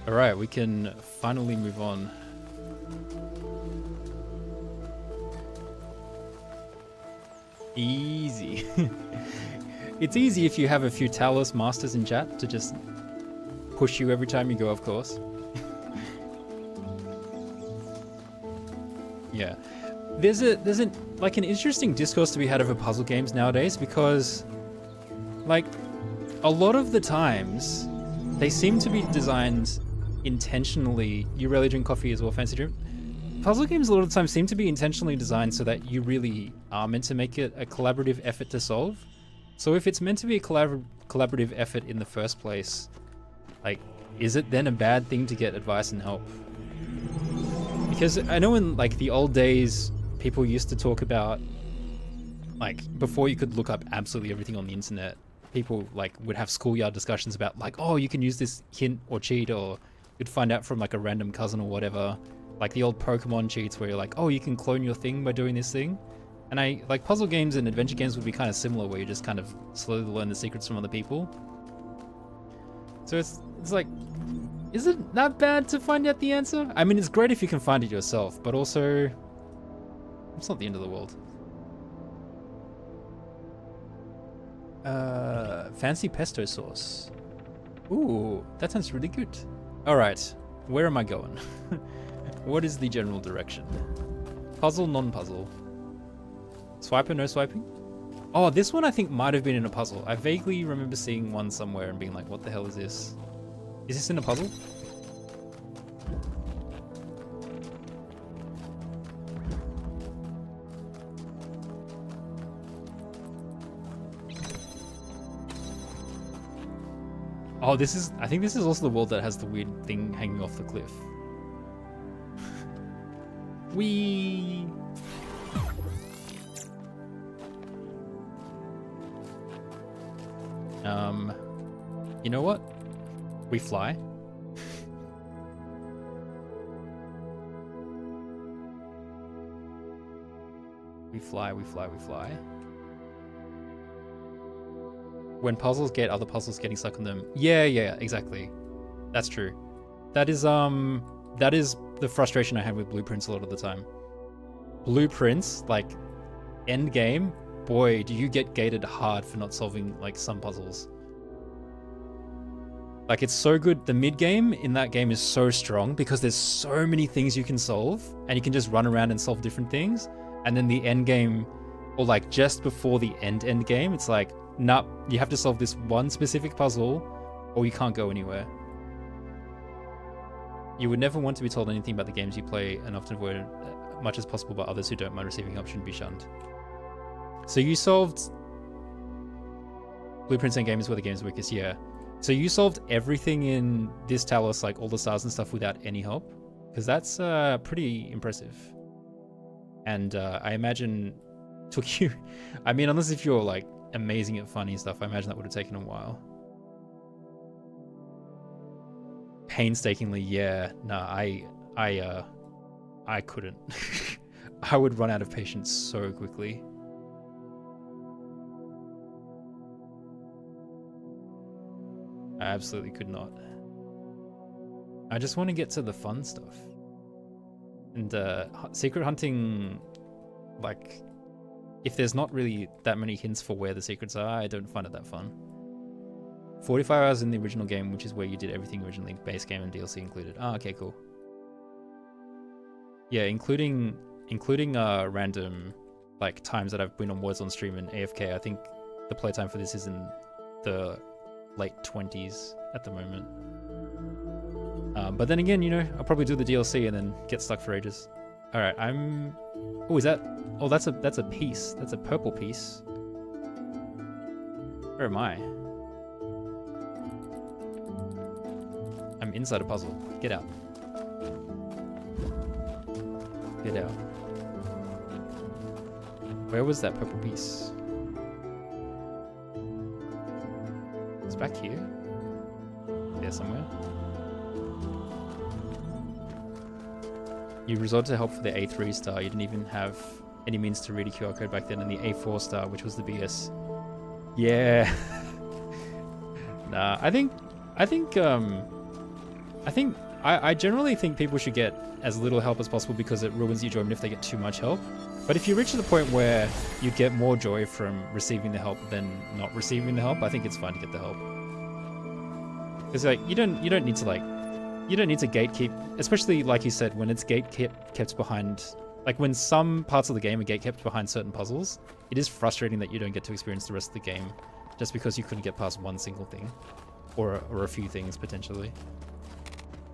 Alright, we can finally move on. Easy. It's easy if you have a few Talos masters in chat to just push you every time you go, of course. Yeah. There's like an interesting discourse to be had over puzzle games nowadays because like a lot of the times they seem to be designed intentionally. You rarely drink coffee as well, Fancy Dream. Puzzle games a lot of the time seem to be intentionally designed so that you really are meant to make it a collaborative effort to solve. So if it's meant to be a collaborative effort in the first place, like, is it then a bad thing to get advice and help? Because I know in like the old days, people used to talk about like before you could look up absolutely everything on the internet, people like would have schoolyard discussions about like, oh, you can use this hint or cheat, or you'd find out from like a random cousin or whatever, like the old Pokemon cheats where you're like, oh, you can clone your thing by doing this thing. And I like puzzle games and adventure games would be kind of similar, where you just kind of slowly learn the secrets from other people. So it's like, is it that bad to find out the answer? I mean, it's great if you can find it yourself, but also it's not the end of the world. Fancy pesto sauce. Ooh, that sounds really good. All right, where am I going? What is the general direction? Puzzle, non-puzzle. Swiper, no swiping? Oh, this one I think might have been in a puzzle. I vaguely remember seeing one somewhere and being like, what the hell is this? Is this in a puzzle? Oh, this is, I think this is also the world that has the weird thing hanging off the cliff. Whee! You know what? We fly. We fly, we fly, we fly. When puzzles get other puzzles getting stuck on them. Yeah, exactly. That's true. That is the frustration I have with blueprints a lot of the time. Blueprints, like end game, boy, do you get gated hard for not solving like some puzzles. Like it's so good. The mid game in that game is so strong because there's so many things you can solve and you can just run around and solve different things. And then the end game, or like just before the end game, it's like, nah, you have to solve this one specific puzzle or you can't go anywhere. You would never want to be told anything about the games you play and often avoid as much as possible by others who don't mind receiving help shouldn't be shunned. So you solved blueprints and games where the game's weakest, yeah. So you solved everything in this Talos, like all the stars and stuff, without any help? Because that's pretty impressive. And I imagine took you, I mean, unless if you're like amazing at funny stuff, I imagine that would have taken a while. Painstakingly, yeah. Nah, I couldn't. I would run out of patience so quickly. I absolutely could not. I just want to get to the fun stuff. And secret hunting, like, if there's not really that many hints for where the secrets are, I don't find it that fun. 45 hours in the original game, which is where you did everything originally, base game and DLC included. Ah, okay, cool. Yeah, including random like times that I've been on Warzone stream and AFK. I think the playtime for this is in the late 20s at the moment. But then again, you know, I'll probably do the DLC and then get stuck for ages. All right, I'm. Oh, is that? Oh, that's a piece. That's a purple piece. Where am I? I'm inside a puzzle. Get out. Get out. Where was that purple piece? It's back here. There somewhere. You resorted to help for the A3 star. You didn't even have any means to read a QR code back then, and the A4 star, which was the BS. Yeah. Nah, I generally think people should get as little help as possible because it ruins your enjoyment if they get too much help. But if you reach the point where you get more joy from receiving the help than not receiving the help, I think it's fine to get the help. Because like you don't need to gatekeep, especially like you said, when it's kept behind, like when some parts of the game are gatekept behind certain puzzles, it is frustrating that you don't get to experience the rest of the game just because you couldn't get past one single thing, or a few things potentially.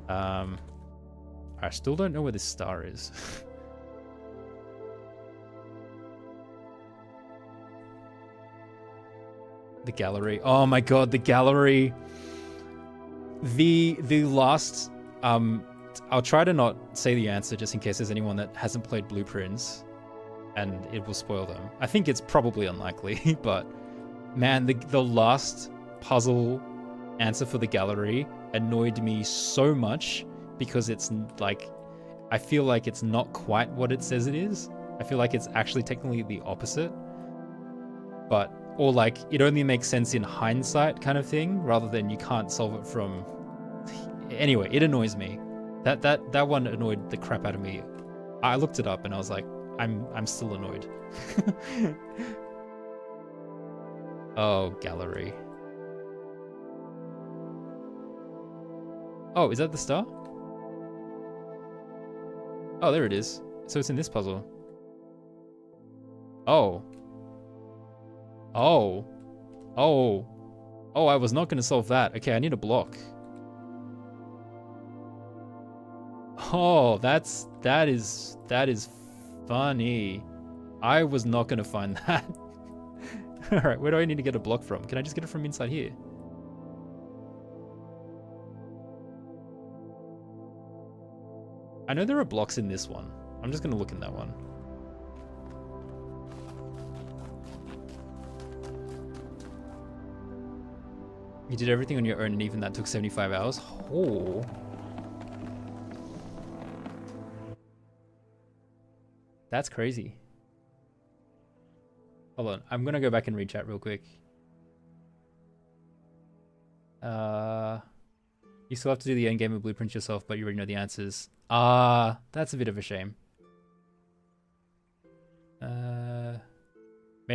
I still don't know where this star is. The gallery. Oh my god, the gallery. The last I'll try to not say the answer just in case there's anyone that hasn't played Blueprints and it will spoil them. I think it's probably unlikely, but Man, the last puzzle answer for the gallery annoyed me so much because it's like, I feel like it's not quite what it says it is. I feel like it's actually technically the opposite. But, or like, it only makes sense in hindsight kind of thing, rather than you can't solve it from... Anyway, it annoys me. That one annoyed the crap out of me. I looked it up and I was like, I'm still annoyed. Oh, gallery. Oh, is that the star? Oh, there it is. So it's in this puzzle. Oh. Oh. Oh. Oh, I was not going to solve that. Okay, I need a block. Oh, that is funny. I was not going to find that. All right, where do I need to get a block from? Can I just get it from inside here? I know there are blocks in this one. I'm just going to look in that one. You did everything on your own and even that took 75 hours? Oh. That's crazy. Hold on, I'm gonna go back and read chat real quick. You still have to do the end game of blueprints yourself, but you already know the answers. That's a bit of a shame. Main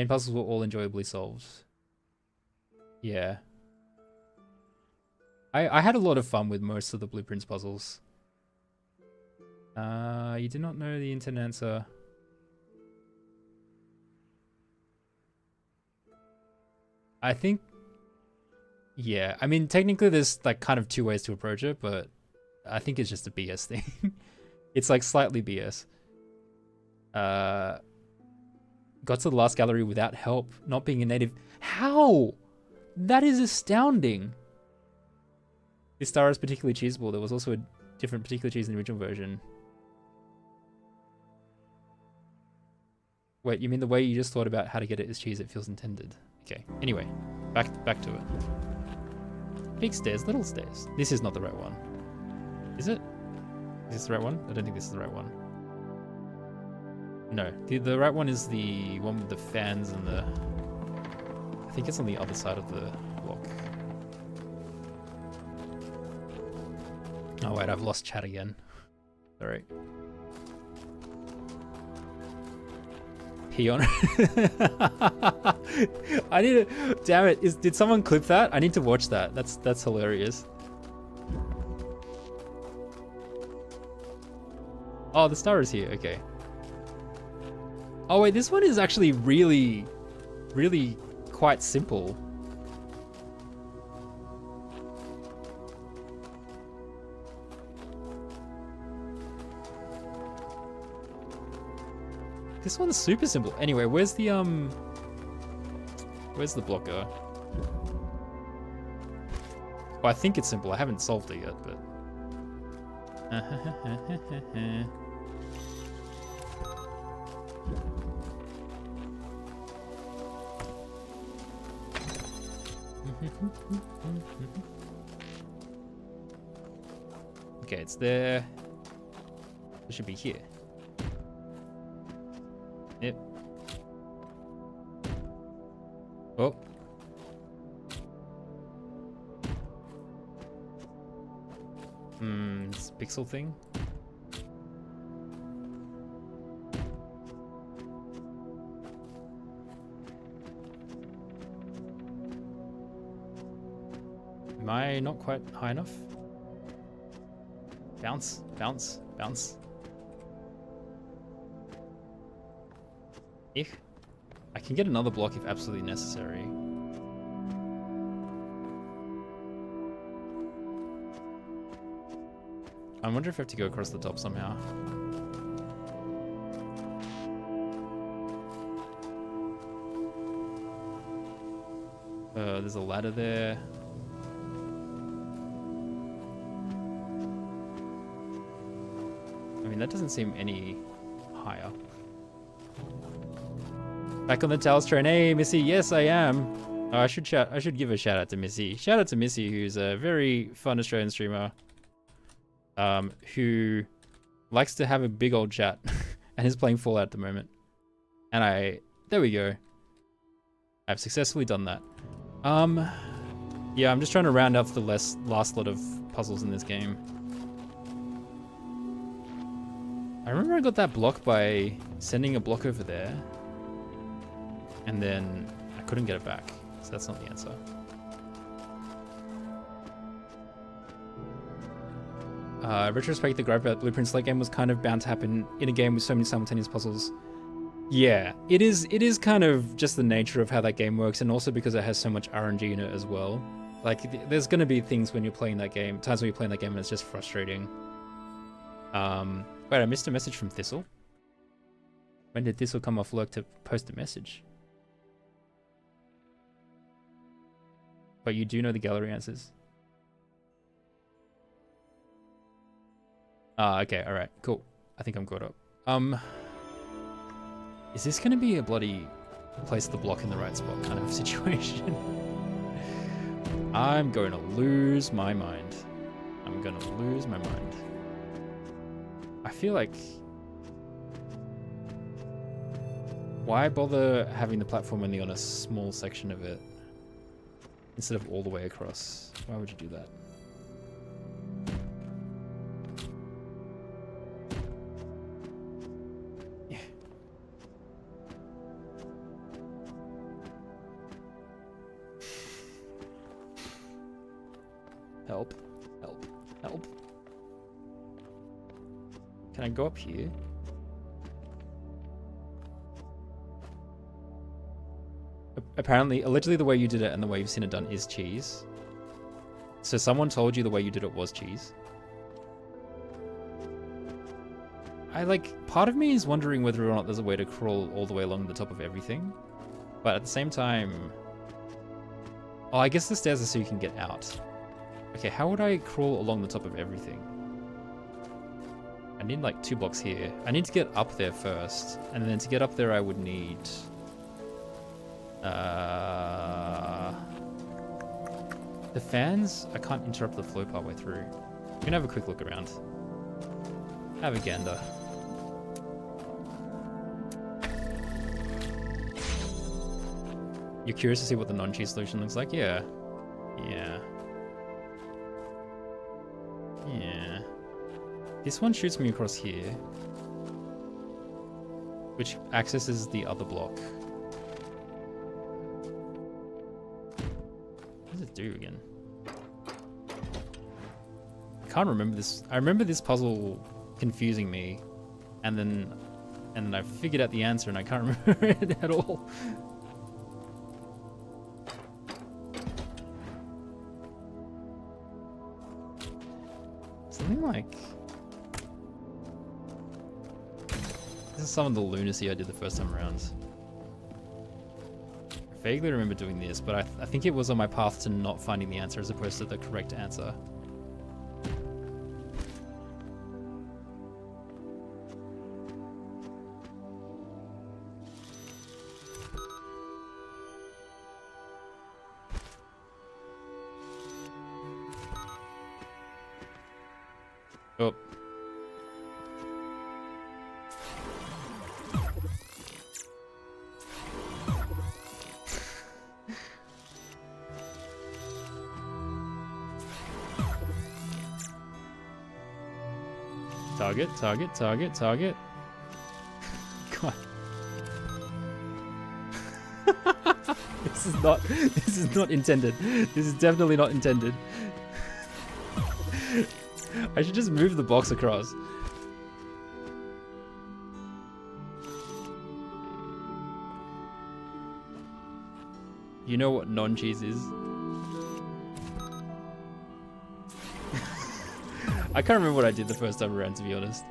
puzzles were all enjoyably solved. Yeah. I had a lot of fun with most of the blueprints puzzles. You did not know the internet answer. I think, yeah. I mean, technically there's like kind of two ways to approach it, but I think it's just a BS thing. It's like slightly BS. Got to the last gallery without help, not being a native. How? That is astounding. This star is particularly cheesable. There was also a different particular cheese in the original version. Wait, you mean the way you just thought about how to get it is cheese it feels intended? Okay, anyway, back to it. Big stairs, little stairs. This is not the right one. Is it? Is this the right one? I don't think this is the right one. No, the right one is the one with the fans and the... I think it's on the other side of the block. Oh wait, I've lost chat again. Alright. Pee on I need to... Damn it, did someone clip that? I need to watch that. That's hilarious. Oh, the star is here, okay. Oh wait, this one is actually really quite simple. This one's super simple. Anyway, where's the blocker? Well, I think it's simple. I haven't solved it yet, but... Okay, it's there. It should be here. Yep. Oh. This pixel thing. Am I not quite high enough? Bounce, bounce, bounce. I can get another block if absolutely necessary. I wonder if I have to go across the top somehow. There's a ladder there. I mean, that doesn't seem any higher. Back on the Talos train. Hey, Missy. Yes, I am. I should give a shout out to Missy. Shout out to Missy, who's a very fun Australian streamer, who likes to have a big old chat and is playing Fallout at the moment. And there we go. I've successfully done that. Yeah, I'm just trying to round out the last lot of puzzles in this game. I remember I got that block by sending a block over there, and then I couldn't get it back, so that's not the answer. Retrospect, the gripe about Blueprint's late game was kind of bound to happen in a game with so many simultaneous puzzles. Yeah, it is kind of just the nature of how that game works, and also because it has so much RNG in it as well. Like, there's going to be things when you're playing that game, times when you're playing that game and it's just frustrating. Wait, I missed a message from Thistle. When did Thistle come off work to post a message? But you do know the gallery answers. Okay, alright, cool. I think I'm caught up. Is this gonna be a bloody place the block in the right spot kind of situation? I'm going to lose my mind. I'm gonna lose my mind. I feel like... Why bother having the platform only on a small section of it instead of all the way across? Why would you do that? Yeah. Help. Help. Help. Can I go up here? Apparently, allegedly the way you did it and the way you've seen it done is cheese. So someone told you the way you did it was cheese. Part of me is wondering whether or not there's a way to crawl all the way along the top of everything. But at the same time... Oh, I guess the stairs are so you can get out. Okay, how would I crawl along the top of everything? I need like 2 blocks here. I need to get up there first. And then to get up there I would need... the fans? I can't interrupt the flow partway through. I'm gonna have a quick look around. Have a gander. You're curious to see what the non-cheese solution looks like? Yeah. Yeah. Yeah. This one shoots me across here, which accesses the other block. What does it do again? I can't remember this. I remember this puzzle confusing me, and then I figured out the answer, and I can't remember it at all. Something like... This is some of the lunacy I did the first time around. I vaguely remember doing this, but I think it was on my path to not finding the answer as opposed to the correct answer. Oh. Target, target, target, target. God. This is not intended. This is definitely not intended. I should just move the box across. You know what non-cheese is? I can't remember what I did the first time around, to be honest.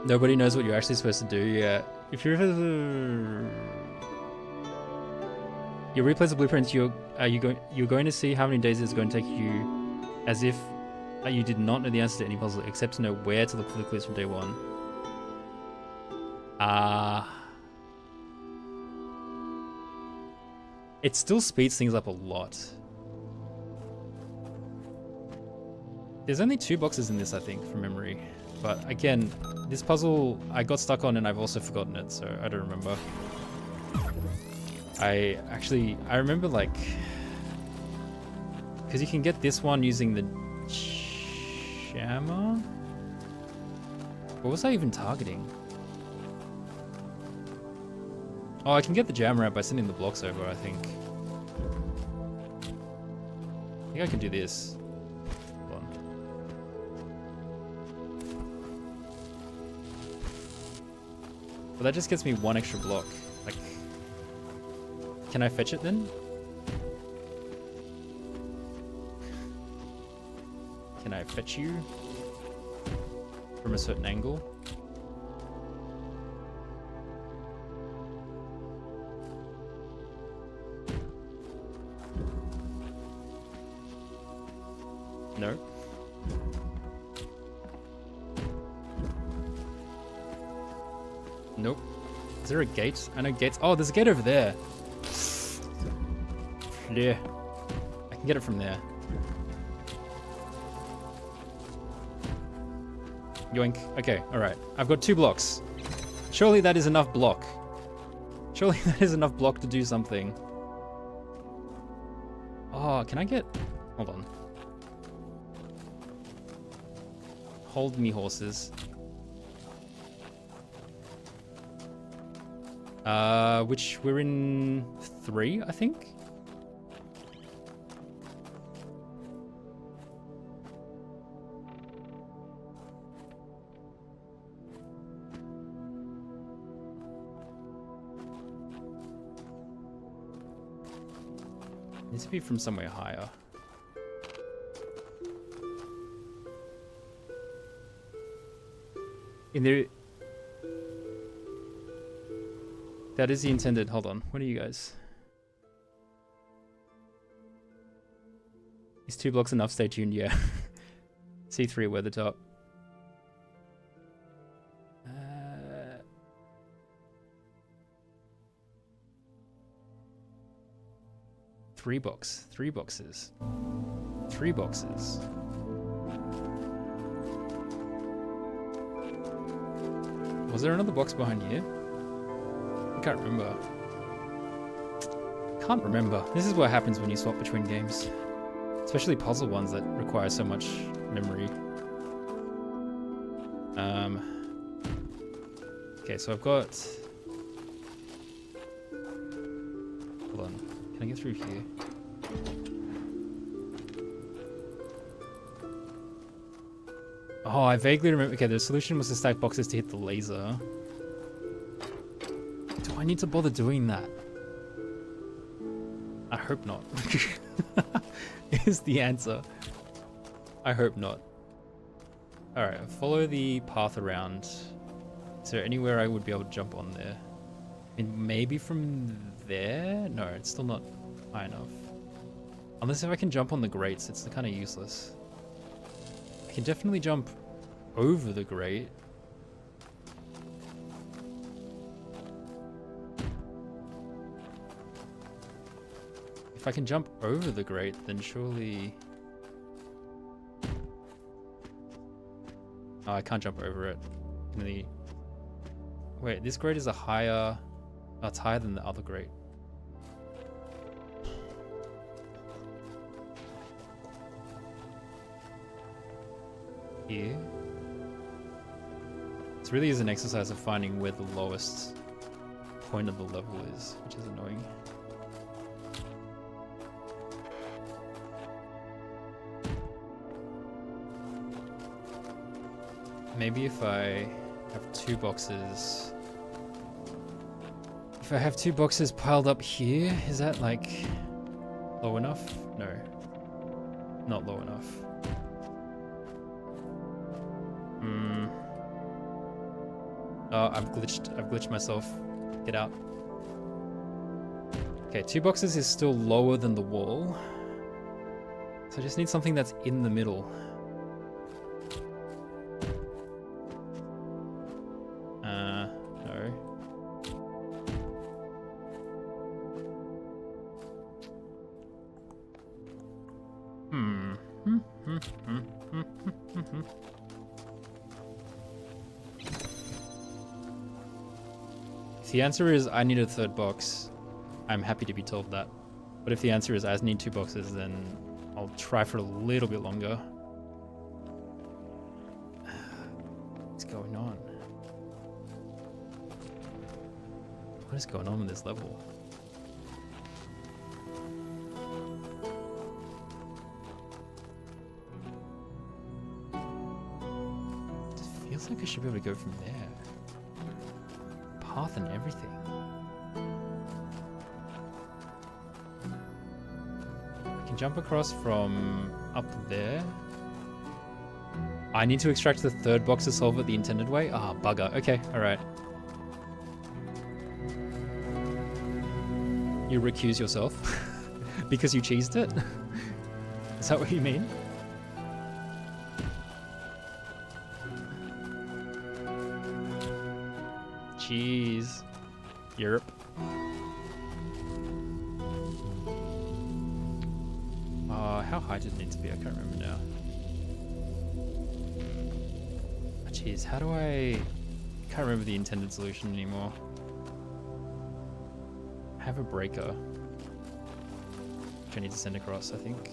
Nobody knows what you're actually supposed to do. Yeah. If you're you replace the blueprints, you're going to see how many days it's going to take you, as if you did not know the answer to any puzzle, except to know where to look for the clues from day one. It still speeds things up a lot. There's only 2 boxes in this, I think, from memory. But again, this puzzle I got stuck on and I've also forgotten it, so I don't remember. I remember like... Because you can get this one using the jammer? What was I even targeting? Oh, I can get the jammer out by sending the blocks over, I think. I think I can do this. Hold on. But that just gets me 1 extra block. Like, can I fetch it then? Can I fetch you from a certain angle? No. Nope. Is there a gate? I know gates. Oh, there's a gate over there. Yeah. I can get it from there. Yoink. Okay, alright. I've got 2 blocks. Surely that is enough block. Surely that is enough block to do something. Oh, can I get... Hold on. Hold me, horses. Which we're in 3, I think? Needs to be from somewhere higher. In the... That is the intended... Hold on. What are you guys? Is 2 blocks enough? Stay tuned. Yeah. C3, we're the top. 3 box. 3 boxes. 3 boxes. Was there another box behind here? I can't remember. Can't remember. This is what happens when you swap between games. Especially puzzle ones that require so much memory. Okay, so I've got... Hold on. Can I get through here? Oh, I vaguely remember... Okay, the solution was to stack boxes to hit the laser. Do I need to bother doing that? I hope not. Is the answer. I hope not. Alright, follow the path around. Is there anywhere I would be able to jump on there? I mean, maybe from there? No, it's still not high enough. Unless if I can jump on the grates, it's kind of useless. I can definitely jump over the grate. If I can jump over the grate, then surely... Oh, I can't jump over it. Wait, this grate is a higher... Oh, it's higher than the other grate. Here? This really is an exercise of finding where the lowest point of the level is, which is annoying. Maybe if I have 2 boxes... If I have 2 boxes piled up here, is that like low enough? No. Not low enough. Oh, I've glitched myself. Get out. Okay, 2 boxes is still lower than the wall. So I just need something that's in the middle. No. If the answer is I need a third box, I'm happy to be told that. But if the answer is I need 2 boxes, then I'll try for a little bit longer. What's going on? What is going on with this level? It just feels like I should be able to go from there. Path and everything. I can jump across from up there. I need to extract the 3rd box to solve it the intended way? Ah, bugger. Okay, alright. You recuse yourself because you cheesed it? Is that what you mean? Jeez. Europe. How high did it need to be? I can't remember now. Oh, jeez, how do I can't remember the intended solution anymore. I have a breaker, which I need to send across, I think.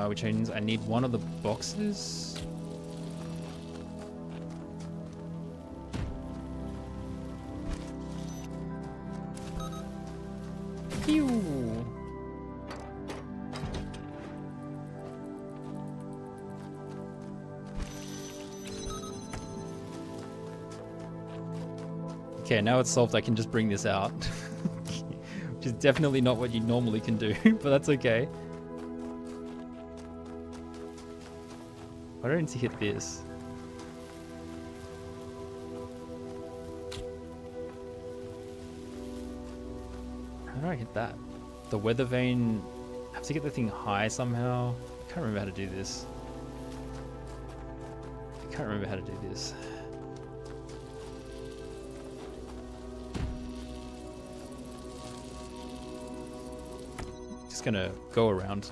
Which means I need one of the boxes. Pew! Okay, now it's solved, I can just bring this out. Which is definitely not what you normally can do, but that's okay. Why do I need to hit this? How do I hit that? The weather vane... I have to get the thing high somehow. I can't remember how to do this. I can't remember how to do this. Just gonna go around.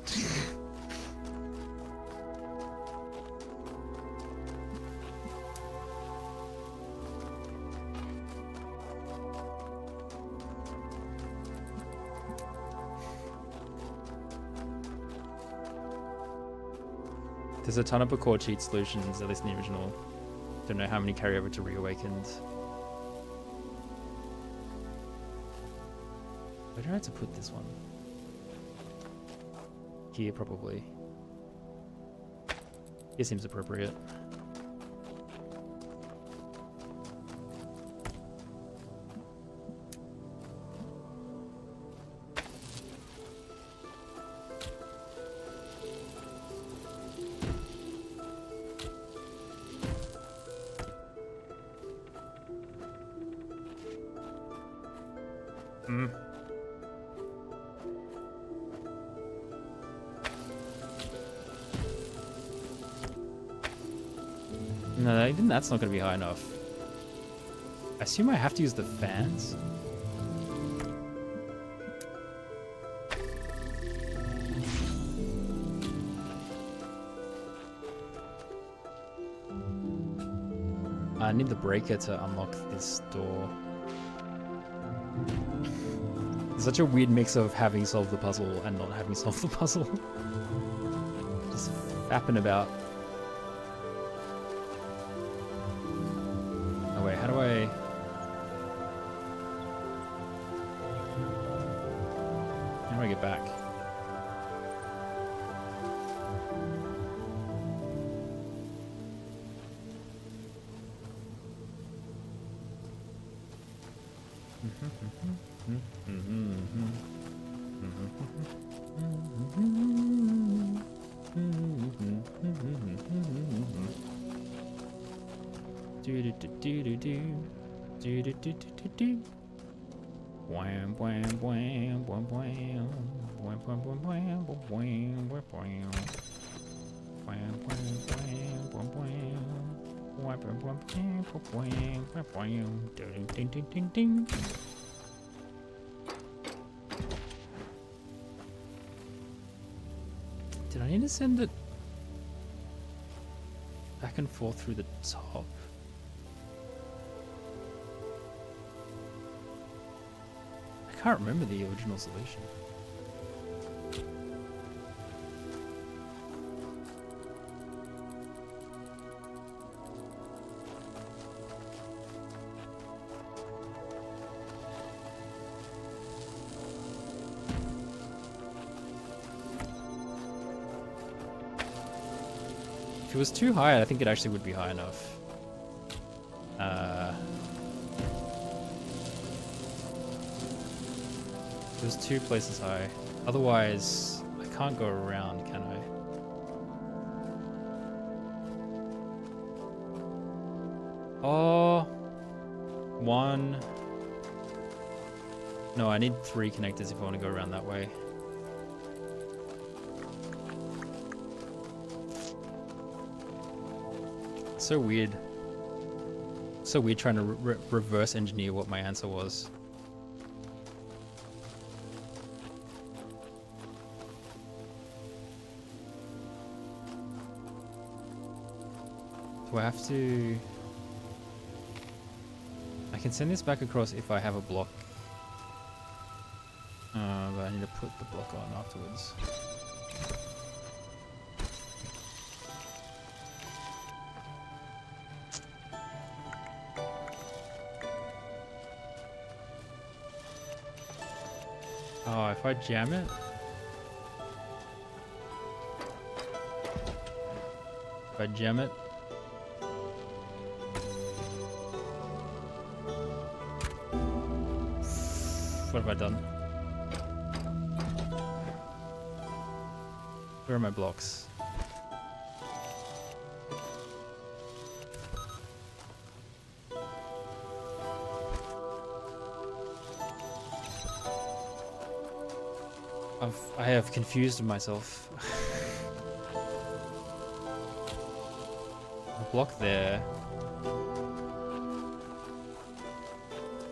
There's a ton of core cheat solutions, at least in the original. Don't know how many carry over to Reawakened. Where do I have to put this one? Here, probably. Here seems appropriate. No, even that's not going to be high enough. I assume I have to use the fans. I need the breaker to unlock this door. It's such a weird mix of having solved the puzzle and not having solved the puzzle. Just fapping about. Oh wait, how do I... How do I get back? Wham wham wham wham wham wham wham wham wham wham wham wham wham wham wham wham. Did I need to send it back and forth through the top? I can't remember the original solution. If it was too high, I think it actually would be high enough. It was 2 places high. Otherwise, I can't go around, can I? Oh, 1. No, I need 3 connectors if I want to go around that way. So weird. So weird trying to reverse engineer what my answer was. Do I have to... I can send this back across if I have a block. But I need to put the block on afterwards. Oh, if I jam it? If I jam it? What have I done? Where are my blocks? I have confused myself. A block there.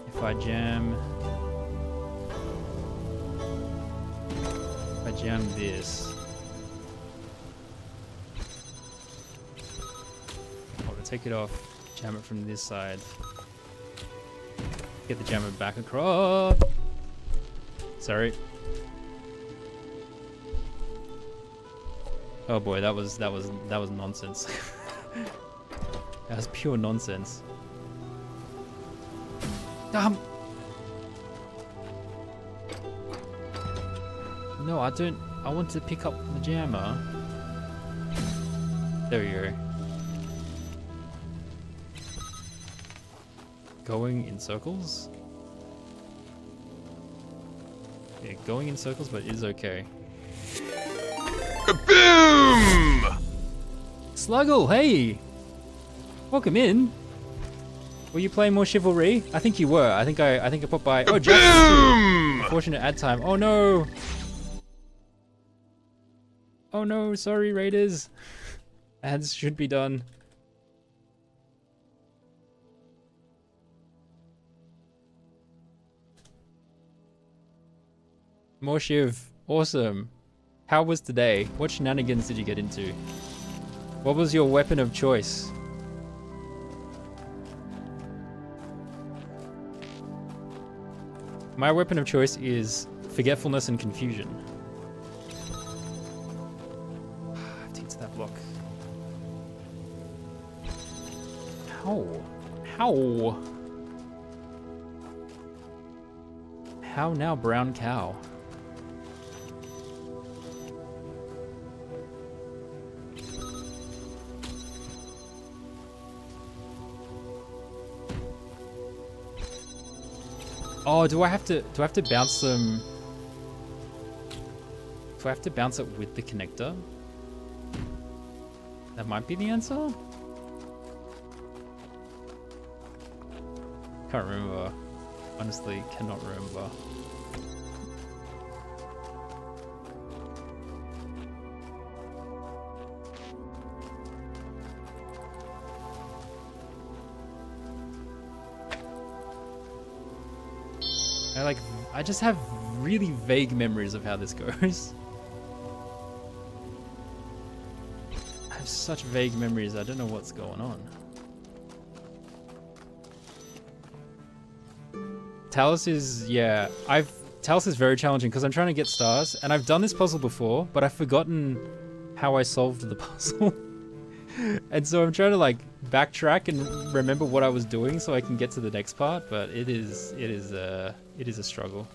If I jam this. I'll take it off, jam it from this side. Get the jammer back across. Sorry. Oh boy, that was nonsense. That was pure nonsense. Damn. No, I don't. I want to pick up the jammer. There we go. Going in circles? Yeah, going in circles, but it is okay. Boom! Sluggle, hey! Welcome in. Were you playing more Chivalry? I think you were. I think I popped by. Oh, Jackson! Unfortunate ad time. Oh no! Oh no, sorry Raiders. Ads should be done. More Shiv. Awesome. How was today? What shenanigans did you get into? What was your weapon of choice? My weapon of choice is forgetfulness and confusion. I have to get to that block. How? How? How now, brown cow? Oh, do I have to bounce them? Do I have to bounce it with the connector? That might be the answer? Can't remember. Honestly, cannot remember. I just have really vague memories of how this goes. I have such vague memories, I don't know what's going on. Talos is, yeah, Talos is very challenging because I'm trying to get stars, and I've done this puzzle before, but I've forgotten how I solved the puzzle. And so I'm trying to like backtrack and remember what I was doing so I can get to the next part, but it is a struggle.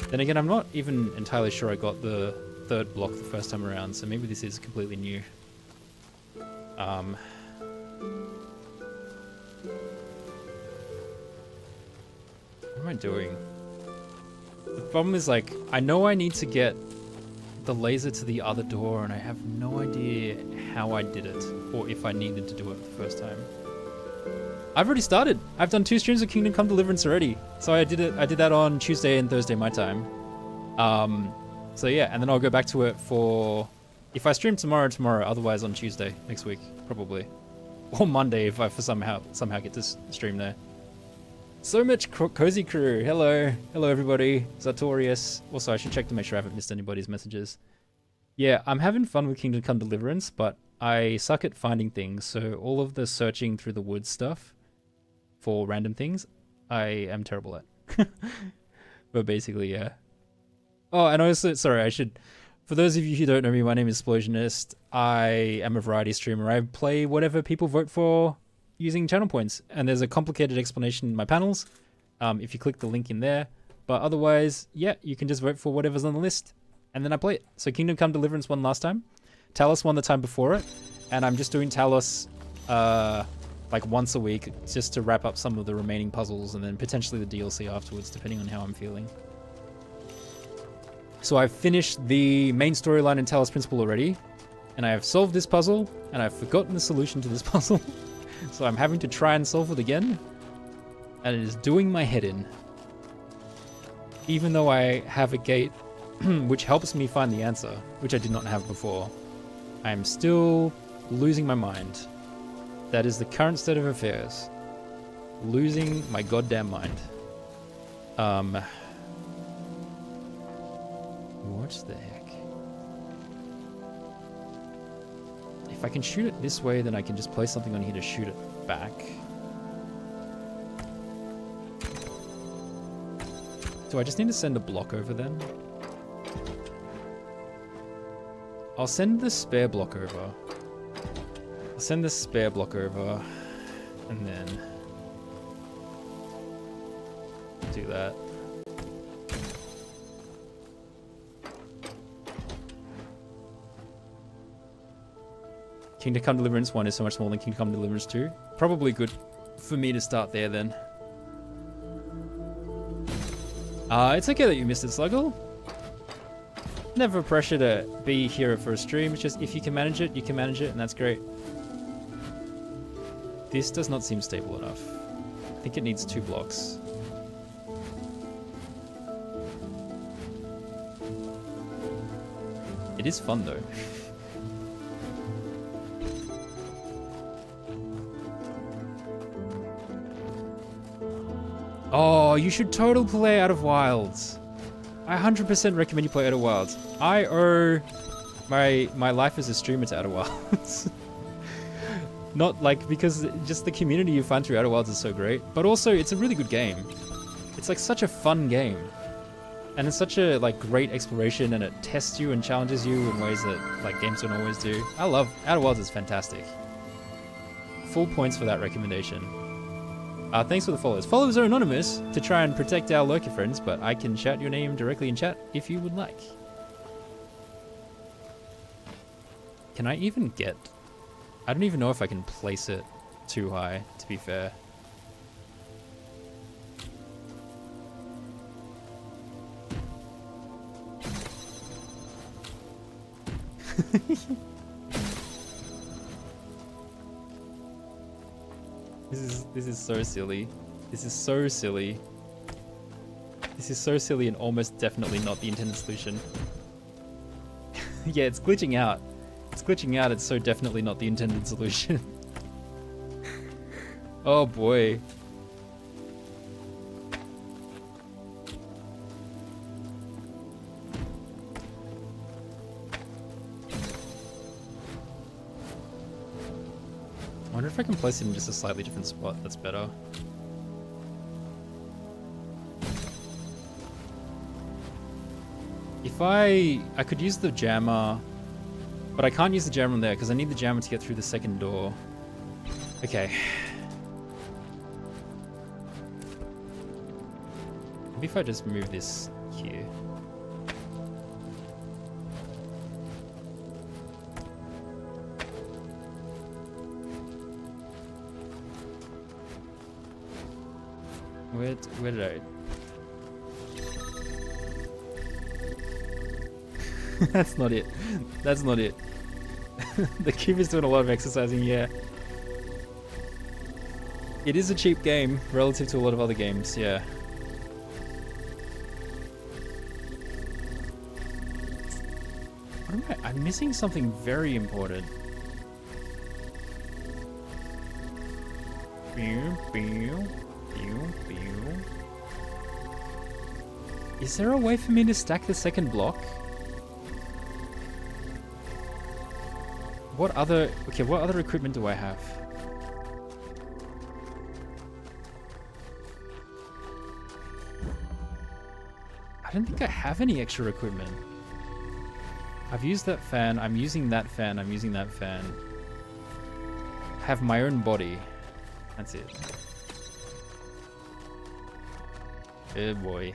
Then again, I'm not even entirely sure I got the third block the first time around, so maybe this is completely new. What am I doing? The problem is, like, I know I need to get the laser to the other door, and I have no idea how I did it, or if I needed to do it the first time. I've already started. I've done 2 streams of Kingdom Come Deliverance already. So I did that on Tuesday and Thursday my time. So yeah, and then I'll go back to it for, if I stream tomorrow, otherwise on Tuesday next week, probably. Or Monday if I somehow get to stream there. So much Cozy Crew. Hello everybody. Sartorius. Also, I should check to make sure I haven't missed anybody's messages. Yeah, I'm having fun with Kingdom Come Deliverance, but I suck at finding things. So all of the searching through the woods stuff for random things, I am terrible at. But basically, yeah. Oh, and also, sorry, for those of you who don't know me, my name is Splosionist. I am a variety streamer. I play whatever people vote for using channel points, and there's a complicated explanation in my panels if you click the link in there, but otherwise, yeah, you can just vote for whatever's on the list and then I play it. So Kingdom Come Deliverance won last time, Talos won the time before it, and I'm just doing Talos like once a week just to wrap up some of the remaining puzzles and then potentially the DLC afterwards depending on how I'm feeling. So I've finished the main storyline in Talos Principle already, and I have solved this puzzle, and I've forgotten the solution to this puzzle. So I'm having to try and solve it again, and it is doing my head in. Even though I have a gate which helps me find the answer, which I did not have before, I am still losing my mind. That is the current state of affairs. Losing my goddamn mind. What the heck? If I can shoot it this way, then I can just place something on here to shoot it back. Do I just need to send a block over then? I'll send the spare block over. I'll send the spare block over, and then do that. Kingdom Come Deliverance 1 is so much smaller than Kingdom Come Deliverance 2. Probably good for me to start there then. It's okay that you missed it, Sluggle. Never pressure to be here for a stream. It's just if you can manage it, you can manage it, and that's great. This does not seem stable enough. I think it needs 2 blocks. It is fun though. Oh, you should totally play Out of Wilds. I 100% recommend you play Out of Wilds. I owe my life as a streamer to Outer Wilds. Not like because just the community you find through Outer Wilds is so great, but also it's a really good game. It's like such a fun game, and it's such a like great exploration, and it tests you and challenges you in ways that like games don't always do. I love Outer Wilds. Is fantastic. Full points for that recommendation. Thanks for the follows. Follows are anonymous to try and protect our lurker friends, but I can shout your name directly in chat if you would like. Can I even get... I don't even know if I can place it too high, to be fair. This is so silly. This is so silly. This is so silly and almost definitely not the intended solution. Yeah, it's glitching out. It's glitching out. It's so definitely not the intended solution. Oh boy. wonder if I can place it in just a slightly different spot that's better. If I could use the jammer, but I can't use the jammer on there because I need the jammer to get through the second door. Okay. Maybe if I just move this here. Where did I? That's not it. That's not it. The cube is doing a lot of exercising, yeah. It is a cheap game relative to a lot of other games, yeah. What am I? I'm missing something very important. Is there a way for me to stack the second block? What other equipment do I have? I don't think I have any extra equipment. I've used that fan, I'm using that fan, I'm using that fan. I have my own body. That's it. Oh boy.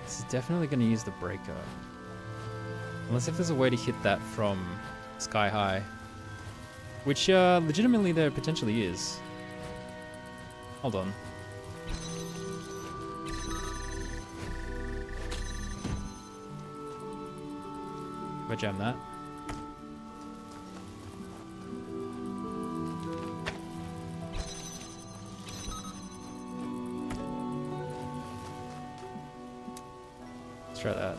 This is definitely going to use the breaker. Unless if there's a way to hit that from sky high. Which legitimately there potentially is. Hold on. If I jam that. Let's try that.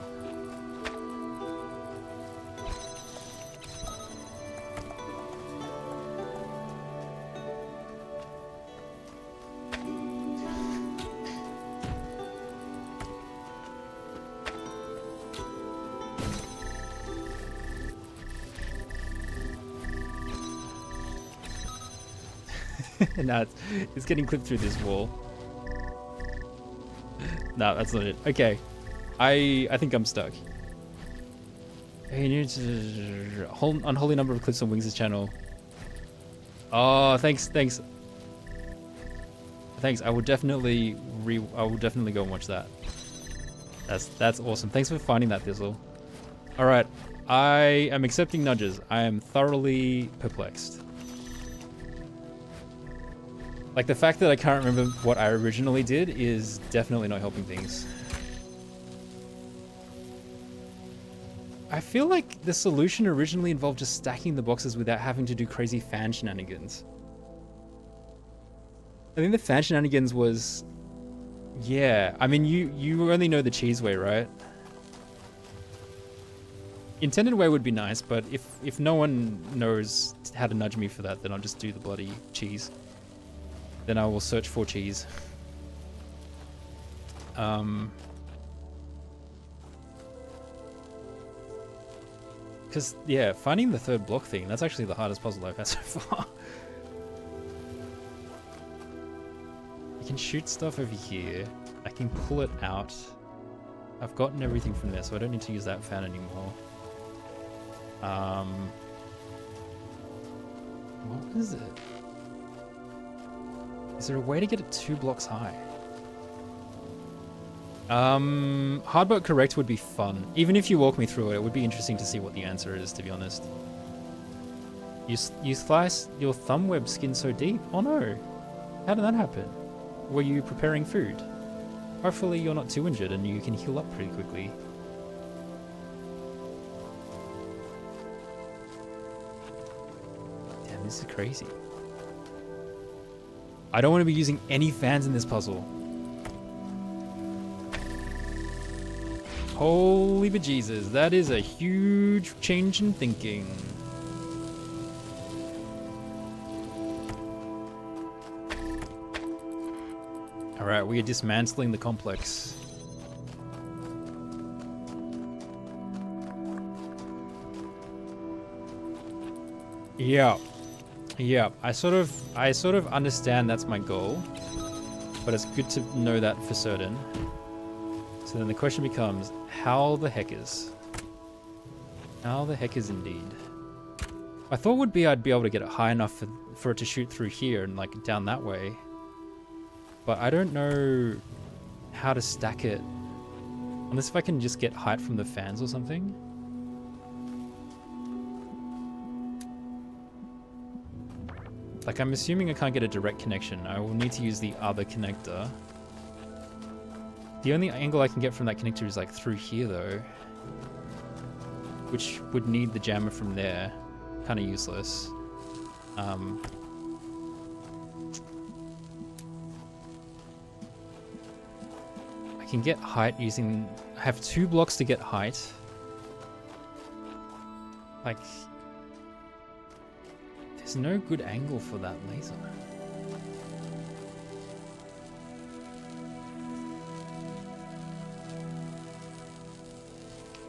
No, it's getting clipped through this wall. No, that's not it. Okay. I think I'm stuck. Unholy number of clips on Wings' channel. Oh, thanks. I will definitely go and watch that. That's awesome. Thanks for finding that, Thistle. Alright. I am accepting nudges. I am thoroughly perplexed. Like, the fact that I can't remember what I originally did is definitely not helping things. I feel like the solution originally involved just stacking the boxes without having to do crazy fan shenanigans. I think the fan shenanigans was... Yeah, I mean, you only know the cheese way, right? Intended way would be nice, but if no one knows how to nudge me for that, then I'll just do the bloody cheese. Then I will search for cheese. Because, yeah, finding the third block thing, that's actually the hardest puzzle I've had so far. You can shoot stuff over here. I can pull it out. I've gotten everything from there, so I don't need to use that fan anymore. What is it? Is there a way to get it 2 blocks high? Hardboat correct would be fun. Even if you walk me through it would be interesting to see what the answer is, to be honest. You slice your thumb web skin so deep? Oh no. How did that happen? Were you preparing food? Hopefully you're not too injured and you can heal up pretty quickly. Damn, this is crazy. I don't want to be using any fans in this puzzle. Holy bejesus, that is a huge change in thinking. Alright, we are dismantling the complex. Yeah. Yeah. I sort of understand that's my goal, but it's good to know that for certain. So then the question becomes, how the heck is? How the heck is indeed? I thought would be I'd be able to get it high enough for it to shoot through here and like down that way. But I don't know how to stack it. Unless if I can just get height from the fans or something. Like, I'm assuming I can't get a direct connection. I will need to use the other connector. The only angle I can get from that connector is like through here though. Which would need the jammer from there. Kind of useless. I can get height using... I have 2 blocks to get height. Like... There's no good angle for that laser.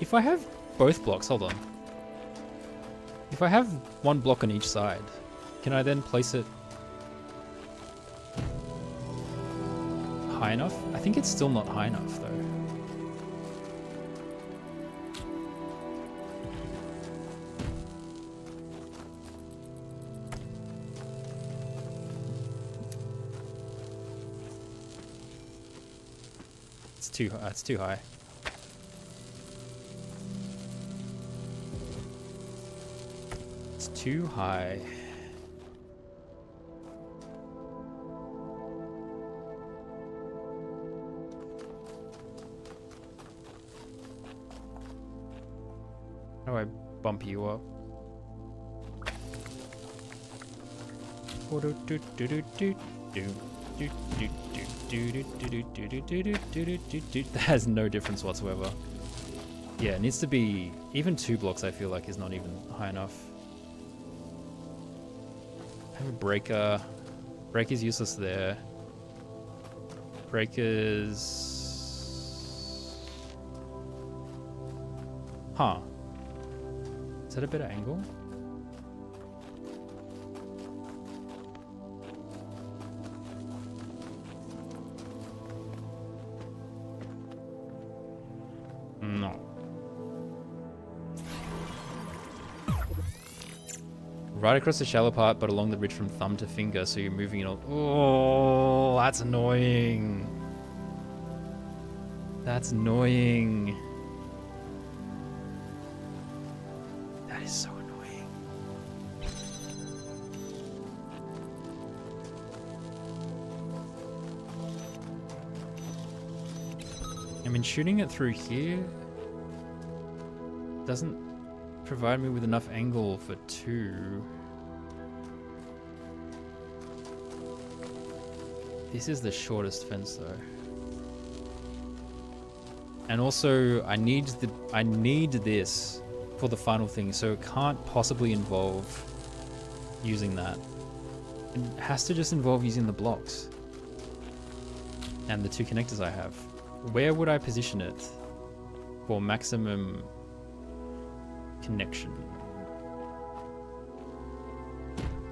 If I have both blocks, hold on. If I have 1 block on each side, can I then place it high enough? I think it's still not high enough though. It's too high. It's too high. How do I bump you up? That has no difference whatsoever. Yeah, it needs to be... Even 2 blocks I feel like is not even high enough. I have a breaker. Breaker's useless there. Breaker's... Huh. Is that a better angle? No. Right across the shallow part, but along the ridge from thumb to finger, so you're moving it all. Oh, that's annoying. That's annoying. That is so annoying. I mean, shooting it through here doesn't provide me with enough angle for 2. This is the shortest fence though. And also I need this for the final thing, so it can't possibly involve using that. It has to just involve using the blocks and the 2 connectors I have. Where would I position it for maximum connection?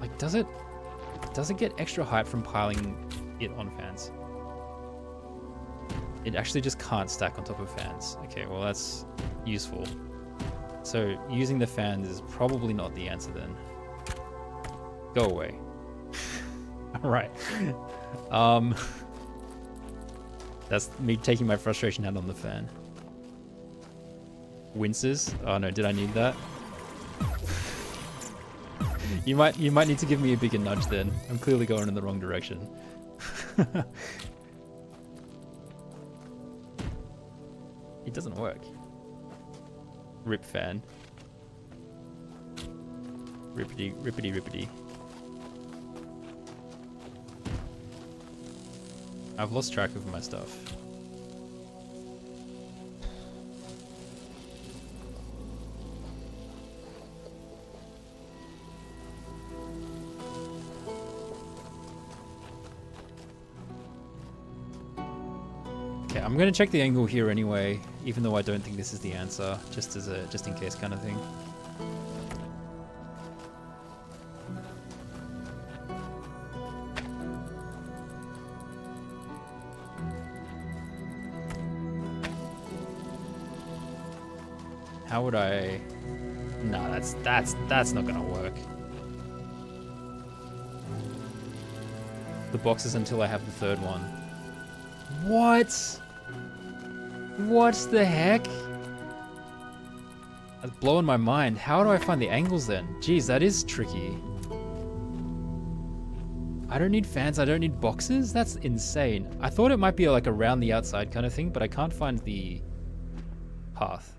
Like, does it get extra height from piling it on fans? It actually just can't stack on top of fans. Okay, well that's useful. So using the fans is probably not the answer then. Go away. Alright. That's me taking my frustration out on the fan. Winces? Oh no, did I need that? You might need to give me a bigger nudge then. I'm clearly going in the wrong direction. It doesn't work. Rip fan. Rippity, rippity, rippity. I've lost track of my stuff. Okay, I'm gonna check the angle here anyway, even though I don't think this is the answer, just in case kind of thing. How would I? No, that's not gonna work. The boxes until I have the third one. What? What the heck? That's blowing my mind. How do I find the angles then? Jeez, that is tricky. I don't need fans, I don't need boxes? That's insane. I thought it might be like around the outside kind of thing, but I can't find the path.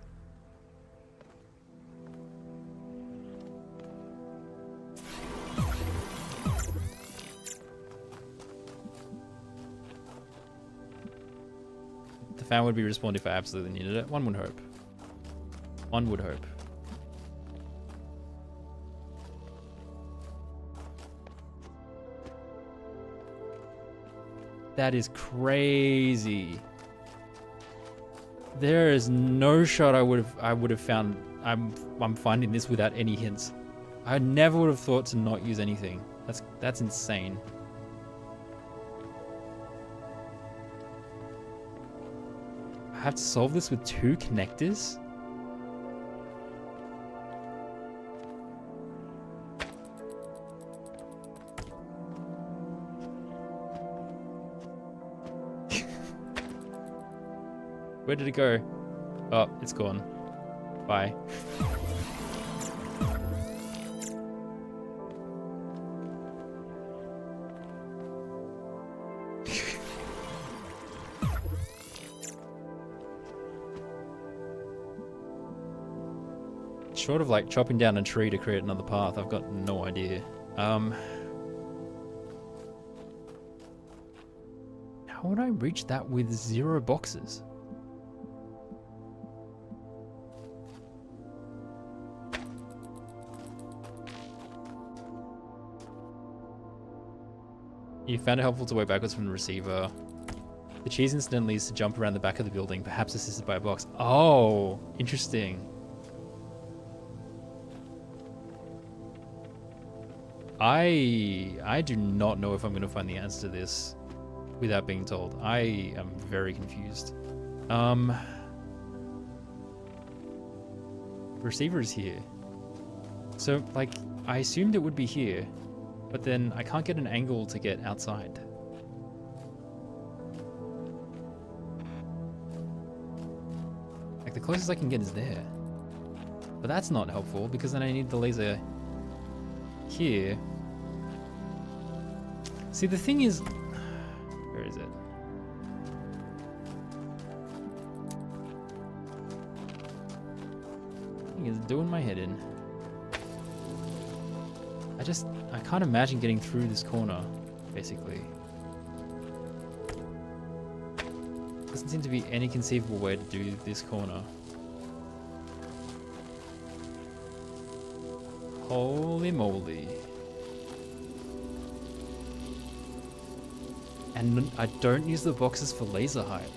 The fan would be respawned if I absolutely needed it. One would hope. One would hope. That is crazy. There is no shot I would have found. I'm finding this without any hints. I never would have thought to not use anything. That's insane. I have to solve this with 2 connectors? Where did it go? Oh, it's gone. Bye. Short of like chopping down a tree to create another path, I've got no idea. How would I reach that with 0 boxes? You found it helpful to work backwards from the receiver. The cheese incident leads to jump around the back of the building, perhaps assisted by a box. Oh, interesting. I do not know if I'm going to find the answer to this without being told. I am very confused. Receiver is here. So, like, I assumed it would be here. But then I can't get an angle to get outside. Like the closest I can get is there. But that's not helpful because then I need the laser here. See, the thing is, where is it? The thing is doing my head in. I can't imagine getting through this corner, basically. Doesn't seem to be any conceivable way to do this corner. Holy moly. And I don't use the boxes for laser height.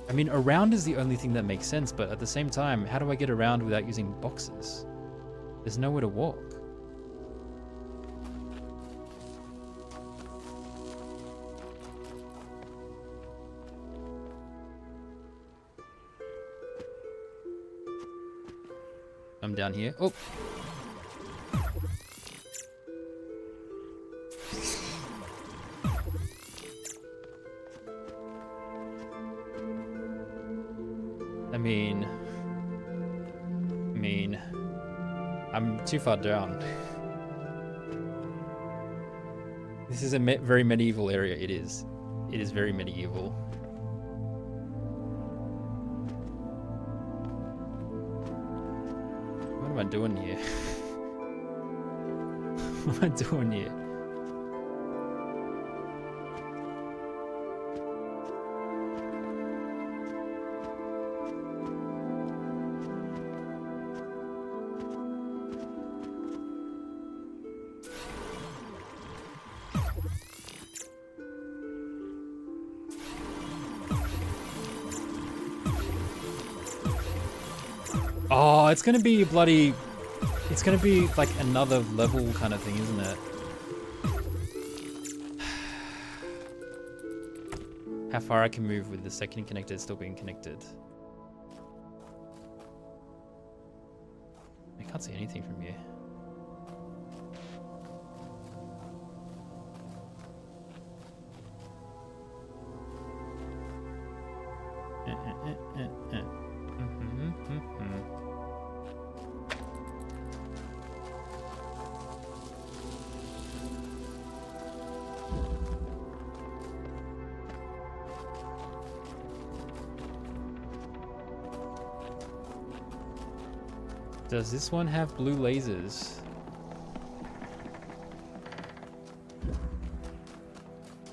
I mean, around is the only thing that makes sense, but at the same time, how do I get around without using boxes? There's nowhere to walk. I'm down here. Oh! I mean, I'm too far down. This is a very medieval area. It is. It is very medieval. What am I doing here? What am I doing here? Oh, it's gonna be bloody... It's gonna be like another level kind of thing, isn't it? How far I can move with the second connector still being connected. Can't see anything from here. Does this one have blue lasers?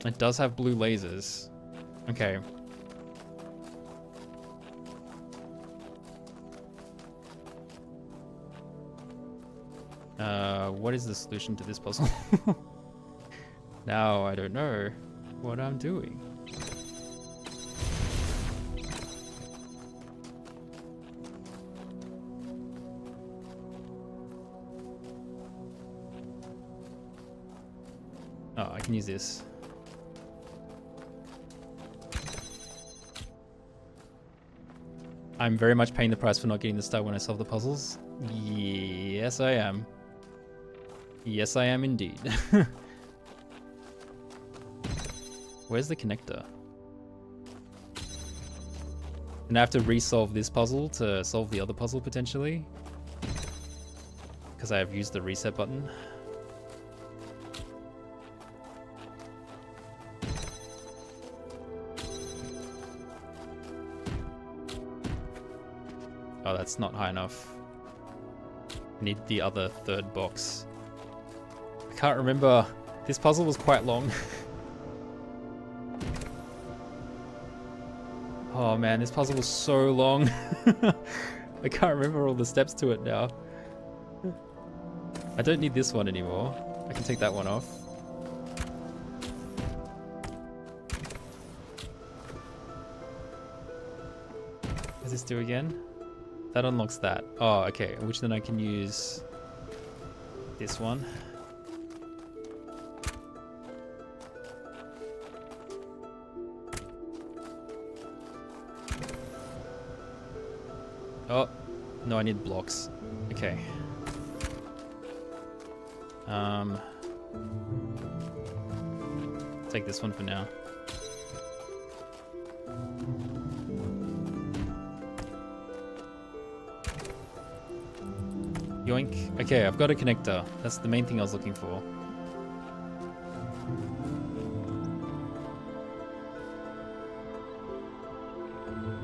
It does have blue lasers. Okay. What is the solution to this puzzle? Now I don't know what I'm doing. Oh, I can use this. I'm very much paying the price for not getting the star when I solve the puzzles. Yes, I am. Yes, I am indeed. Where's the connector? And I have to resolve this puzzle to solve the other puzzle potentially. Because I have used the reset button. Oh, that's not high enough. I need the other third box. I can't remember. This puzzle was quite long. Oh man, this puzzle was so long. I can't remember all the steps to it now. I don't need this one anymore. I can take that one off. What does this do again? That unlocks that. Oh, okay. Which then I can use this one. Oh, no, I need blocks. Okay. Take this one for now. Yoink. Okay, I've got a connector. That's the main thing I was looking for.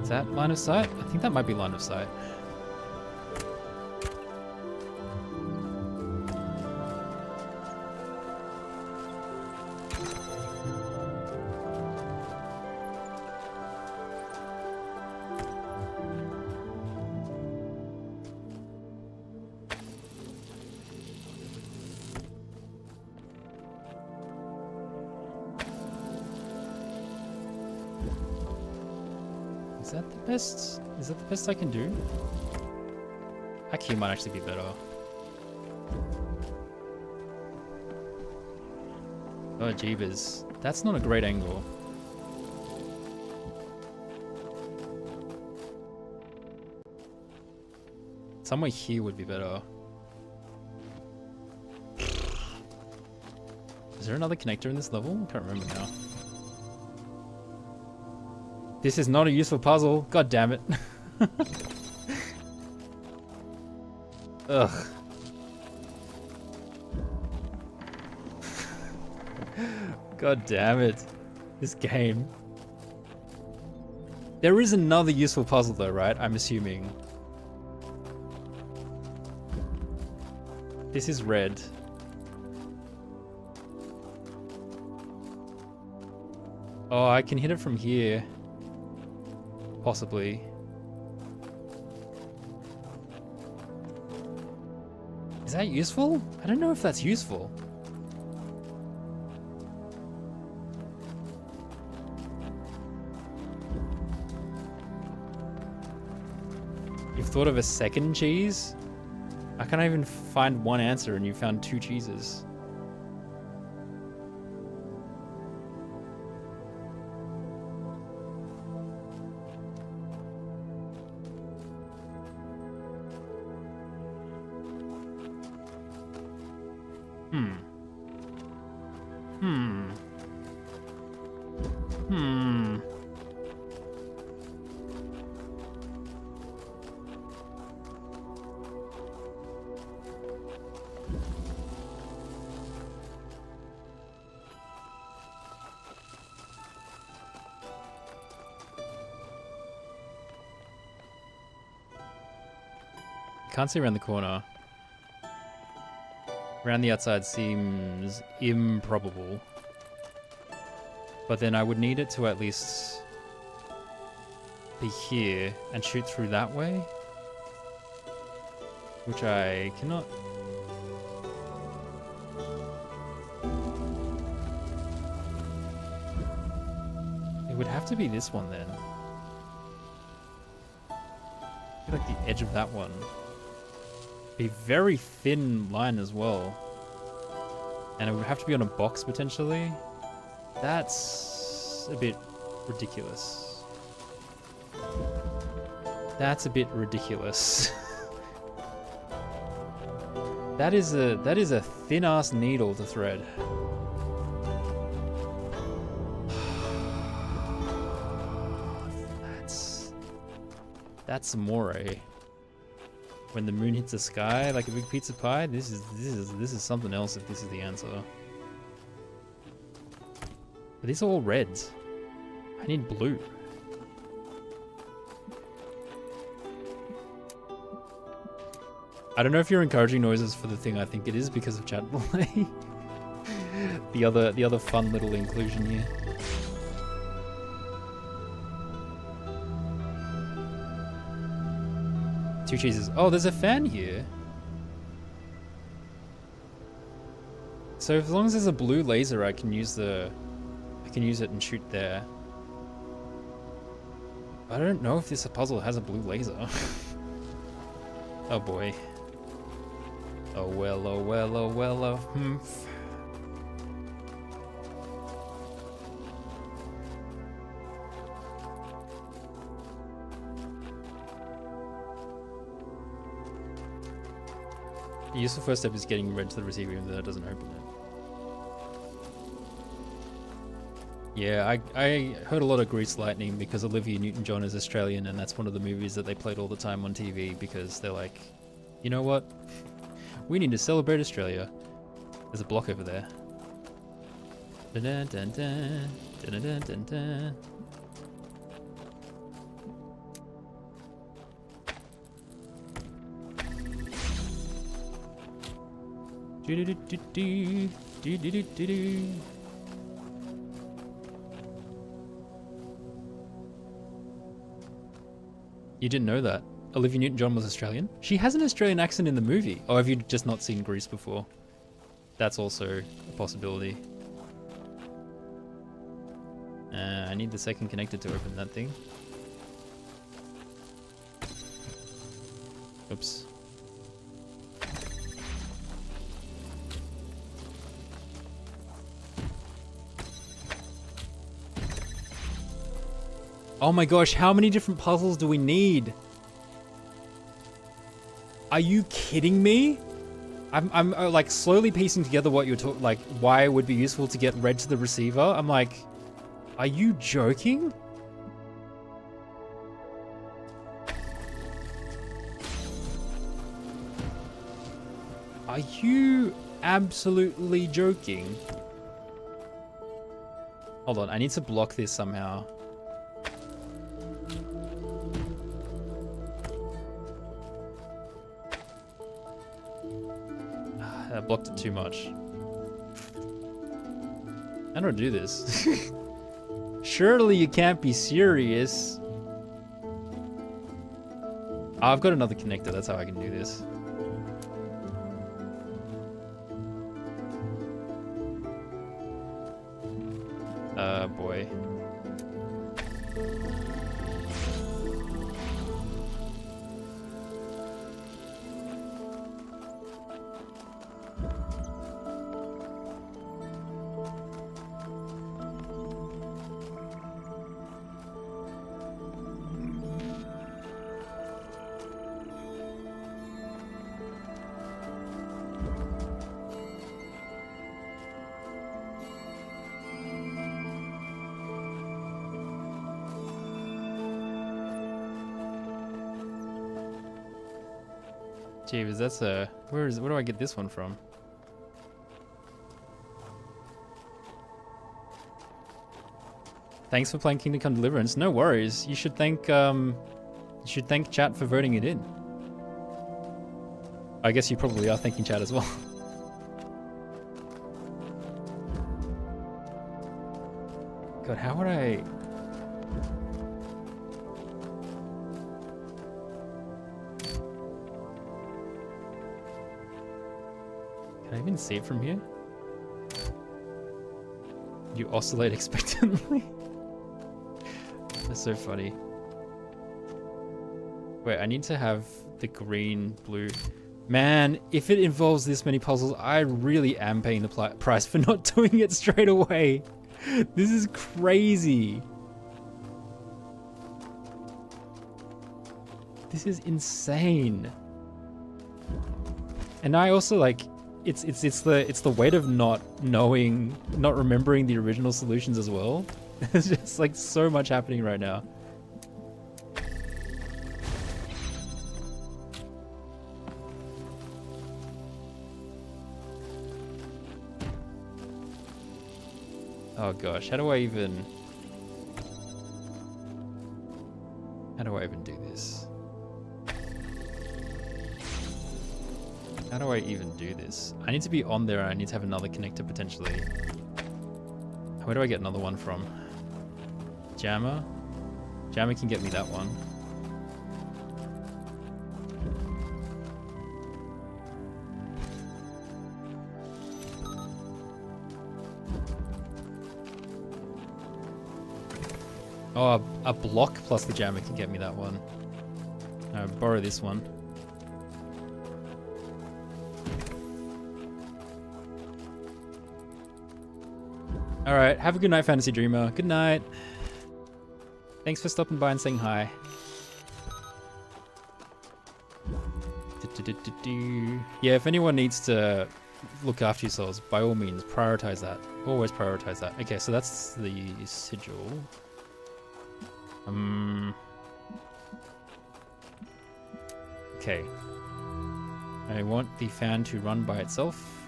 Is that line of sight? I think that might be line of sight. Is that the best? Is that the best I can do? Actually, might actually be better. Oh, jeebus. That's not a great angle. Somewhere here would be better. Is there another connector in this level? I can't remember now. This is not a useful puzzle. God damn it. Ugh. God damn it. This game. There is another useful puzzle though, right? I'm assuming. This is red. Oh, I can hit it from here. Possibly. Is that useful? I don't know if that's useful. You've thought of a second cheese? I can't even find one answer and you found two cheeses. Hmm. Hmm. Hmm. Can't see around the corner. Around the outside seems improbable. But then I would need it to at least be here and shoot through that way. Which I cannot. It would have to be this one then. Like the edge of that one. A very thin line as well. And it would have to be on a box potentially. That's a bit ridiculous. That's a bit ridiculous. That is a thin ass needle to thread. That's amore. When the moon hits the sky like a big pizza pie, this is something else if this is the answer. But these are all reds. I need blue. I don't know if you're encouraging noises for the thing I think it is because of chat delay. the other fun little inclusion here. Two cheeses. Oh, there's a fan here. So as long as there's a blue laser, I can use it and shoot there. I don't know if this puzzle has a blue laser. Oh boy. Oh well, oh well, oh well, oh humph. The useful first step is getting red to the receiver even though that doesn't open it. Yeah, I heard a lot of Grease Lightning because Olivia Newton-John is Australian and that's one of the movies that they played all the time on TV because they're like, you know what? We need to celebrate Australia. There's a block over there. Dun dun dun dun dun dun dun dun. Do do do do do do do do do. You didn't know that? Olivia Newton-John was Australian? She has an Australian accent in the movie. Or have you just not seen Grease before? That's also a possibility. I need the second connector to open that thing. Oops. Oh my gosh, how many different puzzles do we need? Are you kidding me? I'm like slowly piecing together what you're talking, like why it would be useful to get red to the receiver. I'm like, are you joking? Are you absolutely joking? Hold on, I need to block this somehow. I blocked it too much. How do I do this? Surely you can't be serious. Oh, I've got another connector, that's how I can do this. Boy. Jeebus, that's a... Where do I get this one from? Thanks for playing Kingdom Come Deliverance. No worries. You should thank chat for voting it in. I guess you probably are thanking chat as well. God, how would I... Can I even see it from here? You oscillate expectantly? That's so funny. Wait, I need to have the green, blue... Man, if it involves this many puzzles, I really am paying the price for not doing it straight away. This is crazy. This is insane. And I also like... It's the weight of not remembering the original solutions as well. There's just like so much happening right now. Oh gosh, how do I even do this? How do I even do this? I need to be on there and I need to have another connector potentially. Where do I get another one from? Jammer? Jammer can get me that one. Oh, a block plus the jammer can get me that one. Borrow this one. Alright, have a good night, Fantasy Dreamer. Good night. Thanks for stopping by and saying hi. Yeah, if anyone needs to look after yourselves, by all means, prioritize that. Always prioritize that. Okay, so that's the sigil. Okay. I want the fan to run by itself.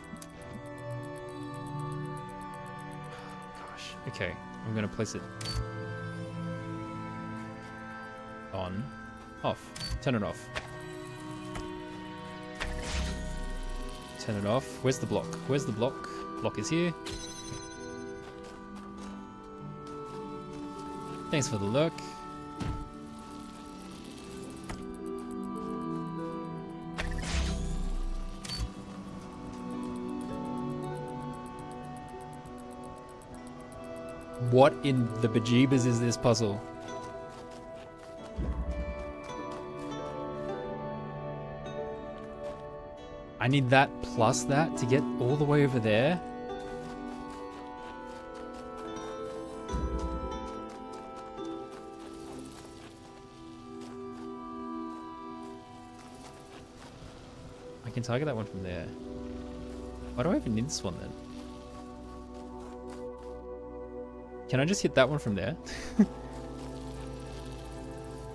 Okay, I'm gonna place it on, off, turn it off. Turn it off. Where's the block? Where's the block? Block is here. Thanks for the look. What in the bejeebers is this puzzle? I need that plus that to get all the way over there. I can target that one from there. Why do I even need this one then? Can I just hit that one from there?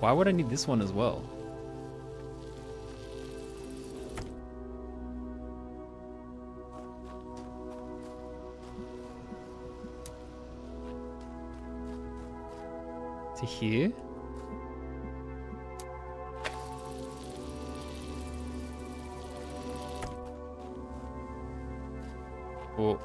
Why would I need this one as well? To here? Or...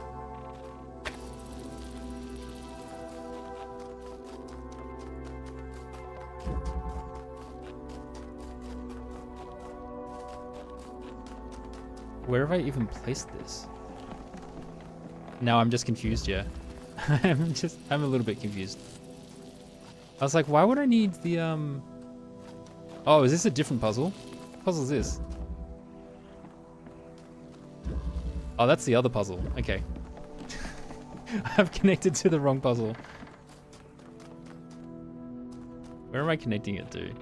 Where have I even placed this? Now I'm just confused, yeah. I'm a little bit confused. I was like, why would I need the, Oh, is this a different puzzle? What puzzle is this? Oh, that's the other puzzle. Okay. I've connected to the wrong puzzle. Where am I connecting it to?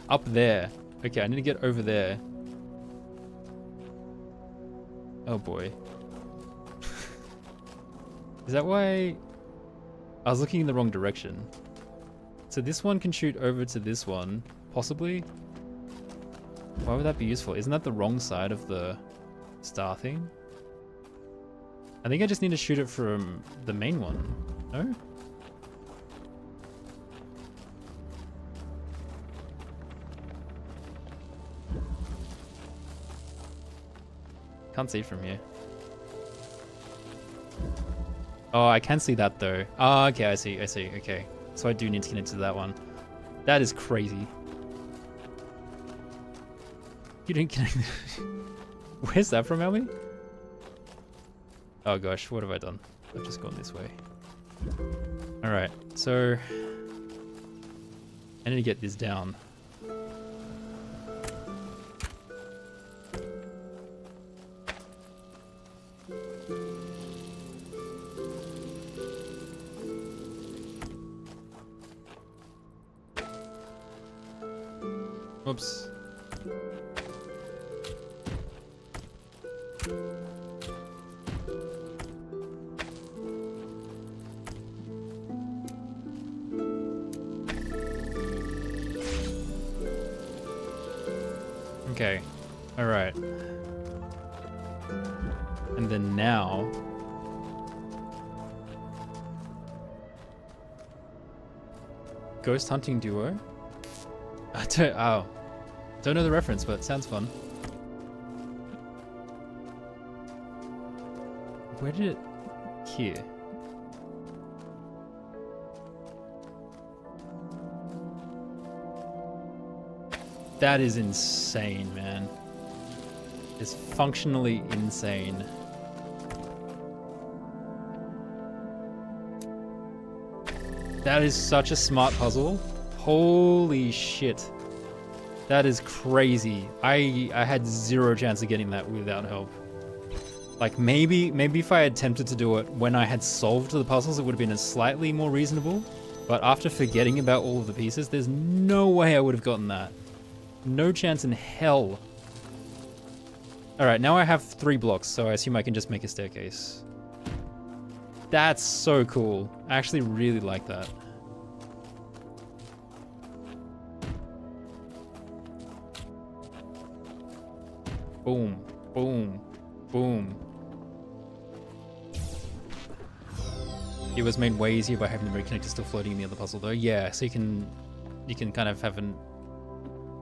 Up there. Okay, I need to get over there. Oh boy. Is that why... I was looking in the wrong direction. So this one can shoot over to this one, possibly. Why would that be useful? Isn't that the wrong side of the star thing? I think I just need to shoot it from the main one. No? Can't see it from here. Oh, I can see that though. Oh, okay, I see, okay. So I do need to connect to that one. That is crazy. You didn't connect. Where's that from, Elmi? Oh gosh, what have I done? I've just gone this way. Alright, so I need to get this down. Oops. Okay. All right. And then now ghost hunting duo. Don't know the reference, but it sounds fun. Where did it... Here. That is insane, man. It's functionally insane. That is such a smart puzzle. Holy shit. That is crazy. I had zero chance of getting that without help. Like maybe if I had attempted to do it when I had solved the puzzles, it would have been slightly more reasonable. But after forgetting about all of the pieces, there's no way I would have gotten that. No chance in hell. Alright, now I have 3 blocks, so I assume I can just make a staircase. That's so cool. I actually really like that. Boom, boom, boom. It was made way easier by having the reconnector still floating in the other puzzle though. Yeah, so you can kind of have an...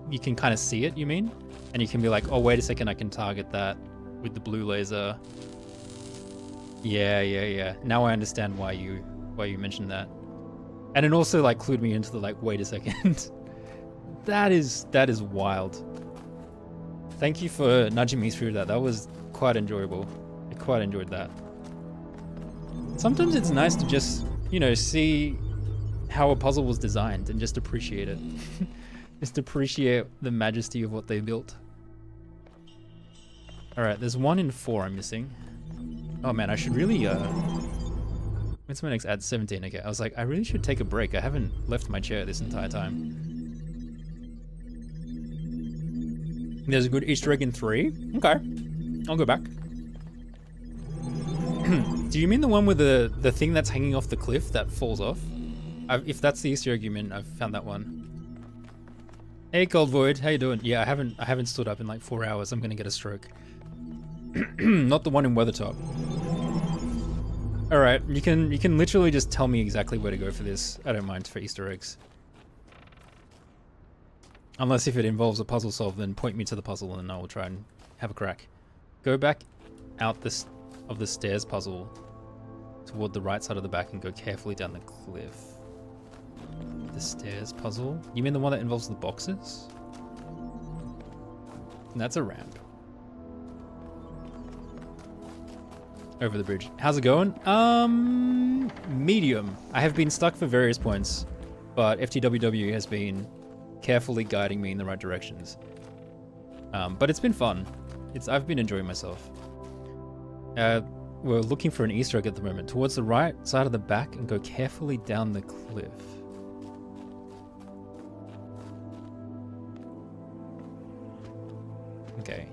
You can kind of see it, you mean? And you can be like, oh, wait a second, I can target that with the blue laser. Yeah. Now I understand why you mentioned that. And it also like clued me into the like, wait a second. That is wild. Thank you for nudging me through that. That was quite enjoyable. I quite enjoyed that. Sometimes it's nice to just, you know, see how a puzzle was designed and just appreciate it. Just appreciate the majesty of what they built. Alright, there's 1 in 4 I'm missing. Oh man, I should really, when's my next ad? 17, okay. I was like, I really should take a break. I haven't left my chair this entire time. There's a good Easter egg in 3? Okay. I'll go back. Do you mean the one with the thing that's hanging off the cliff that falls off? If that's the Easter egg you mean, I've found that one. Hey Cold Void, how you doing? Yeah, I haven't stood up in like 4 hours. I'm gonna get a stroke. Not the one in Weathertop. Alright, you can literally just tell me exactly where to go for this. I don't mind for Easter eggs. Unless if it involves a puzzle solve, then point me to the puzzle and I will try and have a crack. Go back out of the stairs puzzle toward the right side of the back and go carefully down the cliff. The stairs puzzle? You mean the one that involves the boxes? And that's a ramp. Over the bridge. How's it going? Medium. I have been stuck for various points, but FTWW has been carefully guiding me in the right directions. But it's been fun. I've been enjoying myself. We're looking for an Easter egg at the moment. Towards the right side of the back and go carefully down the cliff. Okay.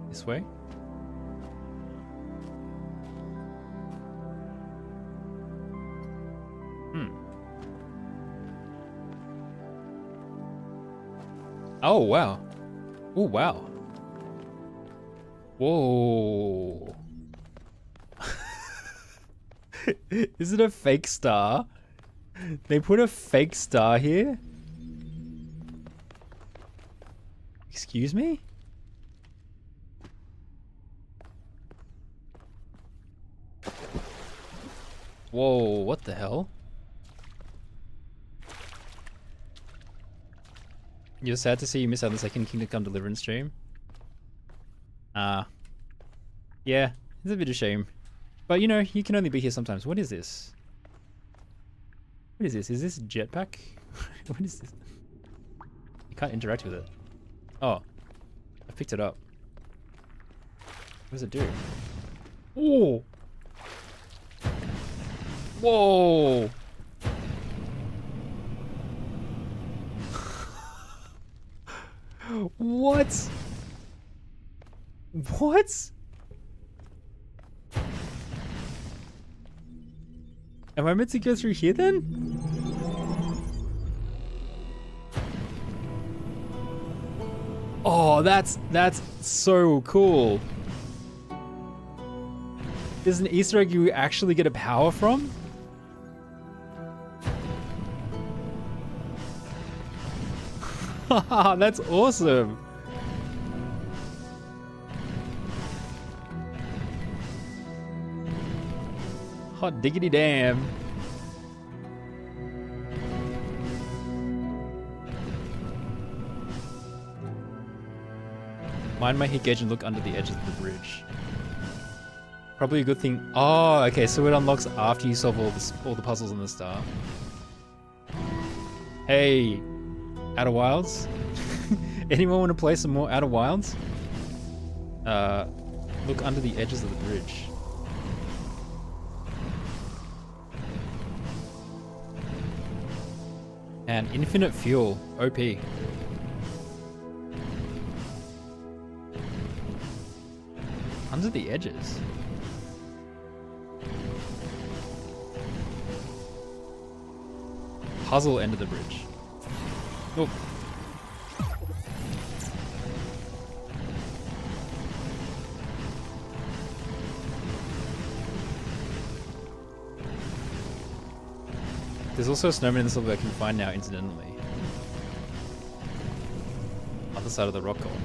This way? Oh, wow. Oh, wow. Whoa. Is it a fake star? They put a fake star here? Excuse me? Whoa, what the hell? You're sad to see you miss out on the second Kingdom Come Deliverance stream? Yeah, it's a bit of a shame. But you know, you can only be here sometimes. What is this? What is this? Is this jetpack? What is this? You can't interact with it. Oh, I picked it up. What does it do? Oh! Whoa! What? What? Am I meant to go through here then? Oh, that's so cool. There's an Easter egg you actually get a power from? That's awesome. Hot diggity damn. Mind my hit gauge and look under the edges of the bridge. Probably a good thing. Oh, okay, so it unlocks after you solve all the puzzles in the star. Hey, Outer Wilds? Anyone want to play some more Outer Wilds? Look under the edges of the bridge. And infinite fuel, OP. Under the edges. Puzzle end of the bridge. Oh. There's also a snowman in this level I can find now, incidentally. Other side of the rock column.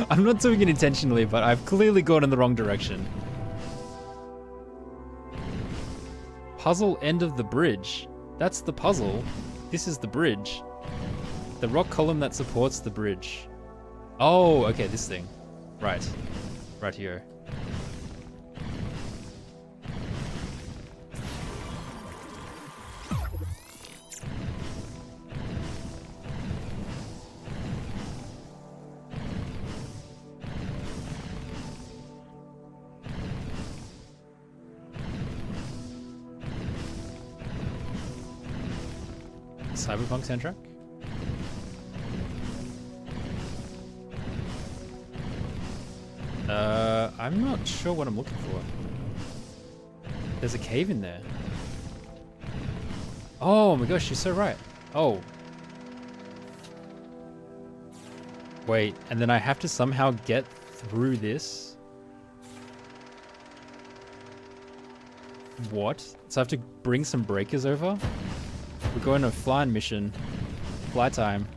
I'm not doing it intentionally, but I've clearly gone in the wrong direction. Puzzle end of the bridge. That's the puzzle. This is the bridge. The rock column that supports the bridge. Oh, okay, this thing. Right. Right here. Cyberpunk soundtrack? I'm not sure what I'm looking for. There's a cave in there. Oh my gosh, you're so right. Oh. Wait, and then I have to somehow get through this? What? So I have to bring some breakers over? We're going on a flying mission. Fly time.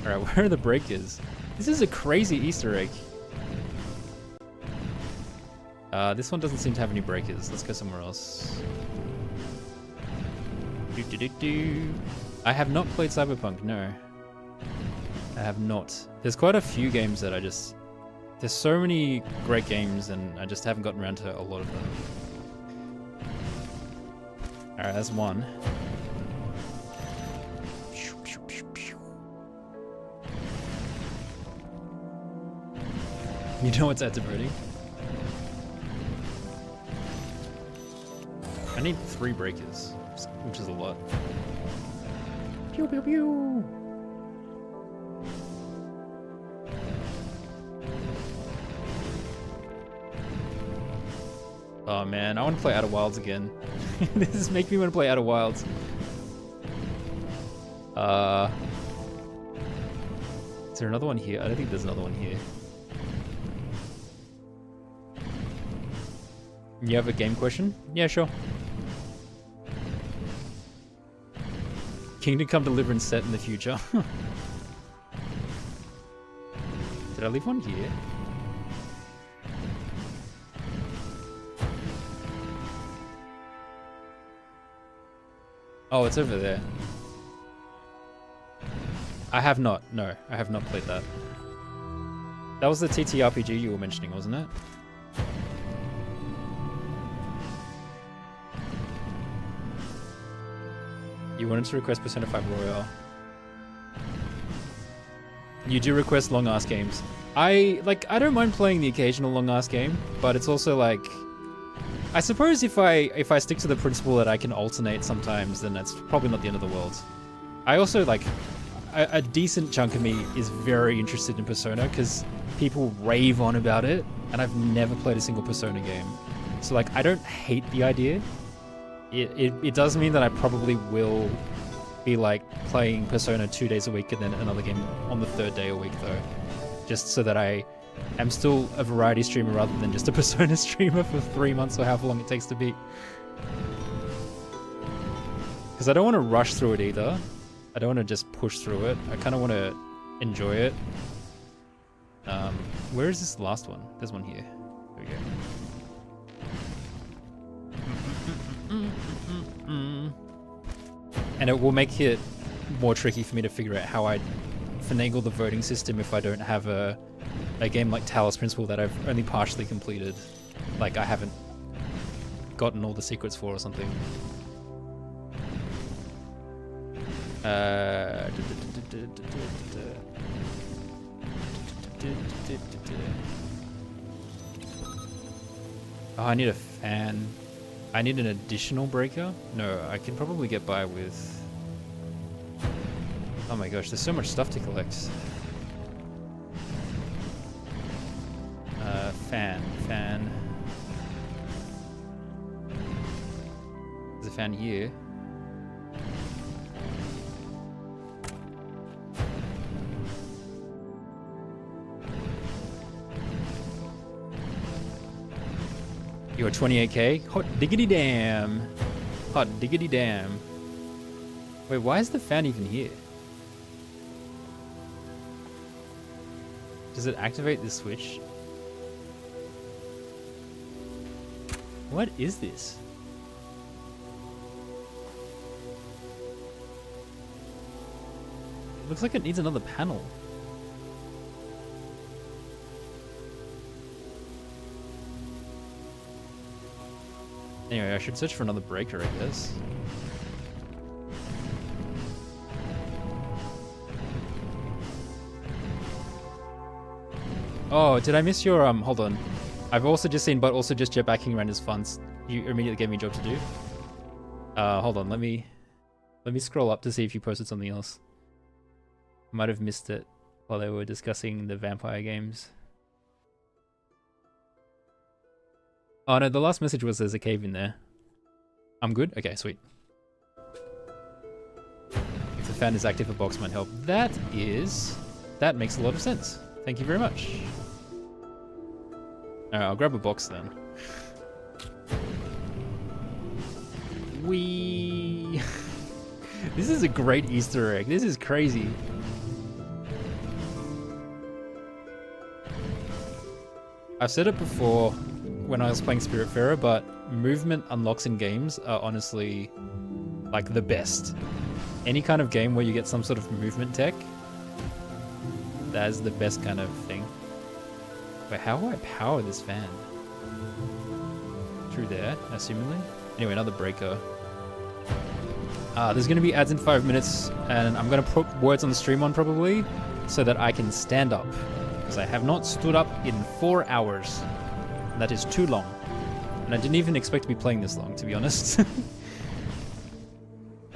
Alright, where are the breakers? This is a crazy Easter egg. This one doesn't seem to have any breakers. Let's go somewhere else. I have not played Cyberpunk, no. I have not. There's quite a few games that I just... There's so many great games and I just haven't gotten around to a lot of them. Alright, that's one. You know what's activating? I need 3 breakers, which is a lot. Pew pew pew! Oh man, I want to play Outer Wilds again. This is making me want to play Outer Wilds. Is there another one here? I don't think there's another one here. You have a game question? Yeah, sure. Kingdom Come Deliverance set in the future. Did I leave one here? Oh, it's over there. I have not. No, I have not played that. That was the TTRPG you were mentioning, wasn't it? You wanted to request Persona 5 Royal. You do request long-ass games. I don't mind playing the occasional long-ass game, but it's also like... I suppose if I stick to the principle that I can alternate sometimes, then that's probably not the end of the world. I also, like... A decent chunk of me is very interested in Persona, because people rave on about it, and I've never played a single Persona game. So, like, I don't hate the idea. It does mean that I probably will be like playing Persona 2 days a week and then another game on the third day a week though. Just so that I am still a variety streamer rather than just a Persona streamer for 3 months or however long it takes to beat. Because I don't want to rush through it either. I don't want to just push through it. I kind of want to enjoy it. Where is this last one? There's one here. There we go. And it will make it more tricky for me to figure out how I finagle the voting system if I don't have a game like Talos Principle that I've only partially completed. Like I haven't gotten all the secrets for or something. Oh, I need a fan. I need an additional breaker? No, I can probably get by with... Oh my gosh, there's so much stuff to collect. Fan. There's a fan here. You're 28k? Hot diggity damn. Hot diggity damn. Wait, why is the fan even here? Does it activate the switch? What is this? It looks like it needs another panel. Anyway, I should search for another breaker, I guess. Oh, did I miss your, hold on. I've also just seen, but also just jetpacking around his funds. You immediately gave me a job to do. Hold on, let me scroll up to see if you posted something else. Might have missed it while they were discussing the vampire games. Oh no, the last message was there's a cave in there. I'm good? Okay, sweet. If the fan is active, a box might help. That makes a lot of sense. Thank you very much. Alright, I'll grab a box then. Whee! This is a great Easter egg. This is crazy. I've said it before when I was playing Spiritfarer, but movement unlocks in games are honestly like the best. Any kind of game where you get some sort of movement tech, that is the best kind of thing. Wait, how do I power this fan? Through there, assumingly. Anyway, another breaker. There's going to be ads in 5 minutes, and I'm going to put words on the stream on probably, so that I can stand up. Because I have not stood up in 4 hours. And that is too long. And I didn't even expect to be playing this long, to be honest.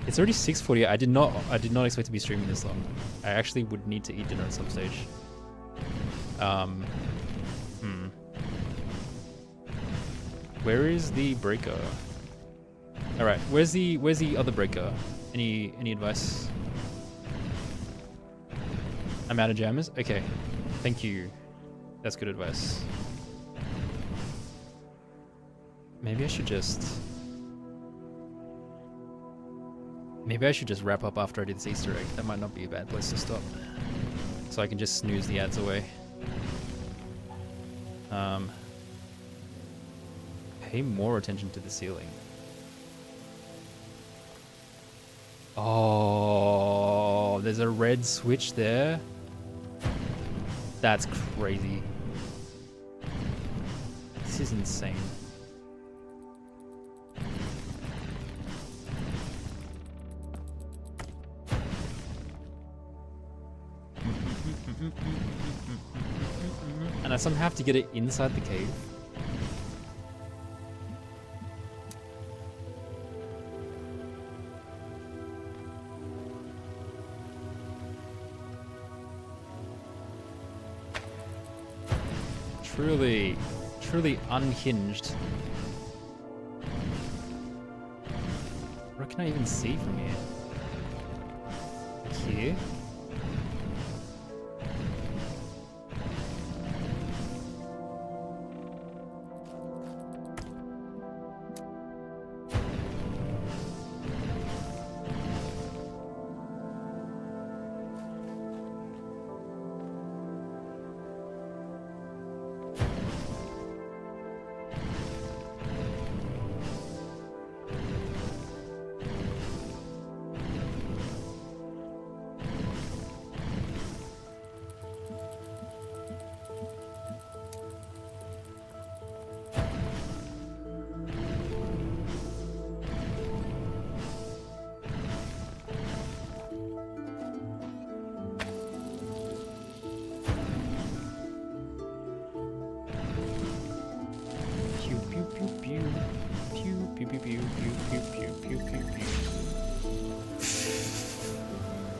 It's already 6:40. I did not expect to be streaming this long. I actually would need to eat dinner at some stage. Where is the breaker? All right, where's the other breaker? Any advice? I'm out of jammers. Okay, thank you. That's good advice. Maybe I should just wrap up after I do this Easter egg. That might not be a bad place to stop. So I can just snooze the ads away. Pay more attention to the ceiling. Oh, there's a red switch there. That's crazy. This is insane. And I somehow have to get it inside the cave. Truly unhinged. What can I even see from here? Here?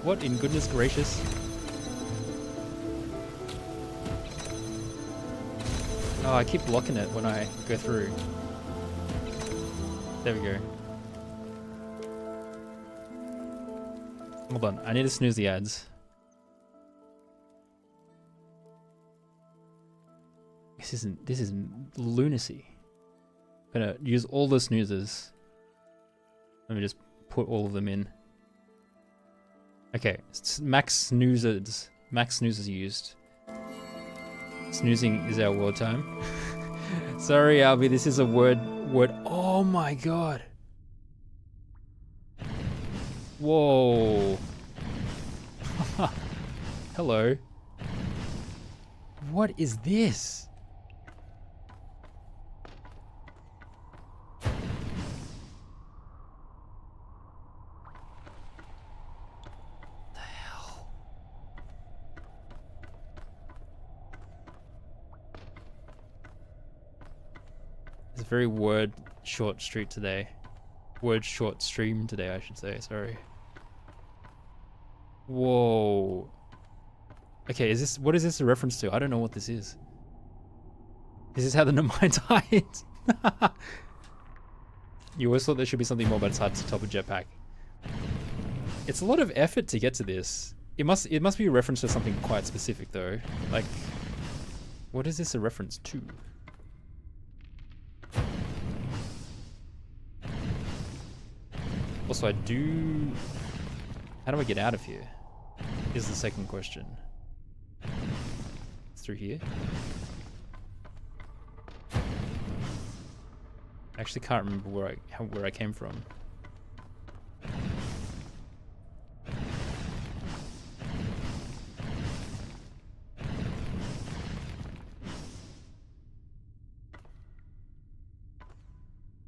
What in goodness gracious? Oh, I keep blocking it when I go through. There we go. Hold on, I need to snooze the ads. This is lunacy. I'm gonna use all the snoozers. Let me just put all of them in. Okay, max snoozers. Max snoozers used. Snoozing is our word time. Sorry, Albie, this is a word. Oh my god. Whoa. Hello. What is this? It's a very word short stream today, I should say, sorry. Whoa. Okay, what is this a reference to? I don't know what this is. Is this how the Nomai died? You always thought there should be something more, but it's hard to top a jetpack. It's a lot of effort to get to this. It must be a reference to something quite specific though. Like, what is this a reference to? Also, how do I get out of here? Is the second question. It's through here. I actually can't remember where I came from.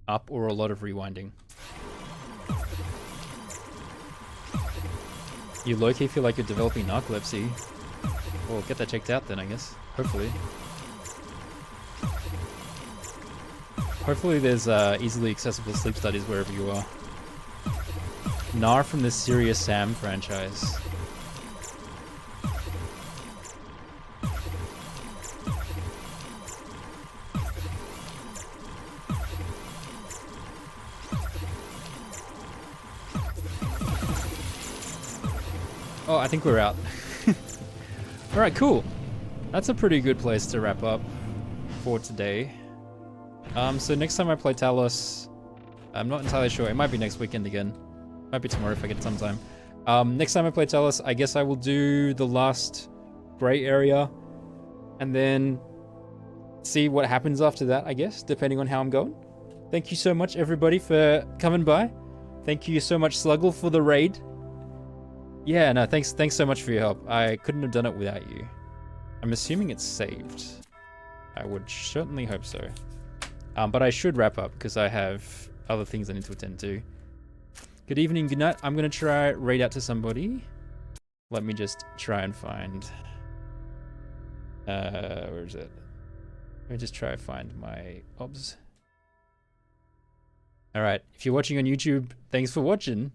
Up or a lot of rewinding. You low-key feel like you're developing narcolepsy. Well, get that checked out then, I guess. Hopefully. Hopefully there's easily accessible sleep studies wherever you are. Nar from the Serious Sam franchise. Oh, I think we're out. All right, cool. That's a pretty good place to wrap up for today. So next time I play Talos, I'm not entirely sure. It might be next weekend again. Might be tomorrow if I get some time. Next time I play Talos, I guess I will do the last gray area and then see what happens after that, I guess, depending on how I'm going. Thank you so much, everybody, for coming by. Thank you so much, Sluggle, for the raid. Yeah, no, thanks so much for your help. I couldn't have done it without you. I'm assuming it's saved. I would certainly hope so. But I should wrap up because I have other things I need to attend to. Good evening, good night. I'm going to try raid out to somebody. Let me just try and find... where is it? Let me just try and find my obs. Alright, if you're watching on YouTube, thanks for watching.